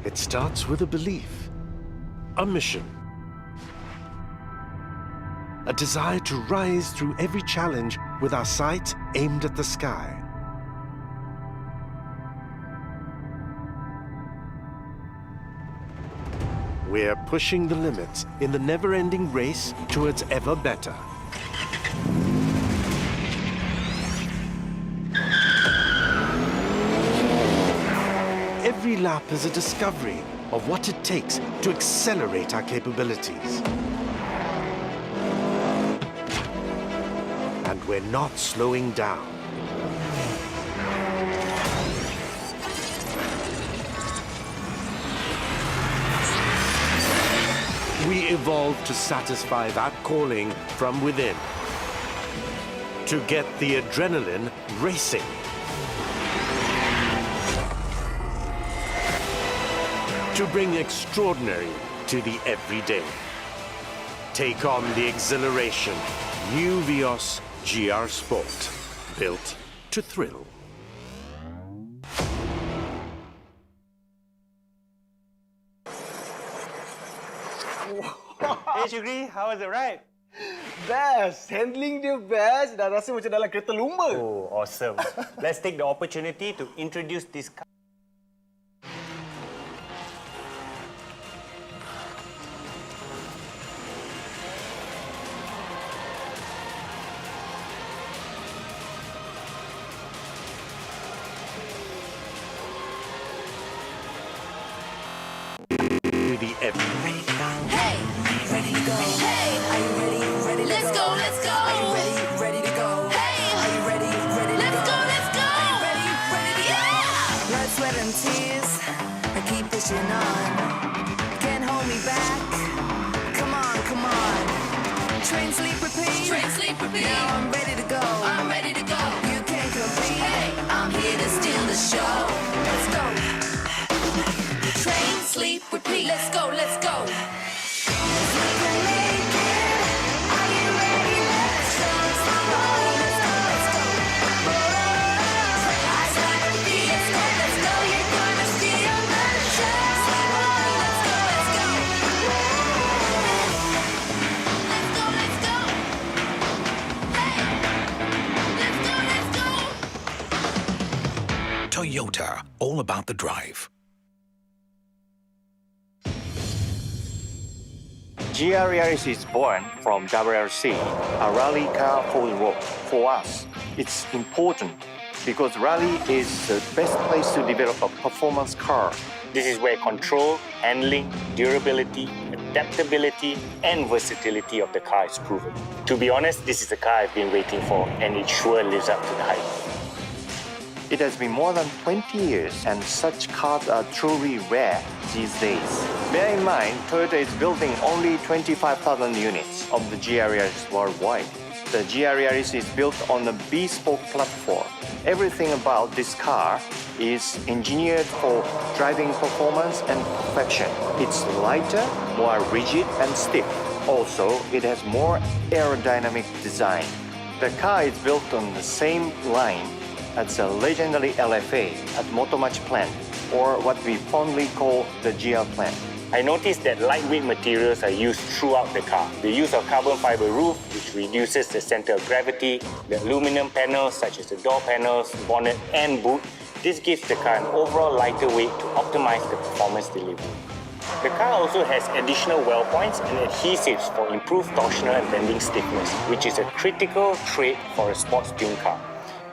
It starts with a belief, a mission, a desire to rise through every challenge with our sights aimed at the sky. We're pushing the limits in the never-ending race towards ever better. Every lap is a discovery of what it takes to accelerate our capabilities. And we're not slowing down. We evolved to satisfy that calling from within. To get the adrenaline racing. To bring extraordinary to the everyday. Take on the exhilaration. New Vios GR Sport. Built to thrill. Hey Syukri, how was it ride? Best! Handling dia best. Dah rasa macam dalam kereta lumba. Oh, awesome. Let's take the opportunity to introduce this car. The every. Hey, ready to go. Hey, are you ready? Ready to go. Let's go. Are you ready? Ready to go. Hey, are you ready? Ready to go. Let's go. Are you ready? Ready to go. Blood, sweat, and tears. I keep pushing on. Can't hold me back. Come on, come on. Train, sleep, repeat. Train, sleep, repeat. Now I'm ready to go. I'm ready to go. You can't compete. Hey, I'm here to steal the show. Let's go. Train, sleep, repeat. Let's go, let's go. Toyota, all about the drive. GR Yaris is born from WRC, a rally car for the road. For us, it's important because rally is the best place to develop a performance car. This is where control, handling, durability, adaptability, and versatility of the car is proven. To be honest, this is a car I've been waiting for, and it sure lives up to the hype. It has been more than 20 years, and such cars are truly rare these days. Bear in mind, Toyota is building only 25,000 units of the GR Yaris worldwide. The GR Yaris is built on a bespoke platform. Everything about this car is engineered for driving performance and perfection. It's lighter, more rigid and stiff. Also, it has more aerodynamic design. The car is built on the same line as the legendary LFA at Motomachi plant, or what we fondly call the GR plant. I noticed that lightweight materials are used throughout the car. The use of carbon fiber roof, which reduces the center of gravity, the aluminum panels such as the door panels, bonnet and boot, This gives the car an overall lighter weight to optimize the performance delivery. The car also has additional well points and adhesives for improved torsional and bending stiffness, which is a critical trait for a sports dream car.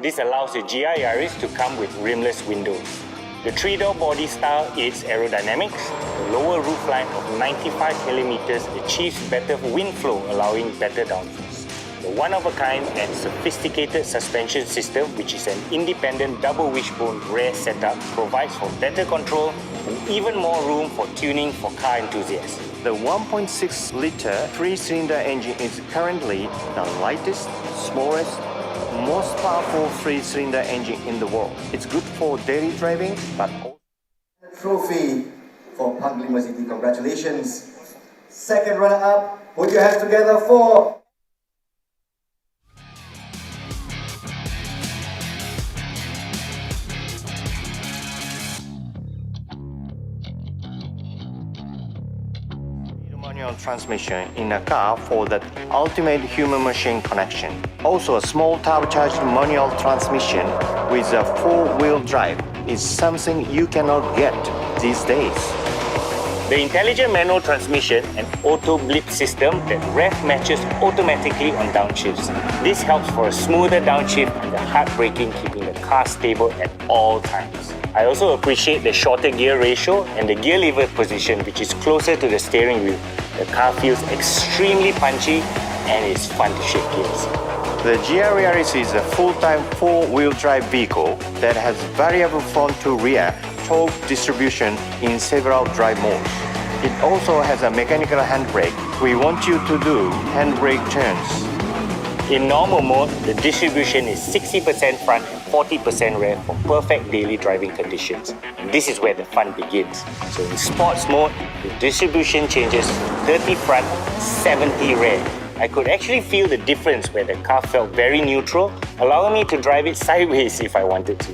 This allows the GR Yaris to come with rimless windows. The 3-door body style aids aerodynamics. The lower roofline of 95mm achieves better wind flow, allowing better downforce. The one-of-a-kind and sophisticated suspension system, which is an independent double wishbone rear setup, provides for better control and even more room for tuning for car enthusiasts. The 1.6-liter 3-cylinder engine is currently the lightest, smallest, most powerful 3-cylinder engine in the world. It's good for daily driving, but also trophy for Park Lima City. Congratulations. Second runner-up, put your hands together for manual transmission in a car for the ultimate human-machine connection. Also, a small turbocharged manual transmission with a 4-wheel drive is something you cannot get these days. The intelligent manual transmission and auto blip system that rev matches automatically on downshifts. This helps for a smoother downshift and the hard braking, keeping the car stable at all times. I also appreciate the shorter gear ratio and the gear lever position, which is closer to the steering wheel. The car feels extremely punchy and is fun to shift gears. The GR Yaris is a full-time 4-wheel drive vehicle that has variable front to rear torque distribution in several drive modes. It also has a mechanical handbrake. We want you to do handbrake turns. In normal mode, the distribution is 60% front and 40% rear for perfect daily driving conditions. And this is where the fun begins. So in sports mode, the distribution changes to 30 front, 70 rear. I could actually feel the difference where the car felt very neutral, allowing me to drive it sideways if I wanted to.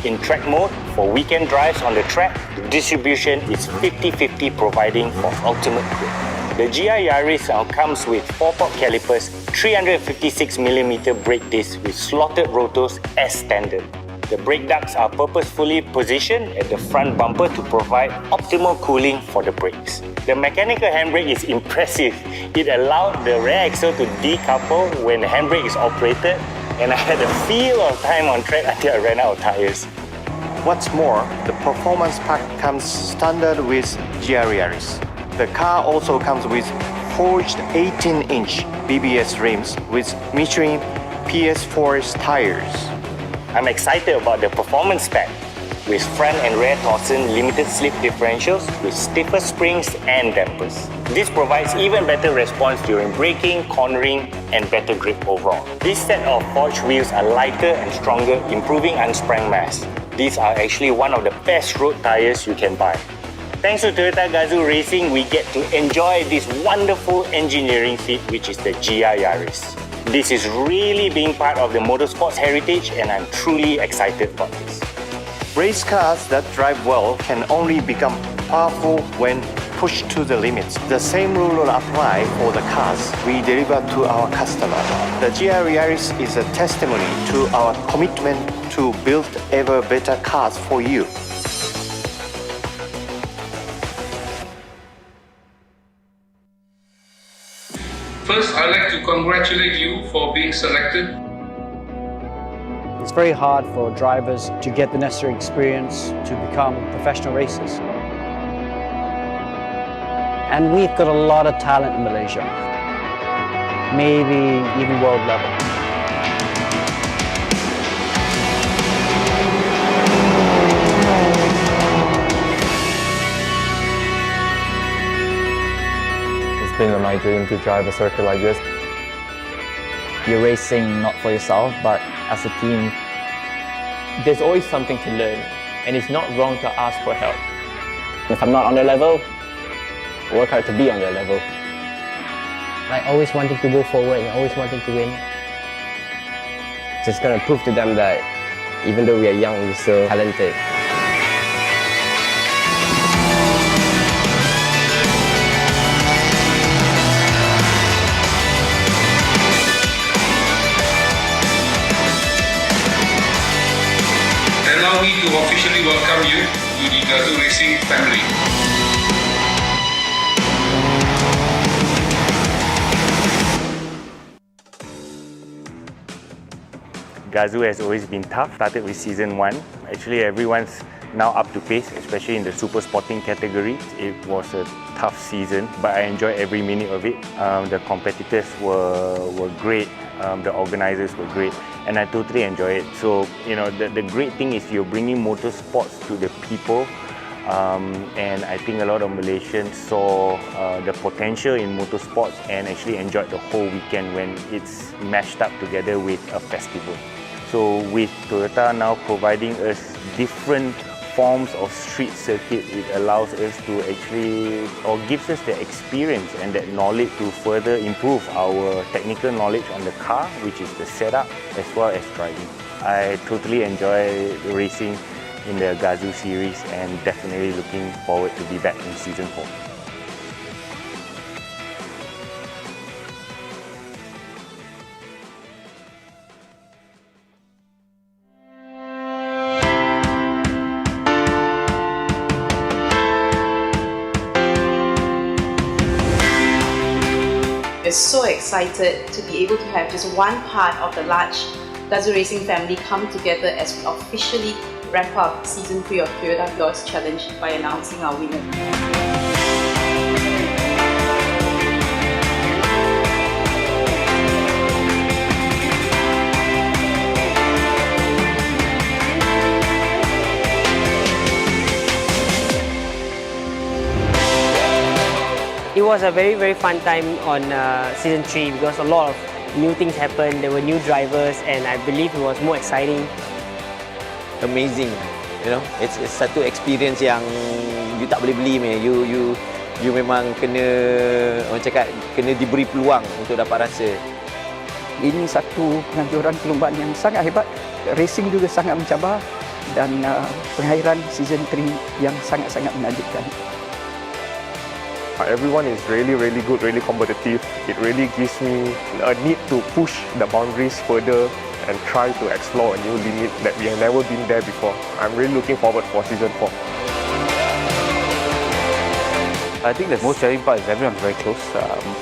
In track mode, for weekend drives on the track, the distribution is 50-50, providing for ultimate grip. The GR Yaris now comes with 4-pop calipers, 356mm brake discs with slotted rotors as standard. The brake ducts are purposefully positioned at the front bumper to provide optimal cooling for the brakes. The mechanical handbrake is impressive. It allowed the rear axle to decouple when the handbrake is operated, and I had a feel of time on track until I ran out of tires. What's more, the performance pack comes standard with GR Yaris. The car also comes with forged 18-inch BBS rims with Michelin PS4 tires. I'm excited about the performance pack with front and rear Torsen limited slip differentials with stiffer springs and dampers. This provides even better response during braking, cornering, and better grip overall. This set of forged wheels are lighter and stronger, improving unsprung mass. These are actually one of the best road tires you can buy. Thanks to Toyota Gazoo Racing, we get to enjoy this wonderful engineering feat, which is the GR Yaris. This is really being part of the motorsports heritage, and I'm truly excited about this. Race cars that drive well can only become powerful when pushed to the limits. The same rule will apply for the cars we deliver to our customer. The GR Yaris is a testimony to our commitment to build ever better cars for you. First, I'd like to congratulate you for being selected. It's very hard for drivers to get the necessary experience to become professional racers. And we've got a lot of talent in Malaysia, maybe even world level. It's been my dream to drive a circuit like this. You're racing not for yourself, but as a team. There's always something to learn, and it's not wrong to ask for help. If I'm not on their level, work hard to be on their level. Like always wanting to go forward and always wanting to win. Just gonna prove to them that even though we are young, we're still talented. welcome you to the Gazoo Racing family. Gazoo has always been tough. Started with season 1. Actually, everyone's now up to pace, especially in the super sporting category. It was a tough season, but I enjoyed every minute of it. The competitors were great. The organizers were great, and I totally enjoy it. So, you know, the great thing is you're bringing motorsports to the people, and I think a lot of Malaysians saw the potential in motorsports and actually enjoyed the whole weekend when it's mashed up together with a festival. So with Toyota now providing us different forms of street circuit, it allows us to actually, or gives us the experience and that knowledge to further improve our technical knowledge on the car, which is the setup as well as driving. I totally enjoy racing in the Gazoo series and definitely looking forward to be back in season 4. We're so excited to be able to have just one part of the large Gazoo Racing family come together as we officially wrap up Season 3 of Toyota Vios Challenge by announcing our winner. It was a very, very fun time on Season 3 because a lot of new things happened, there were new drivers, and I believe it was more exciting. Amazing, you know, it's satu experience yang you tak boleh beli, man. You memang kena, orang cakap, kena diberi peluang untuk dapat rasa. Ini satu penganjuran perlombaan yang sangat hebat. Racing juga sangat mencabar dan pengakhiran Season 3 yang sangat-sangat menakjubkan. Everyone is really good, really competitive. It really gives me a need to push the boundaries further and try to explore a new limit that we have never been there before. I'm really looking forward for Season 4. I think the most challenging part is everyone's very close.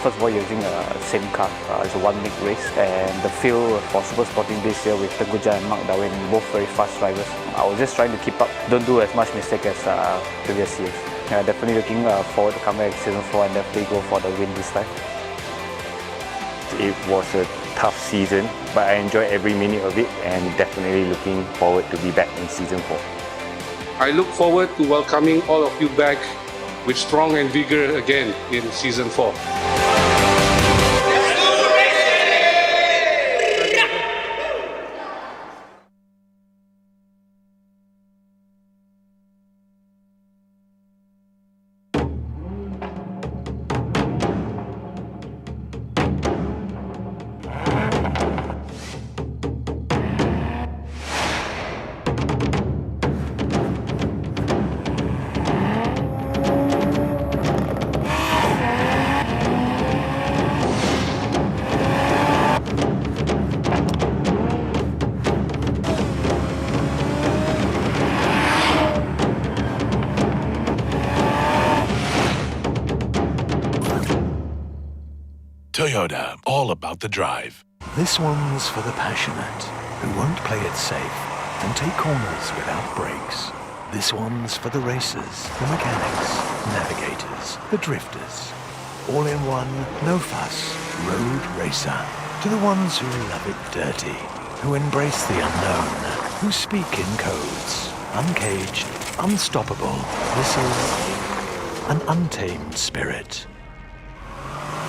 First of all, you're using the same car. It's a one big race, and the field for super sporting this year with Teguja and Mark Darwin, both very fast drivers. I was just trying to keep up, don't do as much mistake as previous years. Definitely looking forward to come back Season 4 and definitely go for the win this time. It was a tough season, but I enjoyed every minute of it and definitely looking forward to be back in Season 4. I look forward to welcoming all of you back with strong and vigor again in Season 4. Toyota, all about the drive. This one's for the passionate, who won't play it safe and take corners without brakes. This one's for the racers, the mechanics, navigators, the drifters. All in one, no fuss, road racer. To the ones who love it dirty, who embrace the unknown, who speak in codes. Uncaged, unstoppable. This is an untamed spirit.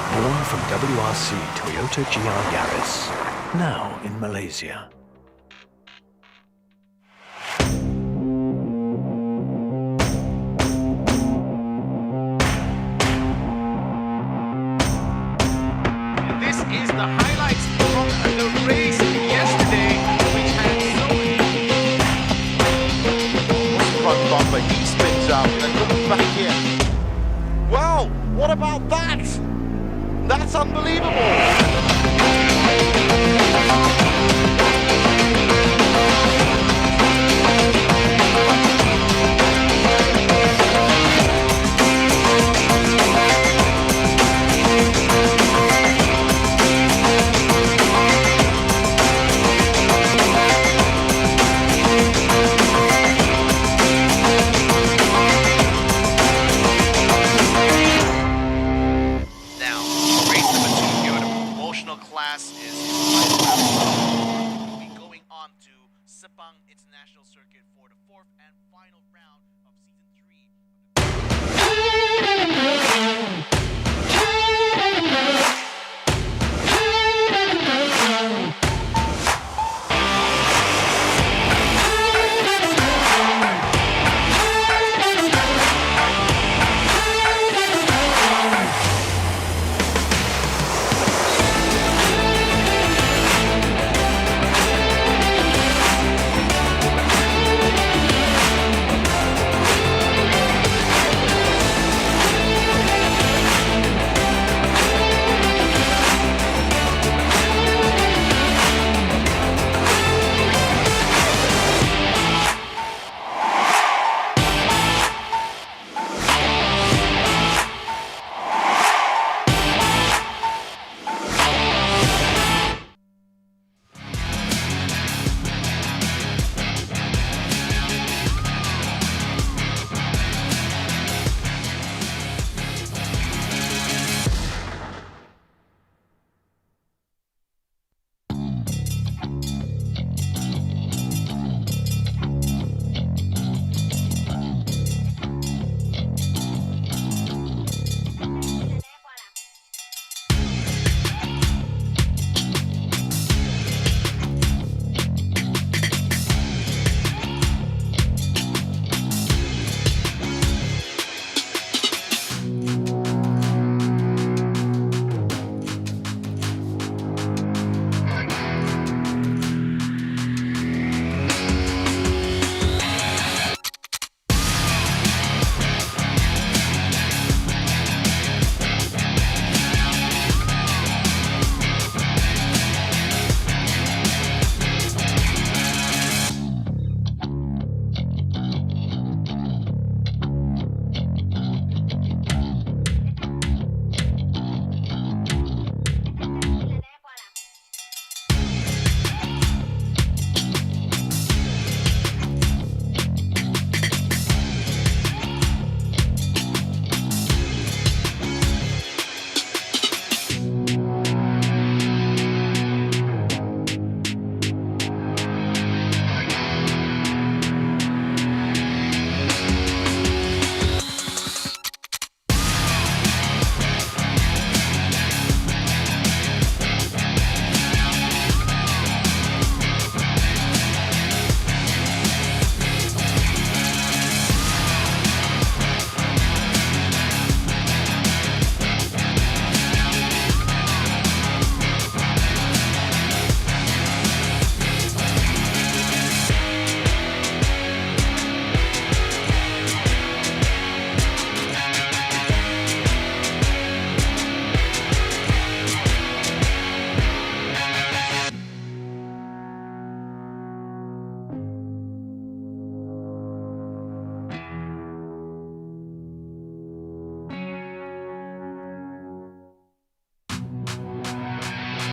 Born from WRC Toyota GR Yaris, now in Malaysia. This is the highlights from the race yesterday, which had so many... Front bumper, he spins out and comes back in. Wow, what about that? That's unbelievable!